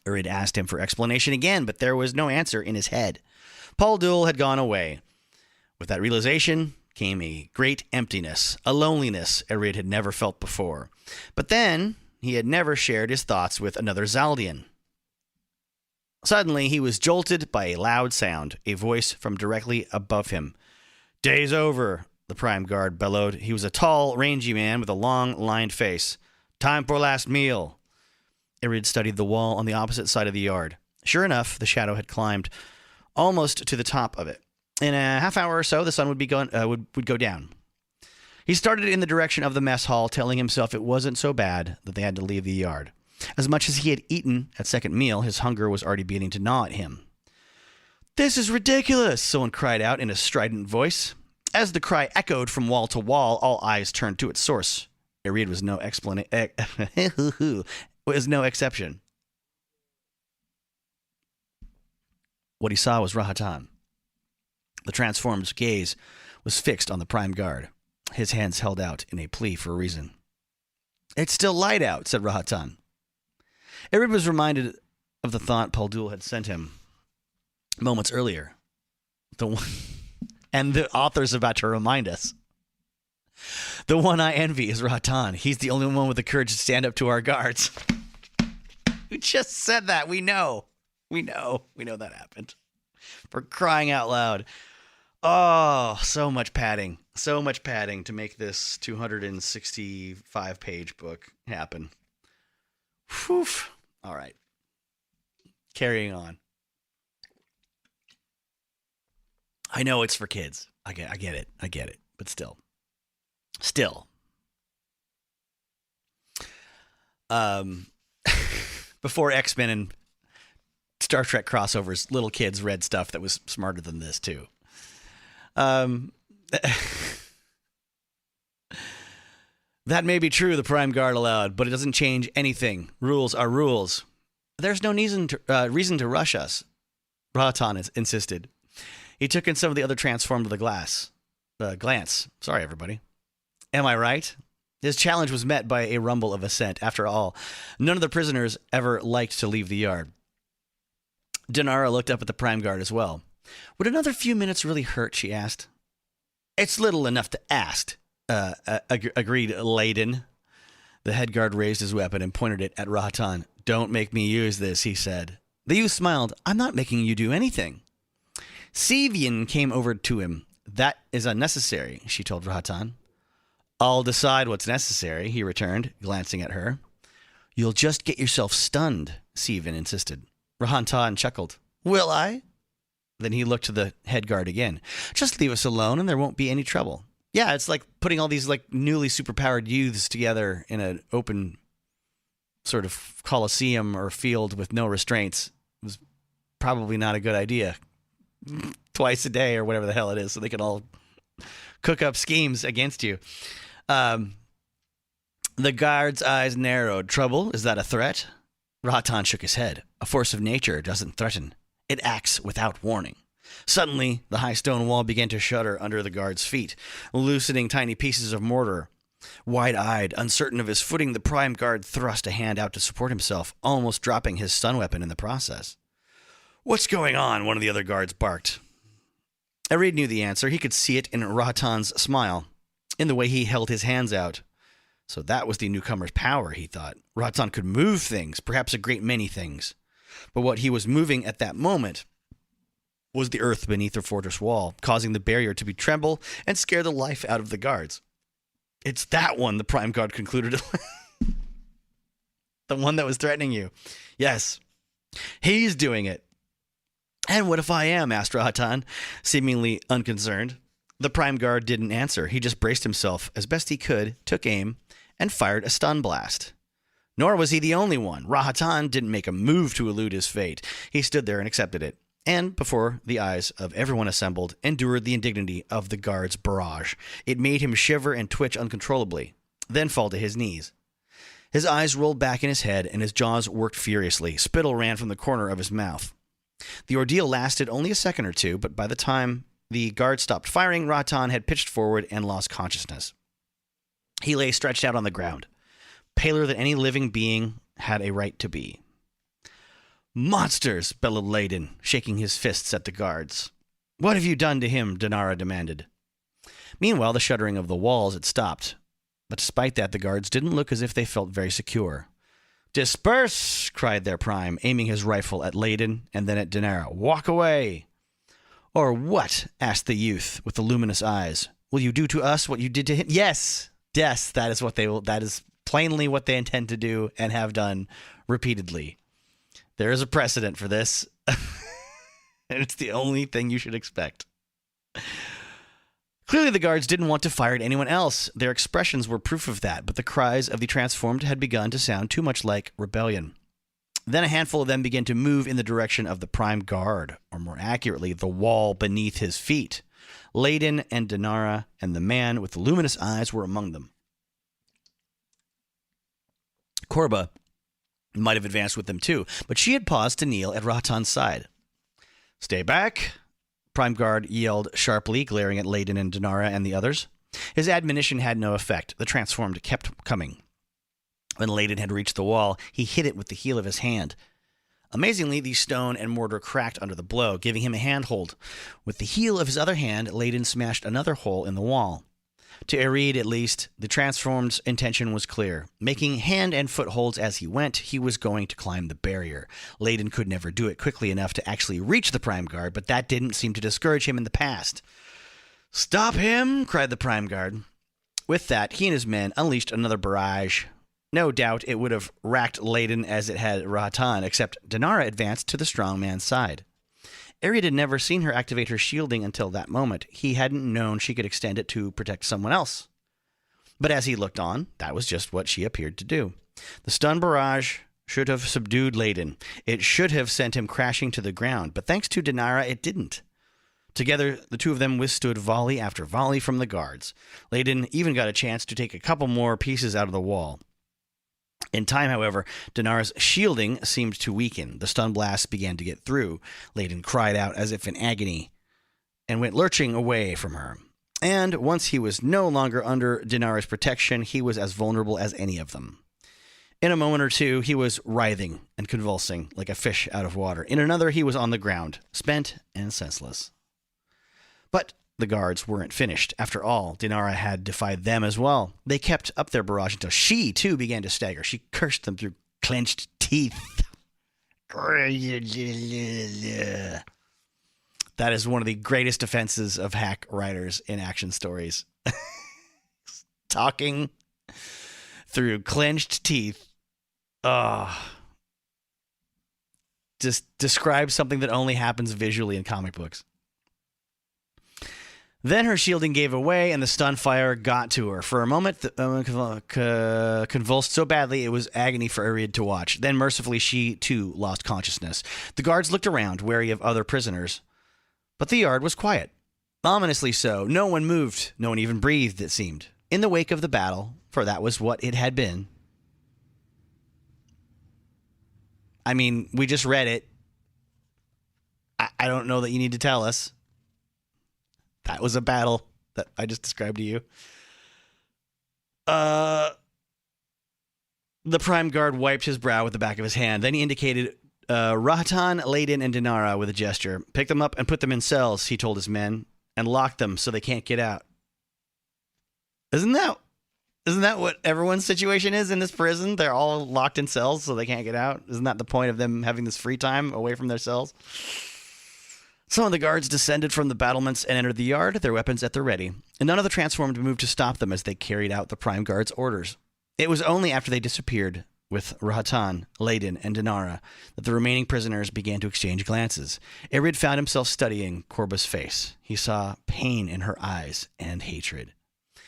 Ariad asked him for explanation again, but there was no answer in his head. Paldul had gone away. With that realization came a great emptiness, a loneliness Ariad had never felt before. But then he had never shared his thoughts with another Zaldian. Suddenly, he was jolted by a loud sound, a voice from directly above him. "Day's over," the prime guard bellowed. He was a tall, rangy man with a long, lined face. "Time for last meal." Ariad studied the wall on the opposite side of the yard. Sure enough, the shadow had climbed almost to the top of it. In a half hour or so, the sun would go down. He started in the direction of the mess hall, telling himself it wasn't so bad that they had to leave the yard. As much as he had eaten at second meal, his hunger was already beginning to gnaw at him. "This is ridiculous!" someone cried out in a strident voice. As the cry echoed from wall to wall, all eyes turned to its source. Ariad was no exception. What he saw was Rahatan. The transformed's gaze was fixed on the prime guard, his hands held out in a plea for a reason. "It's still light out," said Rahatan. Ariad was reminded of the thought Paldul had sent him moments earlier. And the author's about to remind us. "The one I envy is Rahatan. He's the only one with the courage to stand up to our guards." Who just said that? We know that happened. For crying out loud. Oh, so much padding to make this 265-page book happen. Whew. All right. Carrying on. I know it's for kids. I get it. But still. Before X-Men and Star Trek crossovers, little kids read stuff that was smarter than this too. That may be true, the Prime Guard allowed, but it doesn't change anything. Rules are rules. There's no reason to rush us, Rahatan insisted. He took in some of the other transformed with a glance. Sorry, everybody. Am I right? His challenge was met by a rumble of assent. After all, none of the prisoners ever liked to leave the yard. Dinara looked up at the Prime Guard as well. Would another few minutes really hurt, she asked. It's little enough to ask, agreed Layden. The head guard raised his weapon and pointed it at Rahatan. Don't make me use this, he said. The youth smiled. I'm not making you do anything. Sevian came over to him. That is unnecessary, she told Rahatan. I'll decide what's necessary, he returned, glancing at her. You'll just get yourself stunned, Sevian insisted. Rahatan chuckled. Will I? Then he looked to the head guard again. Just leave us alone and there won't be any trouble. Yeah, it's like putting all these like newly superpowered youths together in an open sort of coliseum or field with no restraints. It was probably not a good idea. Twice a day or whatever the hell it is, so they can all cook up schemes against you. The guard's eyes narrowed. Trouble? Is that a threat? Rahatan shook his head. A force of nature doesn't threaten. It acts without warning. Suddenly, the high stone wall began to shudder under the guard's feet, loosening tiny pieces of mortar. Wide-eyed, uncertain of his footing, the Prime Guard thrust a hand out to support himself, almost dropping his stun weapon in the process. What's going on? One of the other guards barked. Ariad knew the answer. He could see it in Rahatan's smile, in the way he held his hands out. So that was the newcomer's power, he thought. Rahatan could move things, perhaps a great many things. But what he was moving at that moment was the earth beneath the fortress wall, causing the barrier to tremble and scare the life out of the guards. It's that one, the Prime Guard concluded. The one that was threatening you. Yes, he's doing it. And what if I am? Asked Rahatan, seemingly unconcerned. The Prime Guard didn't answer. He just braced himself as best he could, took aim, and fired a stun blast. Nor was he the only one. Rahatan didn't make a move to elude his fate. He stood there and accepted it, and, before the eyes of everyone assembled, endured the indignity of the guard's barrage. It made him shiver and twitch uncontrollably, then fall to his knees. His eyes rolled back in his head, and his jaws worked furiously. Spittle ran from the corner of his mouth. The ordeal lasted only a second or two, but by the time the guard stopped firing, Rahatan had pitched forward and lost consciousness. He lay stretched out on the ground, paler than any living being had a right to be. Monsters, bellowed Layden, shaking his fists at the guards. What have you done to him? Dinara demanded. Meanwhile, the shuddering of the walls had stopped, but despite that, the guards didn't look as if they felt very secure. Disperse! Cried their prime, aiming his rifle at Layden and then at Dinara. Walk away! Or what? Asked the youth with the luminous eyes. Will you do to us what you did to him? Yes! Yes, that is what they will. That is plainly what they intend to do and have done repeatedly. There is a precedent for this, and it's the only thing you should expect. Clearly, the guards didn't want to fire at anyone else. Their expressions were proof of that, but the cries of the transformed had begun to sound too much like rebellion. Then a handful of them began to move in the direction of the Prime Guard, or more accurately, the wall beneath his feet. Layden and Dinara and the man with the luminous eyes were among them. Korba might have advanced with them too, but she had paused to kneel at Rahatan's side. Stay back, Prime Guard yelled sharply, glaring at Layden and Dinara and the others. His admonition had no effect. The transformed kept coming. When Layden had reached the wall, he hit it with the heel of his hand. Amazingly, the stone and mortar cracked under the blow, giving him a handhold. With the heel of his other hand, Layden smashed another hole in the wall. To Ariad, at least, the transformed's intention was clear. Making hand and footholds as he went, he was going to climb the barrier. Layden could never do it quickly enough to actually reach the Prime Guard, but that didn't seem to discourage him in the past. Stop him! Cried the Prime Guard. With that, he and his men unleashed another barrage. No doubt it would have racked Layden as it had Rahatan, except Dinara advanced to the strong man's side. Ariad had never seen her activate her shielding until that moment. He hadn't known she could extend it to protect someone else. But as he looked on, that was just what she appeared to do. The stun barrage should have subdued Layden. It should have sent him crashing to the ground, but thanks to Dinara, it didn't. Together, the two of them withstood volley after volley from the guards. Layden even got a chance to take a couple more pieces out of the wall. In time, however, Dinara's shielding seemed to weaken. The stun blasts began to get through. Layden cried out as if in agony and went lurching away from her. And once he was no longer under Dinara's protection, he was as vulnerable as any of them. In a moment or two, he was writhing and convulsing like a fish out of water. In another, he was on the ground, spent and senseless. But the guards weren't finished. After all, Dinara had defied them as well. They kept up their barrage until she, too, began to stagger. She cursed them through clenched teeth. That is one of the greatest offenses of hack writers in action stories. Talking through clenched teeth. Just describe something that only happens visually in comic books. Then her shielding gave away, and the stun fire got to her. For a moment, convulsed so badly it was agony for Ariad to watch. Then, mercifully, she, too, lost consciousness. The guards looked around, wary of other prisoners. But the yard was quiet. Ominously so. No one moved. No one even breathed, it seemed. In the wake of the battle, for that was what it had been. I mean, we just read it. I don't know that you need to tell us. That was a battle that I just described to you. The Prime Guard wiped his brow with the back of his hand. Then he indicated Rahatan, Laden, and Dinara with a gesture. Pick them up and put them in cells, he told his men, and lock them so they can't get out. Isn't that what everyone's situation is in this prison? They're all locked in cells so they can't get out. Isn't that the point of them having this free time away from their cells? Some of the guards descended from the battlements and entered the yard, their weapons at the ready, and none of the transformed moved to stop them as they carried out the Prime Guard's orders. It was only after they disappeared with Rahatan, Laden, and Dinara that the remaining prisoners began to exchange glances. Ariad found himself studying Korba's face. He saw pain in her eyes and hatred.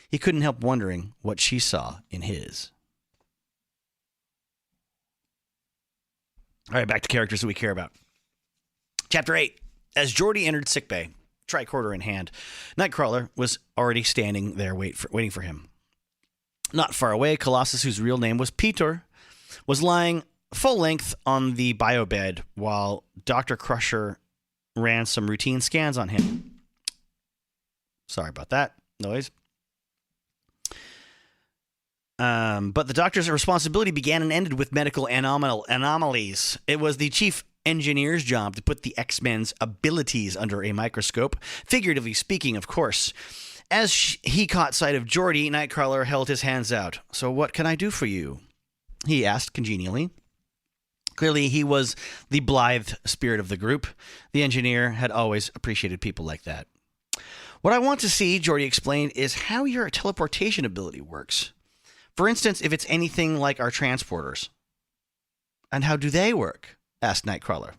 He couldn't help wondering what she saw in his. All right, back to characters that we care about. Chapter 8. As Geordi entered sickbay, tricorder in hand, Nightcrawler was already standing there waiting for him. Not far away, Colossus, whose real name was Peter, was lying full length on the biobed while Dr. Crusher ran some routine scans on him. Sorry about that noise. But the doctor's responsibility began and ended with medical anomalies. It was the chief engineer's job to put the X-Men's abilities under a microscope, figuratively speaking, of course. As he caught sight of Geordi, Nightcrawler held his hands out. "So what can I do for you?" he asked congenially. Clearly, he was the blithe spirit of the group. The engineer had always appreciated people like that. "What I want to see," Geordi explained, "is how your teleportation ability works. For instance, if it's anything like our transporters." "And how do they work?" asked Nightcrawler.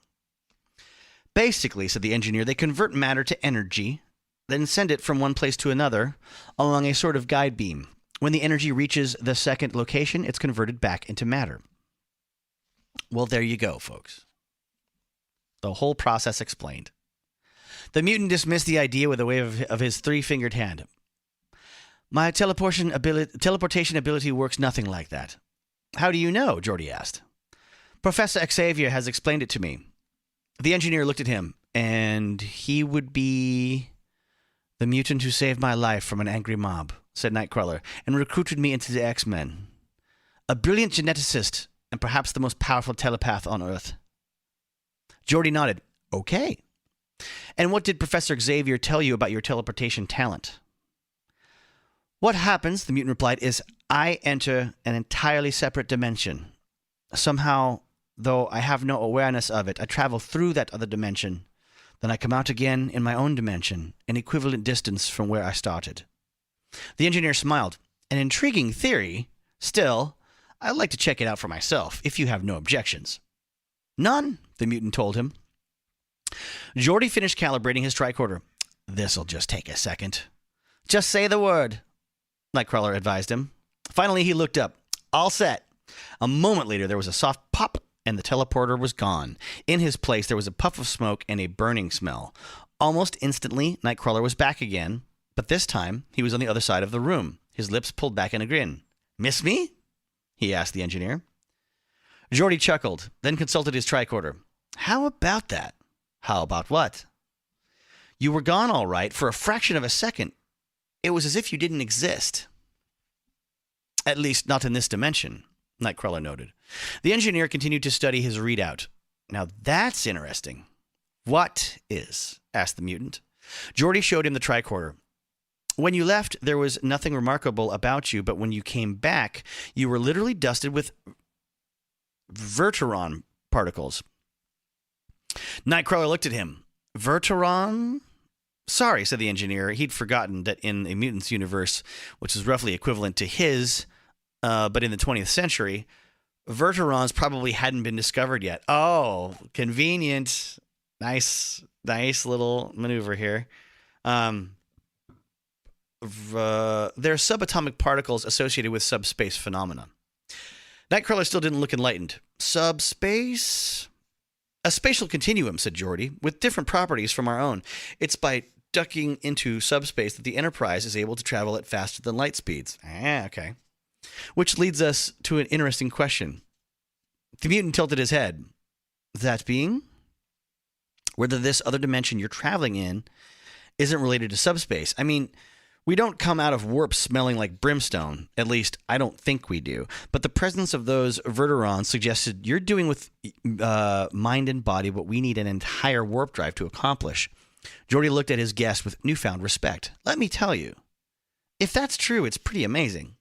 "Basically," said the engineer, "they convert matter to energy, then send it from one place to another along a sort of guide beam. When the energy reaches the second location, it's converted back into matter." Well, there you go, folks. The whole process explained. The mutant dismissed the idea with a wave of his three-fingered hand. "My teleportation ability works nothing like that." "How do you know?" Geordi asked. "Professor Xavier has explained it to me." The engineer looked at him, and he would be the mutant who saved my life from an angry mob, said Nightcrawler, and recruited me into the X-Men. A brilliant geneticist, and perhaps the most powerful telepath on Earth. Geordi nodded. "Okay. And what did Professor Xavier tell you about your teleportation talent?" "What happens," the mutant replied, "is I enter an entirely separate dimension. Somehow, though I have no awareness of it, I travel through that other dimension. Then I come out again in my own dimension, an equivalent distance from where I started." The engineer smiled. "An intriguing theory. Still, I'd like to check it out for myself, if you have no objections." "None," the mutant told him. Geordi finished calibrating his tricorder. "This'll just take a second." "Just say the word," Nightcrawler advised him. Finally, he looked up. All set. A moment later, there was a soft pop, and the teleporter was gone. In his place, there was a puff of smoke and a burning smell. Almost instantly, Nightcrawler was back again, but this time, he was on the other side of the room, his lips pulled back in a grin. "Miss me?" he asked the engineer. Geordi chuckled, then consulted his tricorder. "How about that?" "How about what?" "You were gone all right for a fraction of a second. It was as if you didn't exist. At least not in this dimension, Nightcrawler noted. The engineer continued to study his readout. Now that's interesting. What is? Asked the mutant. Geordi showed him the tricorder. When you left, there was nothing remarkable about you, but when you came back, you were literally dusted with Verteron particles. Nightcrawler looked at him. Verteron? Sorry, said the engineer. He'd forgotten that in a mutant's universe, which is roughly equivalent to his, but in the 20th century, Verterons probably hadn't been discovered yet. Oh, convenient. Nice little maneuver here. They're subatomic particles associated with subspace phenomena. Nightcrawler still didn't look enlightened. Subspace? A spatial continuum, said Geordi, with different properties from our own. It's by ducking into subspace that the Enterprise is able to travel at faster than light speeds. Okay. Which leads us to an interesting question. The mutant tilted his head. That being, whether this other dimension you're traveling in isn't related to subspace. I mean, we don't come out of warp smelling like brimstone. At least, I don't think we do. But the presence of those verterons suggested you're doing with mind and body what we need an entire warp drive to accomplish. Geordi looked at his guest with newfound respect. Let me tell you, if that's true, it's pretty amazing.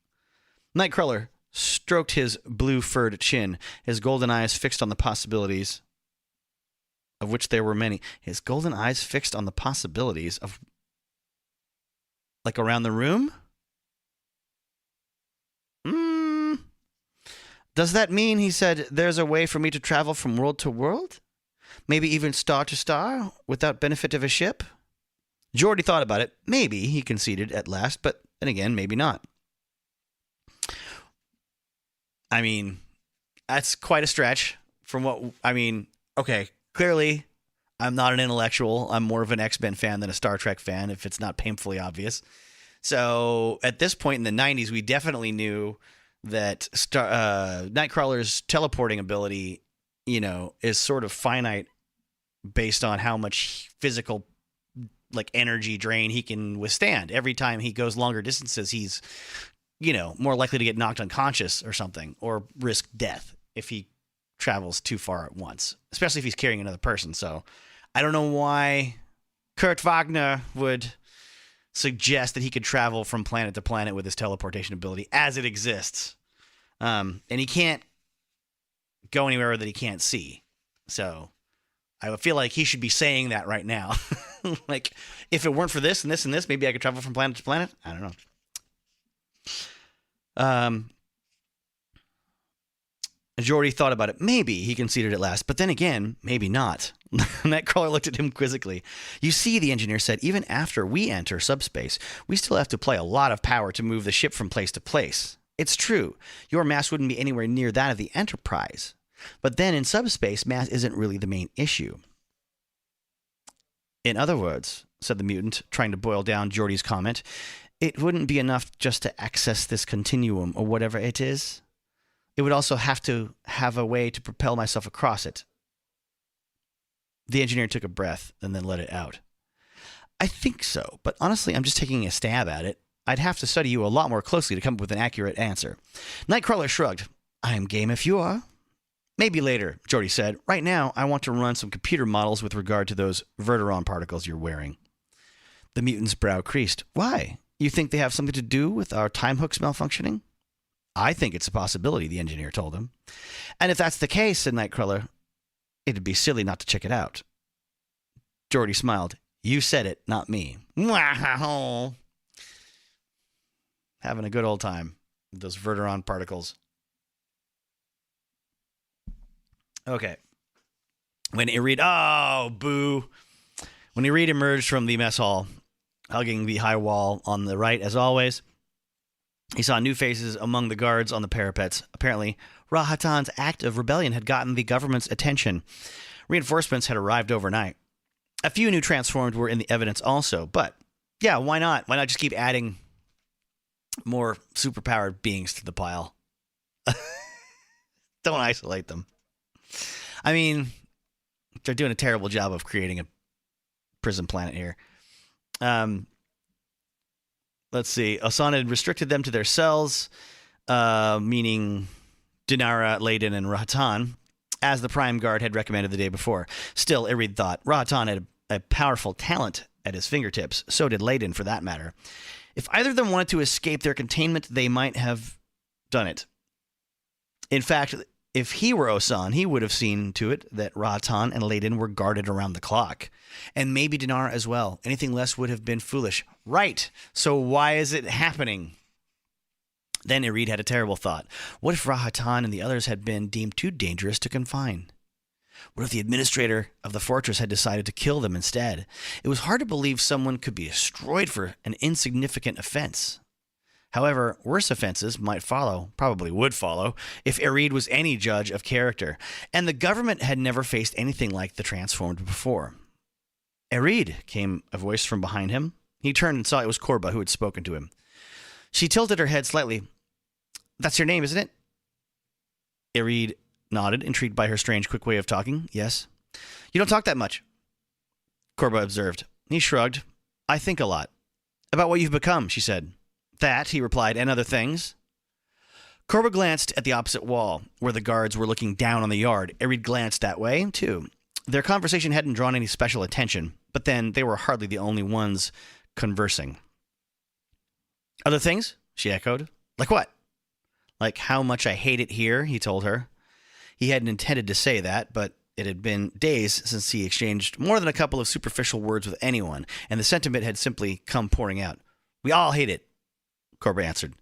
Nightcrawler stroked his blue-furred chin, his golden eyes fixed on the possibilities, of which there were many. His golden eyes fixed on the possibilities of... like around the room? Does that mean, he said, there's a way for me to travel from world to world? Maybe even star to star, without benefit of a ship? Geordi thought about it. Maybe, he conceded at last, but then again, maybe not. I mean, that's quite a stretch from what... I mean, okay, clearly... I'm not an intellectual. I'm more of an X-Men fan than a Star Trek fan, if it's not painfully obvious. So at this point in the 90s, we definitely knew that Nightcrawler's teleporting ability, is sort of finite based on how much physical energy drain he can withstand. Every time he goes longer distances, he's, more likely to get knocked unconscious or something, or risk death if he travels too far at once, especially if he's carrying another person. So I don't know why Kurt Wagner would suggest that he could travel from planet to planet with his teleportation ability as it exists. And he can't go anywhere that he can't see. So I feel like he should be saying that right now. Like, if it weren't for this and this and this, maybe I could travel from planet to planet. I don't know. Geordi thought about it. Maybe, he conceded at last. But then again, maybe not. Nightcrawler looked at him quizzically. You see, the engineer said, even after we enter subspace, we still have to apply a lot of power to move the ship from place to place. It's true. Your mass wouldn't be anywhere near that of the Enterprise. But then in subspace, mass isn't really the main issue. In other words, said the mutant, trying to boil down Geordi's comment, it wouldn't be enough just to access this continuum or whatever it is. It would also have to have a way to propel myself across it. The engineer took a breath and then let it out. I think so, but honestly, I'm just taking a stab at it. I'd have to study you a lot more closely to come up with an accurate answer. Nightcrawler shrugged. I am game if you are. Maybe later, Geordi said. Right now, I want to run some computer models with regard to those verteron particles you're wearing. The mutant's brow creased. Why? You think they have something to do with our time hooks malfunctioning? I think it's a possibility, the engineer told him. And if that's the case, said Nightcrawler, it'd be silly not to check it out. Geordi smiled. You said it, not me. Having a good old time with those verteron particles. Okay. When Ariad... Oh, boo. When Ariad emerged from the mess hall, hugging the high wall on the right, as always, he saw new faces among the guards on the parapets. Apparently, Rahatan's act of rebellion had gotten the government's attention. Reinforcements had arrived overnight. A few new transformed were in the evidence also, but yeah, why not? Why not just keep adding more superpowered beings to the pile? Don't isolate them. I mean, they're doing a terrible job of creating a prison planet here. let's see. Osan had restricted them to their cells, meaning Dinara, Layden, and Rahatan, as the Prime Guard had recommended the day before. Still, Ariad thought Rahatan had a powerful talent at his fingertips. So did Layden, for that matter. If either of them wanted to escape their containment, they might have done it. In fact, if he were Osan, he would have seen to it that Rahatan and Layden were guarded around the clock. And maybe Dinara as well. Anything less would have been foolish. Right. So why is it happening? Then Ariad had a terrible thought. What if Rahatan and the others had been deemed too dangerous to confine? What if the administrator of the fortress had decided to kill them instead? It was hard to believe someone could be destroyed for an insignificant offense. However, worse offenses might follow, probably would follow, if Ariad was any judge of character, and the government had never faced anything like the transformed before. Ariad, came a voice from behind him. He turned and saw it was Korba who had spoken to him. She tilted her head slightly. That's your name, isn't it? Ariad nodded, intrigued by her strange, quick way of talking. Yes. You don't talk that much, Korba observed. He shrugged. I think a lot. About what you've become, she said. That, he replied, and other things. Korba glanced at the opposite wall, where the guards were looking down on the yard. Ariad glanced that way, too. Their conversation hadn't drawn any special attention, but then they were hardly the only ones conversing. Other things? She echoed. Like what? Like how much I hate it here, he told her. He hadn't intended to say that, but it had been days since he exchanged more than a couple of superficial words with anyone, and the sentiment had simply come pouring out. We all hate it, Korba answered.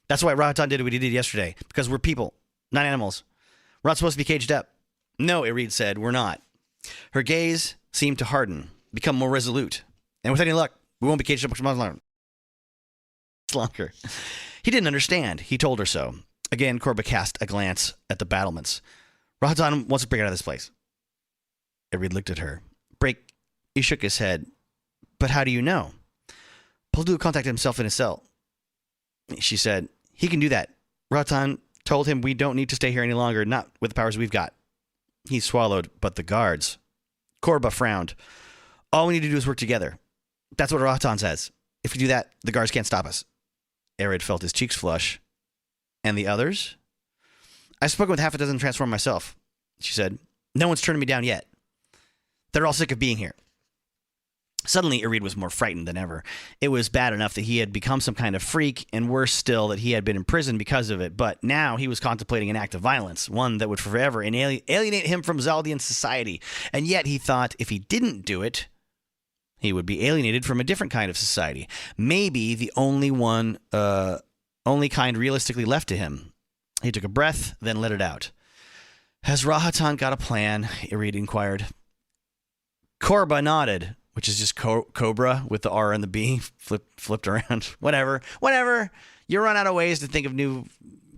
That's why Rahatan did what he did yesterday, because we're people, not animals. We're not supposed to be caged up. No, Ariad said, we're not. Her gaze seemed to harden, become more resolute. And with any luck, we won't be caged up much longer. He didn't understand. He told her so. Again, Korba cast a glance at the battlements. Rahatan wants to break out of this place. Ariad looked at her. Break. He shook his head. But how do you know? Puldu contacted himself in his cell. She said, he can do that. Rahatan told him we don't need to stay here any longer, not with the powers we've got. He swallowed, but the guards. Korba frowned. All we need to do is work together. That's what Rahatan says. If we do that, the guards can't stop us. Ariad felt his cheeks flush. And the others? I've spoken with half a dozen transform myself, she said. No one's turning me down yet. They're all sick of being here. Suddenly, Ariad was more frightened than ever. It was bad enough that he had become some kind of freak, and worse still that he had been imprisoned because of it. But now he was contemplating an act of violence, one that would forever alienate him from Zaldian society. And yet he thought if he didn't do it, he would be alienated from a different kind of society. Maybe the only kind realistically left to him. He took a breath, then let it out. Has Rahatan got a plan? Ariad inquired. Korba nodded, which is just Cobra with the R and the B flipped around. Whatever. You run out of ways to think of new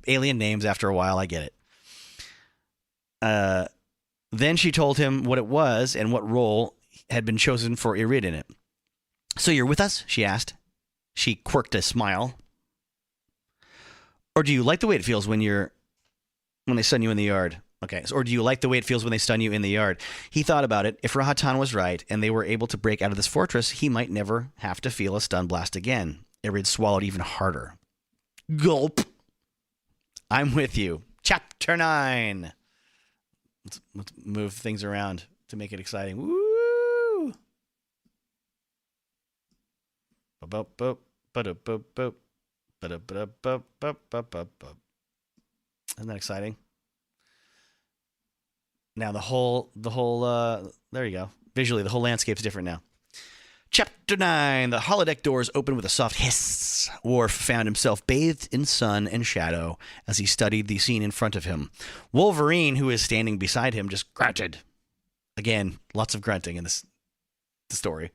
alien names after a while. I get it. Then she told him what it was and what role had been chosen for Ariad in it. So you're with us? She asked. She quirked a smile. Or do you like the way it feels when they stun you in the yard? Okay. Or do you like the way it feels when they stun you in the yard? He thought about it. If Rahatan was right and they were able to break out of this fortress, he might never have to feel a stun blast again. Ariad swallowed even harder. Gulp. I'm with you. Chapter 9. Let's move things around to make it exciting. Woo! Isn't that exciting? Now the whole there you go. Visually, the whole landscape's different now. Chapter 9. The holodeck doors opened with a soft hiss. Worf found himself bathed in sun and shadow as he studied the scene in front of him. Wolverine, who is standing beside him, just grunted. Again, lots of grunting in the story.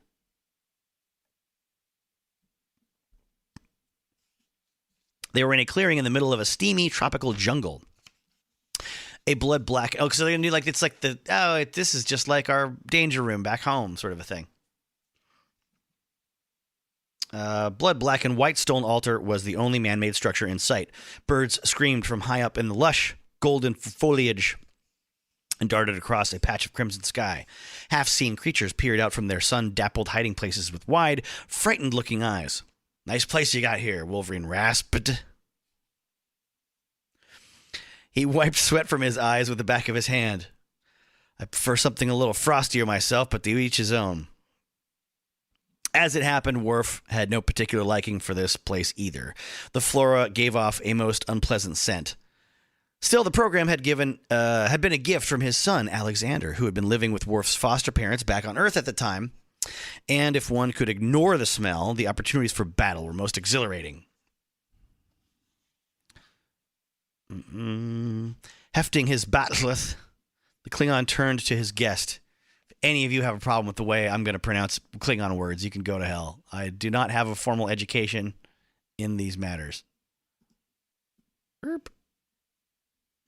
They were in a clearing in the middle of a steamy tropical jungle. A blood black. Oh, so they're gonna do like it's like this is just like our danger room back home, sort of a thing. Blood black and white stone altar was the only man-made structure in sight. Birds screamed from high up in the lush golden foliage and darted across a patch of crimson sky. Half-seen creatures peered out from their sun-dappled hiding places with wide, frightened-looking eyes. Nice place you got here, Wolverine rasped. He wiped sweat from his eyes with the back of his hand. I prefer something a little frostier myself, but to each his own. As it happened, Worf had no particular liking for this place either. The flora gave off a most unpleasant scent. Still, the program had been a gift from his son, Alexander, who had been living with Worf's foster parents back on Earth at the time. And if one could ignore the smell, the opportunities for battle were most exhilarating. Hefting his bat'leth, the Klingon turned to his guest. If any of you have a problem with the way I'm going to pronounce Klingon words, you can go to hell. I do not have a formal education in these matters. Whoop.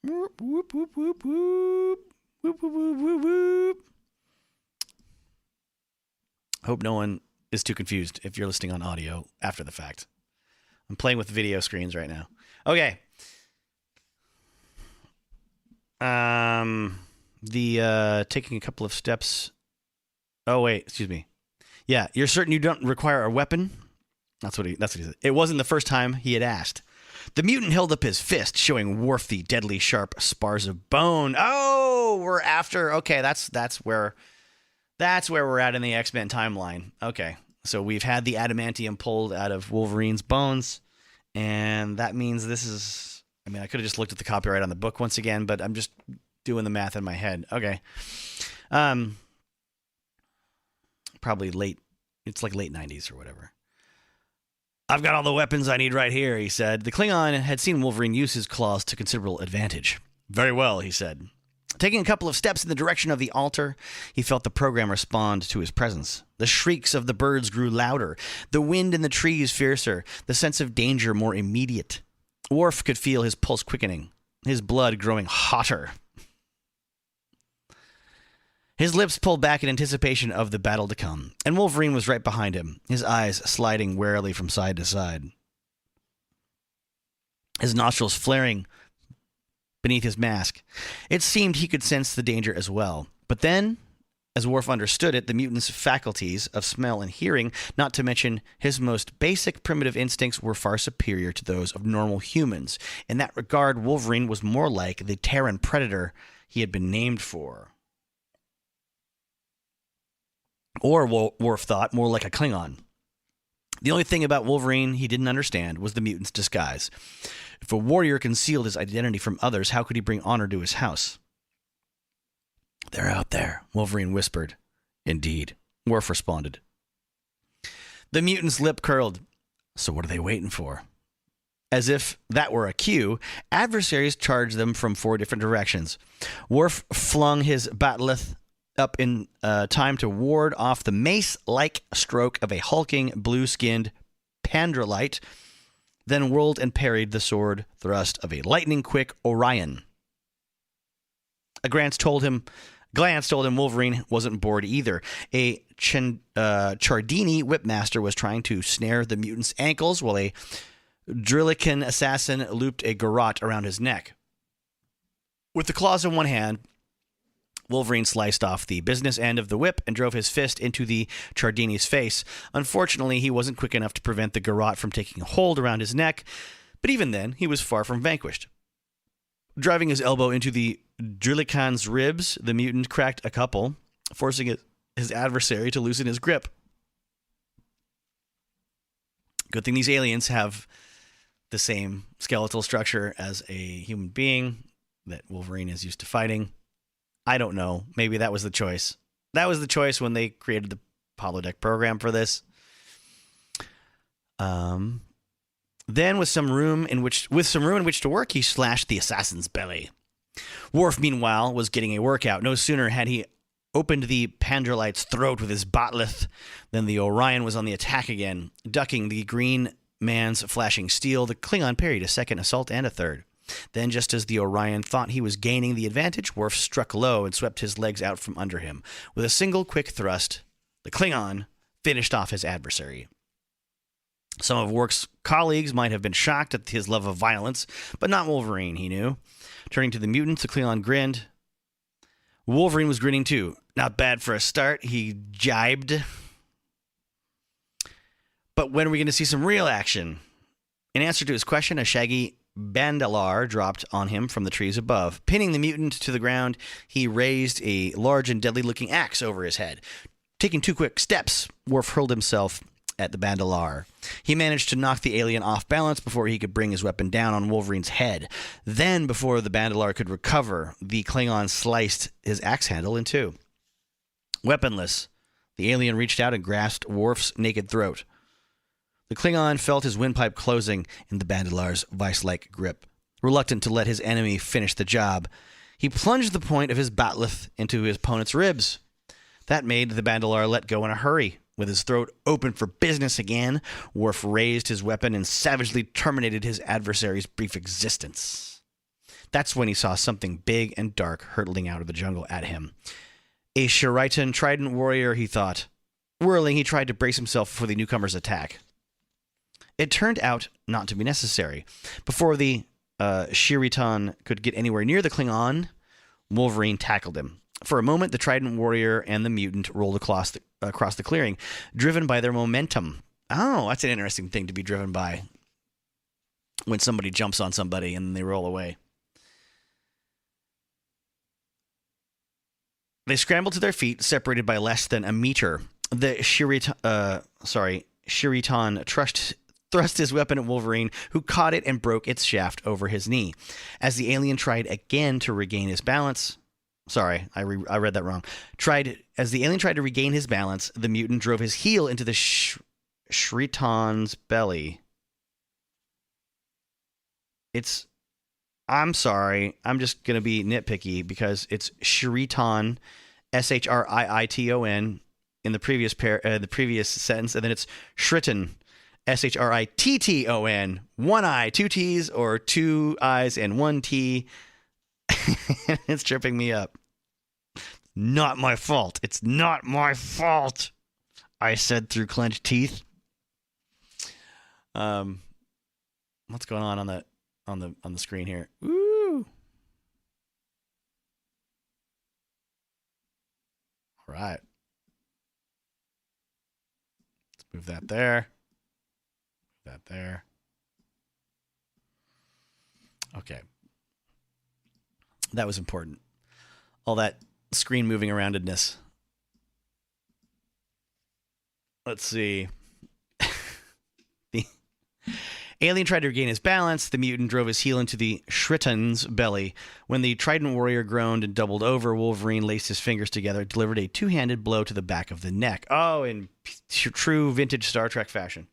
Whoop, whoop, whoop, whoop, whoop. Whoop, whoop, whoop, whoop, whoop. Hope no one is too confused if you're listening on audio after the fact. I'm playing with video screens right now. Okay. Taking a couple of steps. Oh, wait, excuse me. Yeah, you're certain you don't require a weapon? That's what he said. It wasn't the first time he had asked. The mutant held up his fist, showing Worf the deadly sharp spars of bone. Oh, we're after. Okay, that's where we're at in the X-Men timeline. Okay, so we've had the adamantium pulled out of Wolverine's bones, and that means this is. I mean, I could have just looked at the copyright on the book once again, but I'm just doing the math in my head. Okay, probably late. It's like late 90s or whatever. I've got all the weapons I need right here, he said. The Klingon had seen Wolverine use his claws to considerable advantage. Very well, he said. Taking a couple of steps in the direction of the altar, he felt the program respond to his presence. The shrieks of the birds grew louder, the wind in the trees fiercer, the sense of danger more immediate. Worf could feel his pulse quickening, his blood growing hotter. His lips pulled back in anticipation of the battle to come, and Wolverine was right behind him, his eyes sliding warily from side to side. His nostrils flaring beneath his mask. It seemed he could sense the danger as well. But then, as Worf understood it, the mutant's faculties of smell and hearing, not to mention his most basic primitive instincts, were far superior to those of normal humans. In that regard, Wolverine was more like the Terran predator he had been named for. Or, Worf thought, more like a Klingon. The only thing about Wolverine he didn't understand was the mutant's disguise. If a warrior concealed his identity from others, how could he bring honor to his house? They're out there, Wolverine whispered. Indeed, Worf responded. The mutant's lip curled. So what are they waiting for? As if that were a cue, adversaries charged them from 4 different directions. Worf flung his bat'leth up in time to ward off the mace-like stroke of a hulking, blue-skinned Pandrolite, then whirled and parried the sword thrust of a lightning-quick Orion. A glance told him Wolverine wasn't bored either. A Chardini whipmaster was trying to snare the mutant's ankles while a Drillican assassin looped a garrote around his neck. With the claws in one hand, Wolverine sliced off the business end of the whip and drove his fist into the Chardini's face. Unfortunately, he wasn't quick enough to prevent the garrote from taking hold around his neck, but even then, he was far from vanquished. Driving his elbow into the Drillican's ribs, the mutant cracked a couple, forcing his adversary to loosen his grip. Good thing these aliens have the same skeletal structure as a human being that Wolverine is used to fighting. I don't know. Maybe that was the choice. That was the choice when they created the holodeck program for this. Then, with some room in which to work, he slashed the assassin's belly. Worf, meanwhile, was getting a workout. No sooner had he opened the Pandrolite's throat with his bat'leth than the Orion was on the attack again. Ducking the green man's flashing steel, the Klingon parried a second assault and a third. Then, just as the Orion thought he was gaining the advantage, Worf struck low and swept his legs out from under him. With a single quick thrust, the Klingon finished off his adversary. Some of Worf's colleagues might have been shocked at his love of violence, but not Wolverine, he knew. Turning to the mutants, the Klingon grinned. Wolverine was grinning too. Not bad for a start, he jibed. But when are we going to see some real action? In answer to his question, a shaggy bandalar dropped on him from the trees above. Pinning the mutant to the ground, he raised a large and deadly-looking axe over his head. Taking 2 quick steps, Worf hurled himself at the bandalar. He managed to knock the alien off balance before he could bring his weapon down on Wolverine's head. Then, before the bandalar could recover, the Klingon sliced his axe handle in 2. Weaponless, the alien reached out and grasped Worf's naked throat. The Klingon felt his windpipe closing in the bandalar's vice-like grip. Reluctant to let his enemy finish the job, he plunged the point of his bat'leth into his opponent's ribs. That made the bandalar let go in a hurry. With his throat open for business again, Worf raised his weapon and savagely terminated his adversary's brief existence. That's when he saw something big and dark hurtling out of the jungle at him. A Shiritan trident warrior, he thought. Whirling, he tried to brace himself for the newcomer's attack. It turned out not to be necessary. Before the Shiritan could get anywhere near the Klingon, Wolverine tackled him. For a moment, the Trident warrior and the mutant rolled across the clearing, driven by their momentum. Oh, that's an interesting thing to be driven by. When somebody jumps on somebody and they roll away. They scrambled to their feet, separated by less than a meter. The Shiritan thrust his weapon at Wolverine, who caught it and broke its shaft over his knee. As the alien tried again to regain his balance... Sorry, I read that wrong. As the alien tried to regain his balance, the mutant drove his heel into the Shritan's belly. I'm sorry, I'm just going to be nitpicky because it's Shritan, Shriiton, in the previous sentence, and then it's Shritan, Shritton, 1 I, 2 T's, or 2 I's and 1 T. It's tripping me up. Not my fault. It's not my fault, I said through clenched teeth. What's going on the screen here? Woo! All right. Let's move that there. That there. Okay. That was important. All that screen moving aroundedness. Let's see. The alien tried to regain his balance. The mutant drove his heel into the Shritan's belly. When the Trident warrior groaned and doubled over, Wolverine laced his fingers together, delivered a 2-handed blow to the back of the neck. Oh, in true vintage Star Trek fashion.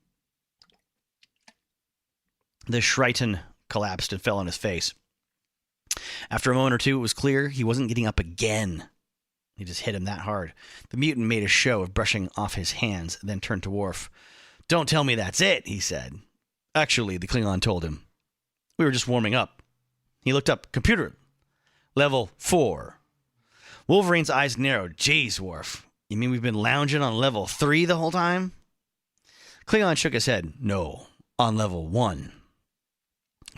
The Shritan collapsed and fell on his face. After a moment or two, it was clear he wasn't getting up again. He just hit him that hard. The mutant made a show of brushing off his hands, then turned to Worf. "Don't tell me that's it," he said. Actually, the Klingon told him. "We were just warming up." He looked up. "Computer. Level 4. Wolverine's eyes narrowed. "Jeez, Worf. You mean we've been lounging on level 3 the whole time?" Klingon shook his head. "No, on level 1.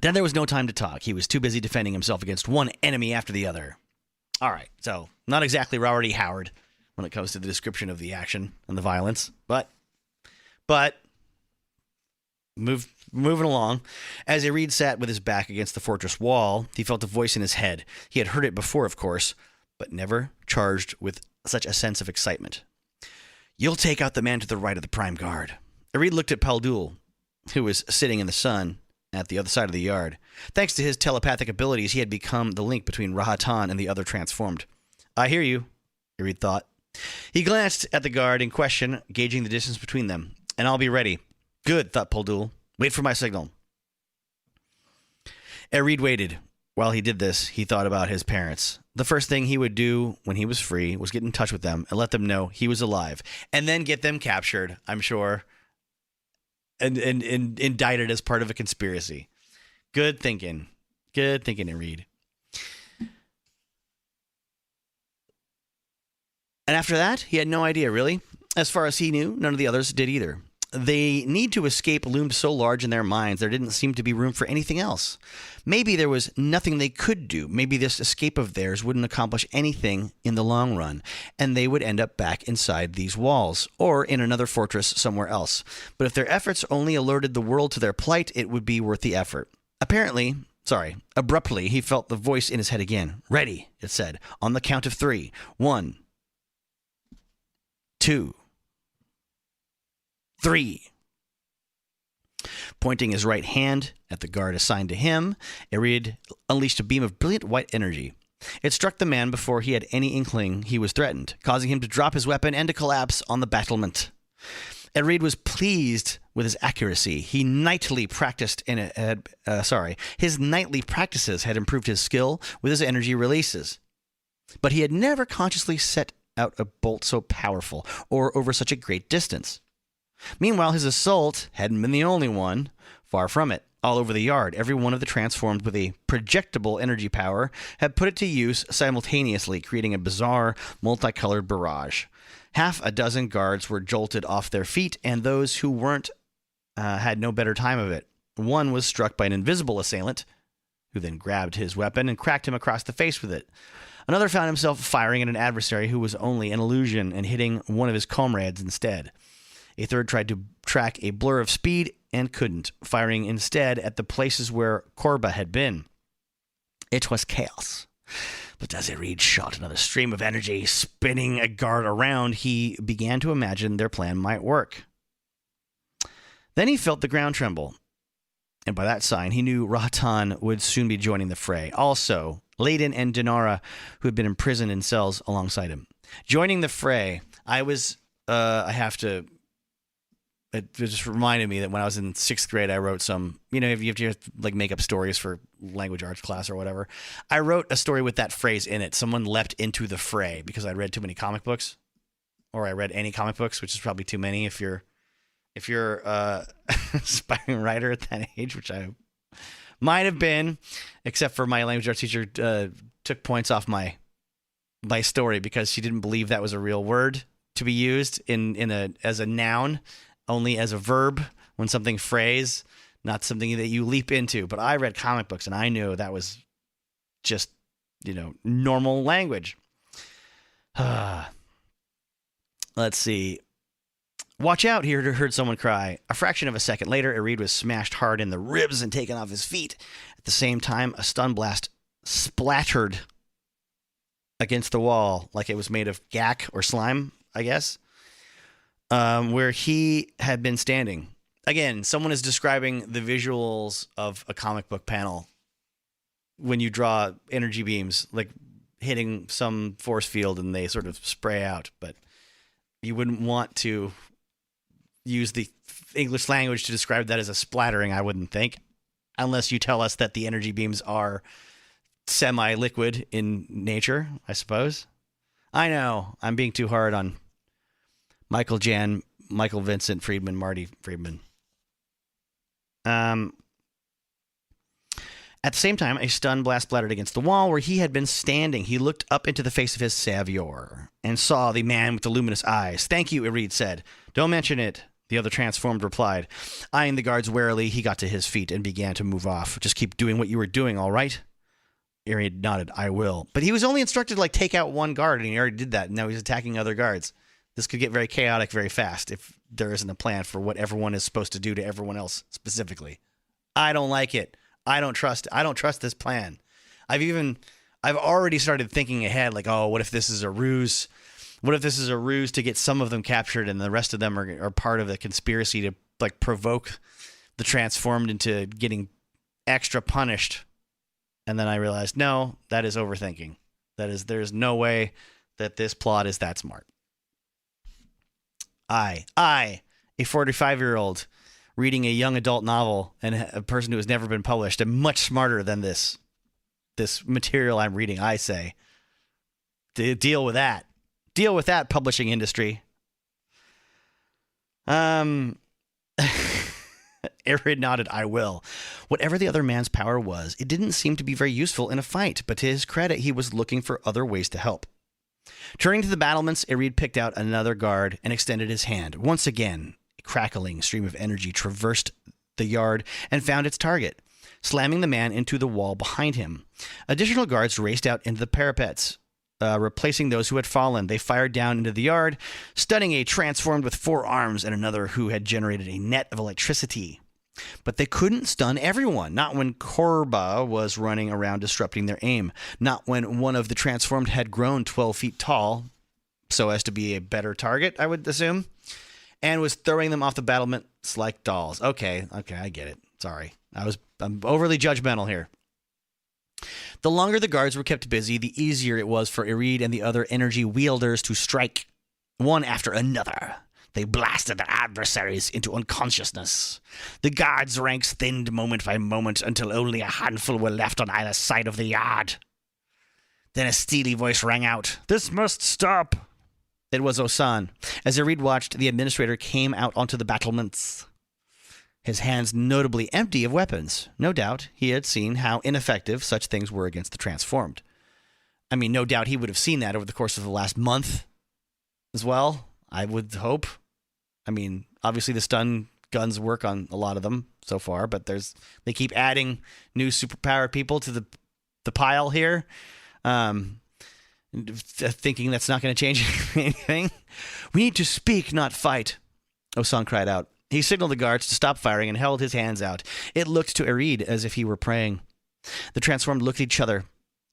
Then there was no time to talk. He was too busy defending himself against one enemy after the other. All right, so not exactly Robert E. Howard when it comes to the description of the action and the violence, but moving along. As Ariad sat with his back against the fortress wall, he felt a voice in his head. He had heard it before, of course, but never charged with such a sense of excitement. "You'll take out the man to the right of the Prime Guard." Ariad looked at Paldul, who was sitting in the sun at the other side of the yard. Thanks to his telepathic abilities, he had become the link between Rahatan and the other transformed. "I hear you," Ariad thought. He glanced at the guard in question, gauging the distance between them. "And I'll be ready." "Good," thought Paldul. "Wait for my signal." Ariad waited. While he did this, he thought about his parents. The first thing he would do when he was free was get in touch with them and let them know he was alive, and then get them captured, I'm sure, and indicted as part of a conspiracy. Good thinking. Good thinking, Ariad. And after that, he had no idea, really. As far as he knew, none of the others did either. The need to escape loomed so large in their minds there didn't seem to be room for anything else. Maybe there was nothing they could do. Maybe this escape of theirs wouldn't accomplish anything in the long run, and they would end up back inside these walls, or in another fortress somewhere else. But if their efforts only alerted the world to their plight, it would be worth the effort. Abruptly, he felt the voice in his head again. "Ready," it said, "on the count of 3. 1, 2, 3. Pointing his right hand at the guard assigned to him, Ariad unleashed a beam of brilliant white energy. It struck the man before he had any inkling he was threatened, causing him to drop his weapon and to collapse on the battlement. Ariad was pleased with his accuracy. His nightly practices had improved his skill with his energy releases. But he had never consciously set out a bolt so powerful or over such a great distance. Meanwhile, his assault hadn't been the only one. Far from it. All over the yard, every one of the transformed with a projectable energy power had put it to use simultaneously, creating a bizarre, multicolored barrage. Half a dozen guards were jolted off their feet, and those who weren't had no better time of it. One was struck by an invisible assailant, who then grabbed his weapon and cracked him across the face with it. Another found himself firing at an adversary who was only an illusion and hitting one of his comrades instead. A third tried to track a blur of speed and couldn't, firing instead at the places where Korba had been. It was chaos. But as Ariad shot another stream of energy, spinning a guard around, he began to imagine their plan might work. Then he felt the ground tremble, and by that sign, he knew Rahatan would soon be joining the fray. Also, Layden and Dinara, who had been imprisoned in cells alongside him. Joining the fray, it just reminded me that when I was in 6th grade, I wrote some, you have to like make up stories for language arts class or whatever. I wrote a story with that phrase in it. Someone leapt into the fray because I read too many comic books, or I read any comic books, which is probably too many if you're a aspiring writer at that age, which I might have been, except for my language arts teacher took points off my story because she didn't believe that was a real word to be used as a noun. Only as a verb when something frays, not something that you leap into. But I read comic books, and I knew that was just, normal language. Let's see. "Watch out," he heard someone cry. A fraction of a second later, Ariad was smashed hard in the ribs and taken off his feet. At the same time, a stun blast splattered against the wall like it was made of gack or slime, I guess. Where he had been standing. Again, someone is describing the visuals of a comic book panel when you draw energy beams, like hitting some force field and they sort of spray out. But you wouldn't want to use the English language to describe that as a splattering, I wouldn't think, unless you tell us that the energy beams are semi-liquid in nature, I suppose. I know, I'm being too hard on Michael Vincent, Friedman, Marty, Friedman. At the same time, a stun blast splattered against the wall where he had been standing. He looked up into the face of his savior and saw the man with the luminous eyes. "Thank you," Ariad said. "Don't mention it," the other transformed replied. Eyeing the guards warily, he got to his feet and began to move off. "Just keep doing what you were doing, all right?" Ariad nodded. "I will." But he was only instructed to take out one guard, and he already did that. And now he's attacking other guards. This could get very chaotic very fast if there isn't a plan for what everyone is supposed to do to everyone else specifically. I don't like it. I don't trust this plan. I've already started thinking ahead, like, oh, what if this is a ruse? What if this is a ruse to get some of them captured and the rest of them are part of the conspiracy to provoke the transformed into getting extra punished? And then I realized, no, that is overthinking. There's no way that this plot is that smart. I, a 45-year-old reading a young adult novel and a person who has never been published, am much smarter than this material I'm reading, I say. Deal with that. Deal with that, publishing industry. Ariad nodded, "I will." Whatever the other man's power was, it didn't seem to be very useful in a fight, but to his credit, he was looking for other ways to help. Turning to the battlements, Ariad picked out another guard and extended his hand. Once again, a crackling stream of energy traversed the yard and found its target, slamming the man into the wall behind him. Additional guards raced out into the parapets, replacing those who had fallen. They fired down into the yard, stunning a transformed with 4 arms and another who had generated a net of electricity. But they couldn't stun everyone, not when Korba was running around disrupting their aim, not when one of the transformed had grown 12 feet tall, so as to be a better target, I would assume, and was throwing them off the battlements like dolls. Okay, I get it. Sorry. I'm overly judgmental here. The longer the guards were kept busy, the easier it was for Ariad and the other energy wielders to strike, one after another. They blasted their adversaries into unconsciousness. The guards' ranks thinned moment by moment until only a handful were left on either side of the yard. Then a steely voice rang out, "This must stop!" It was Osan. As Ariad watched, the administrator came out onto the battlements, his hands notably empty of weapons. No doubt he had seen how ineffective such things were against the transformed. I mean, no doubt he would have seen that over the course of the last month as well, I would hope. I mean, obviously the stun guns work on a lot of them so far, but they keep adding new superpower people to the pile here, thinking that's not going to change anything. "We need to speak, not fight," Osan cried out. He signaled the guards to stop firing and held his hands out. It looked to Ariad as if he were praying. The transformed looked at each other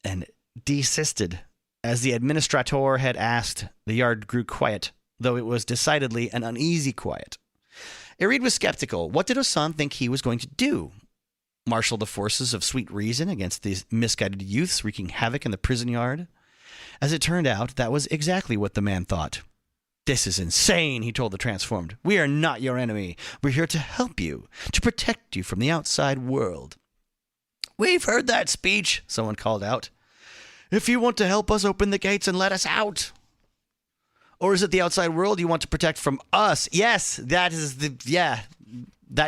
and desisted. As the administrator had asked, the yard grew quiet, though it was decidedly an uneasy quiet. Ariad was skeptical. What did Osan think he was going to do? Marshal the forces of sweet reason against these misguided youths wreaking havoc in the prison yard? As it turned out, that was exactly what the man thought. "This is insane," he told the transformed. "We are not your enemy. We're here to help you, to protect you from the outside world." "We've heard that speech," someone called out. "If you want to help us, open the gates and let us out." "Or is it the outside world you want to protect from us?" Yes, that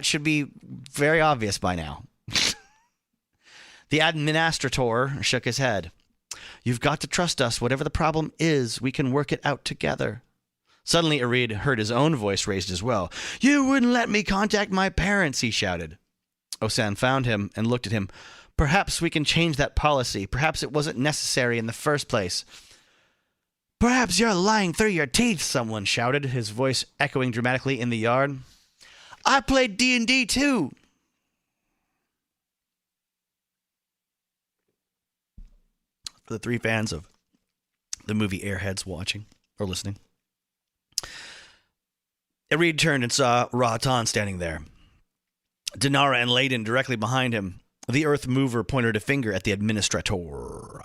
should be very obvious by now. The administrator shook his head. "You've got to trust us. Whatever the problem is, we can work it out together." Suddenly, Ariad heard his own voice raised as well. "You wouldn't let me contact my parents," he shouted. Osan found him and looked at him. "Perhaps we can change that policy. Perhaps it wasn't necessary in the first place." "Perhaps you're lying through your teeth," someone shouted, his voice echoing dramatically in the yard. "I played D&D too." For the 3 fans of the movie Airheads watching or listening, Ariad turned and saw Rahatan standing there, Dinara and Layden directly behind him. The Earth Mover pointed a finger at the administrator.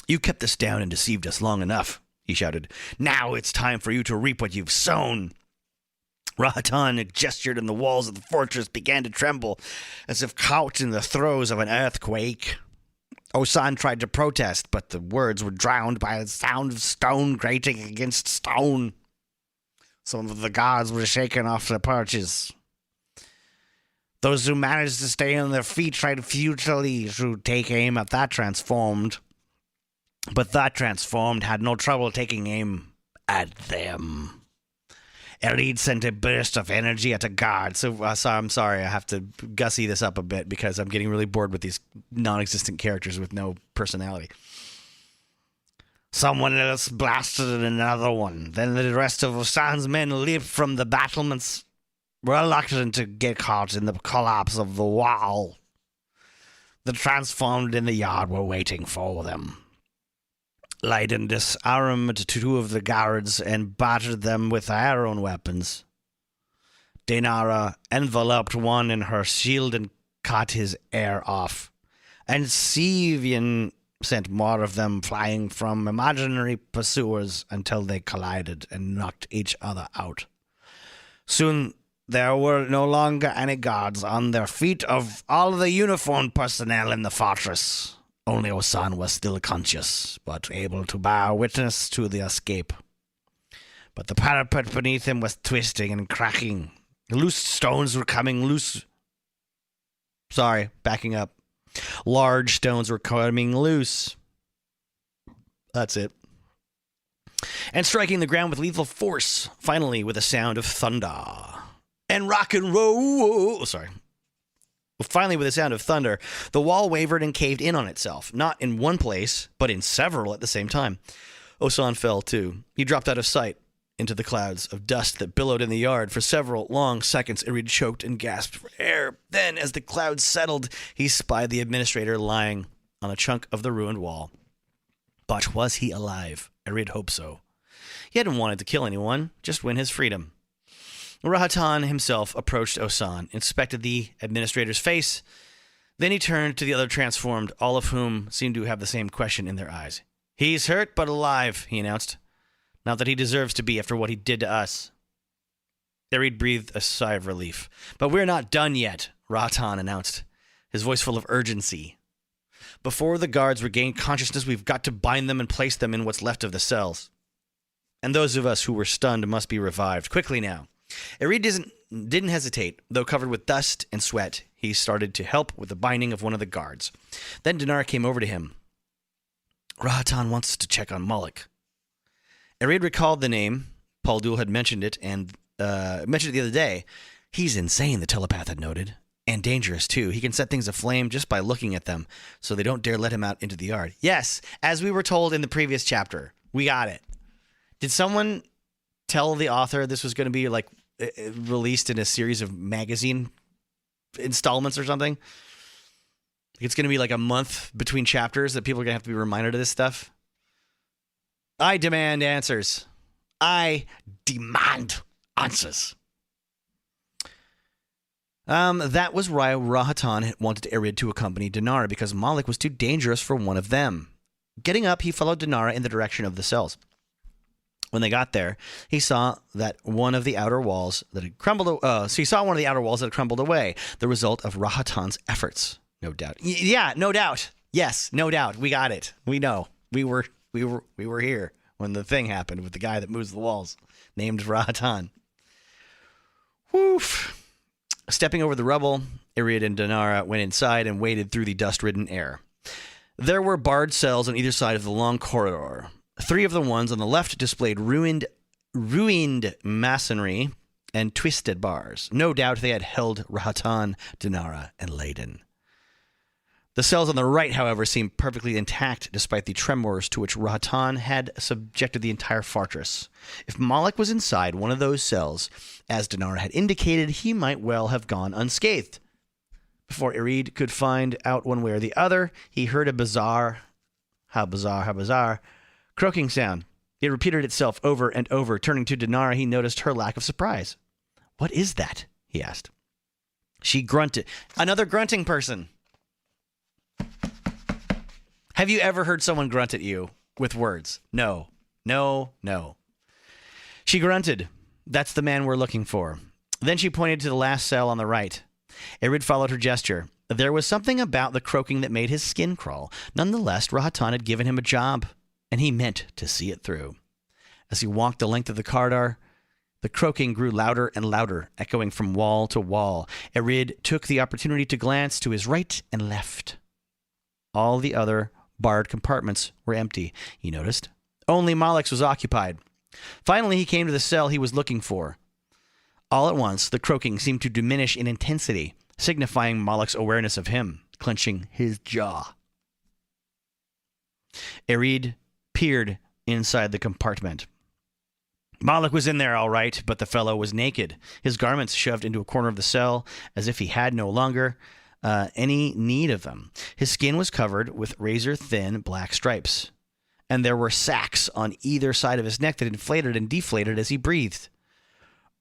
"You kept us down and deceived us long enough," he shouted. "Now it's time for you to reap what you've sown." Rahatan gestured and the walls of the fortress began to tremble, as if caught in the throes of an earthquake. Osan tried to protest, but the words were drowned by the sound of stone grating against stone. Some of the guards were shaken off their perches. Those who managed to stay on their feet tried futilely to take aim at that transformed. But that transformed had no trouble taking aim at them. Ariad sent a burst of energy at a guard. I'm sorry, I have to gussy this up a bit because I'm getting really bored with these non-existent characters with no personality. Someone else blasted another one. Then the rest of Osan's men leaped from the battlements, reluctant to get caught in the collapse of the wall. The transformed in the yard were waiting for them. Layden disarmed 2 of the guards and battered them with their own weapons. Dinara enveloped one in her shield and cut his air off. And Sevian sent more of them flying from imaginary pursuers until they collided and knocked each other out. Soon there were no longer any guards on their feet of all the uniformed personnel in the fortress. Only Osan was still conscious, but able to bear witness to the escape. But the parapet beneath him was twisting and cracking. Loose stones were coming loose. Backing up. Large stones were coming loose. That's it. And striking the ground with lethal force, finally with a sound of thunder. and rock and roll. Oh, sorry. Well, finally, with the sound of thunder, the wall wavered and caved in on itself, not in one place, but in several at the same time. Osan fell, too. He dropped out of sight into the clouds of dust that billowed in the yard. For several long seconds, Ariad choked and gasped for air. Then, as the clouds settled, he spied the administrator lying on a chunk of the ruined wall. But was he alive? Ariad hoped so. He hadn't wanted to kill anyone, just win his freedom. Rahatan himself approached Osan, inspected the administrator's face. Then he turned to the other transformed, all of whom seemed to have the same question in their eyes. "He's hurt but alive," he announced. "Not that he deserves to be after what he did to us." Ariad breathed a sigh of relief. "But we're not done yet," Rahatan announced, his voice full of urgency. "Before the guards regain consciousness, we've got to bind them and place them in what's left of the cells. And those of us who were stunned must be revived. Quickly now." Ariad didn't hesitate. Though covered with dust and sweat, he started to help with the binding of one of the guards. Then Dinara came over to him. "Rahatan wants to check on Moloch." Ariad recalled the name. Paul Duel had mentioned it, and mentioned it the other day. "He's insane," the telepath had noted. "And dangerous, too. He can set things aflame just by looking at them, so they don't dare let him out into the yard." Yes, as we were told in the previous chapter. We got it. Did someone tell the author this was going to be like released in a series of magazine installments or something? It's going to be like a month between chapters that people are going to have to be reminded of this stuff. I demand answers. I demand answers. That was why Rahatan wanted Ariad to accompany Dinara, because Moloch was too dangerous for one of them. Getting up, he followed Dinara in the direction of the cells. When they got there, he saw that one of the outer walls that had crumbled. Away, the result of Rahatan's efforts. No doubt. Yeah, no doubt. Yes, no doubt. We got it. We know. We were here when the thing happened with the guy that moves the walls, named Rahatan. Woof. Stepping over the rubble, Ariad and Dinara went inside and waded through the dust-ridden air. There were barred cells on either side of the long corridor. 3 of the ones on the left displayed ruined masonry and twisted bars. No doubt they had held Rahatan, Dinara, and Laden. The cells on the right, however, seemed perfectly intact despite the tremors to which Rahatan had subjected the entire fortress. If Moloch was inside one of those cells, as Dinara had indicated, he might well have gone unscathed. Before Ariad could find out one way or the other, he heard a bizarre, croaking sound. It repeated itself over and over. Turning to Dinara, he noticed her lack of surprise. "What is that?" he asked. She grunted. Another grunting person. Have you ever heard someone grunt at you with words? No. No, no. She grunted. "That's the man we're looking for." Then she pointed to the last cell on the right. Ariad followed her gesture. There was something about the croaking that made his skin crawl. Nonetheless, Rahatan had given him a job, and he meant to see it through. As he walked the length of the corridor, the croaking grew louder and louder, echoing from wall to wall. Ariad took the opportunity to glance to his right and left. All the other barred compartments were empty, he noticed. Only Moloch's was occupied. Finally, he came to the cell he was looking for. All at once, the croaking seemed to diminish in intensity, signifying Moloch's awareness of him, clenching his jaw. Ariad peered inside the compartment. Moloch was in there all right, but the fellow was naked, his garments shoved into a corner of the cell, as if he had no longer any need of them. His skin was covered with razor-thin black stripes, and there were sacs on either side of his neck that inflated and deflated as he breathed.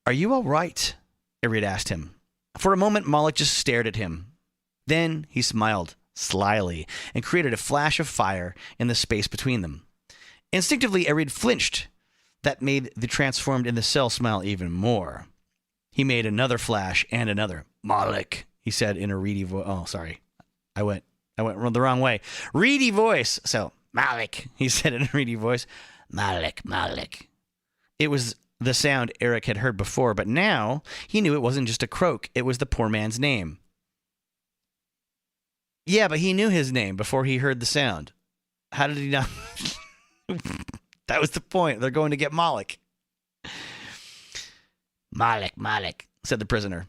"Are you all right?" Ariad asked him. For a moment, Moloch just stared at him. Then he smiled slyly and created a flash of fire in the space between them. Instinctively, Ariad flinched. That made the transformed in the cell smile even more. He made another flash and another. "Moloch," he said in a reedy voice. Oh, sorry. I went the wrong way. Reedy voice. So, "Moloch," he said in a reedy voice. "Moloch, Moloch." It was the sound Eric had heard before, but now he knew it wasn't just a croak. It was the poor man's name. Yeah, but he knew his name before he heard the sound. How did he not? That was the point. They're going to get Moloch. "Moloch, Moloch." said the prisoner.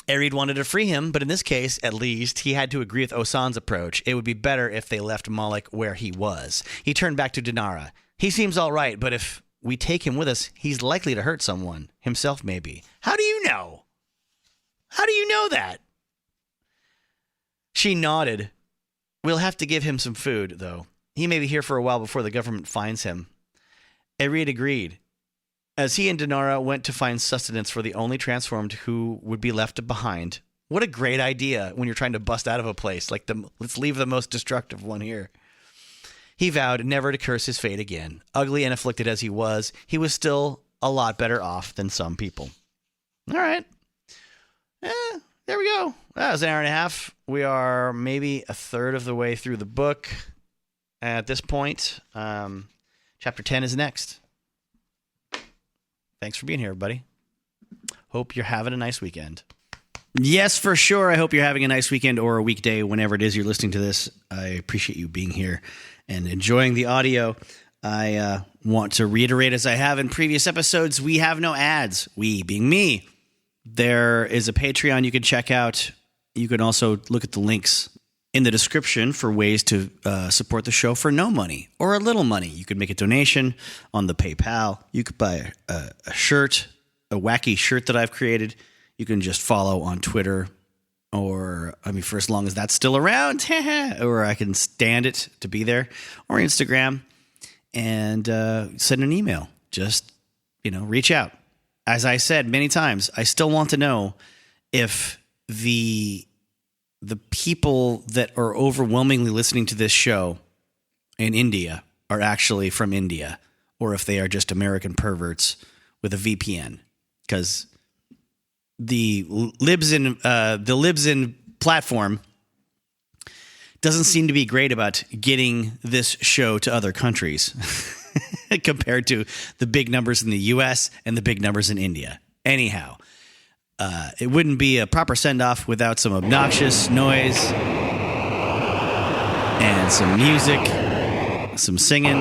Ariad wanted to free him, but in this case, at least, he had to agree with Osan's approach. It would be better if they left Malik where he was. He turned back to Dinara. He seems all right, but if we take him with us, he's likely to hurt someone. Himself, maybe. How do you know? How do you know that? She nodded. We'll have to give him some food, though. He may be here for a while before the government finds him. Ariad agreed. As he and Dinara went to find sustenance for the only transformed who would be left behind. What a great idea when you're trying to bust out of a place. Like, let's leave the most destructive one here. He vowed never to curse his fate again. Ugly and afflicted as he was still a lot better off than some people. All right. There we go. That was an hour and a half. We are maybe a third of the way through the book at this point. Chapter 10 is next. Thanks for being here, everybody. Hope you're having a nice weekend. Yes, for sure. I hope you're having a nice weekend or a weekday, whenever it is you're listening to this. I appreciate you being here and enjoying the audio. I want to reiterate, as I have in previous episodes, we have no ads. We being me. There is a Patreon you can check out. You can also look at the links in the description for ways to support the show for no money or a little money. You could make a donation on the PayPal. You could buy a shirt, a wacky shirt that I've created. You can just follow on Twitter or, for as long as that's still around, or I can stand it to be there, or Instagram, and send an email. Just, reach out. As I said many times, I still want to know if the people that are overwhelmingly listening to this show in India are actually from India, or if they are just American perverts with a VPN. Because the Libsyn platform doesn't seem to be great about getting this show to other countries compared to the big numbers in the U.S. and the big numbers in India. Anyhow, it wouldn't be a proper send-off without some obnoxious noise and some music, some singing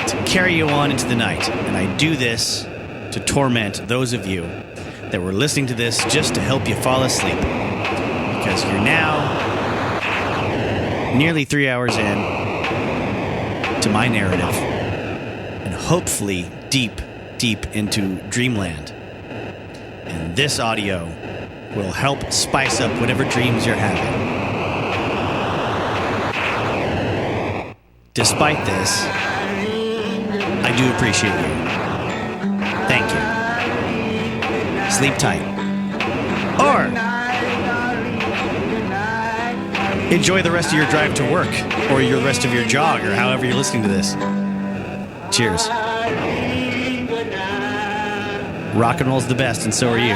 to carry you on into the night. And I do this to torment those of you that were listening to this just to help you fall asleep. Because you're now nearly 3 hours in to my narrative, and hopefully deep, deep into dreamland. And this audio will help spice up whatever dreams you're having. Despite this, I do appreciate you. Thank you. Sleep tight. Or enjoy the rest of your drive to work, or the rest of your jog, or however you're listening to this. Cheers. Rock and roll's the best, and so are you.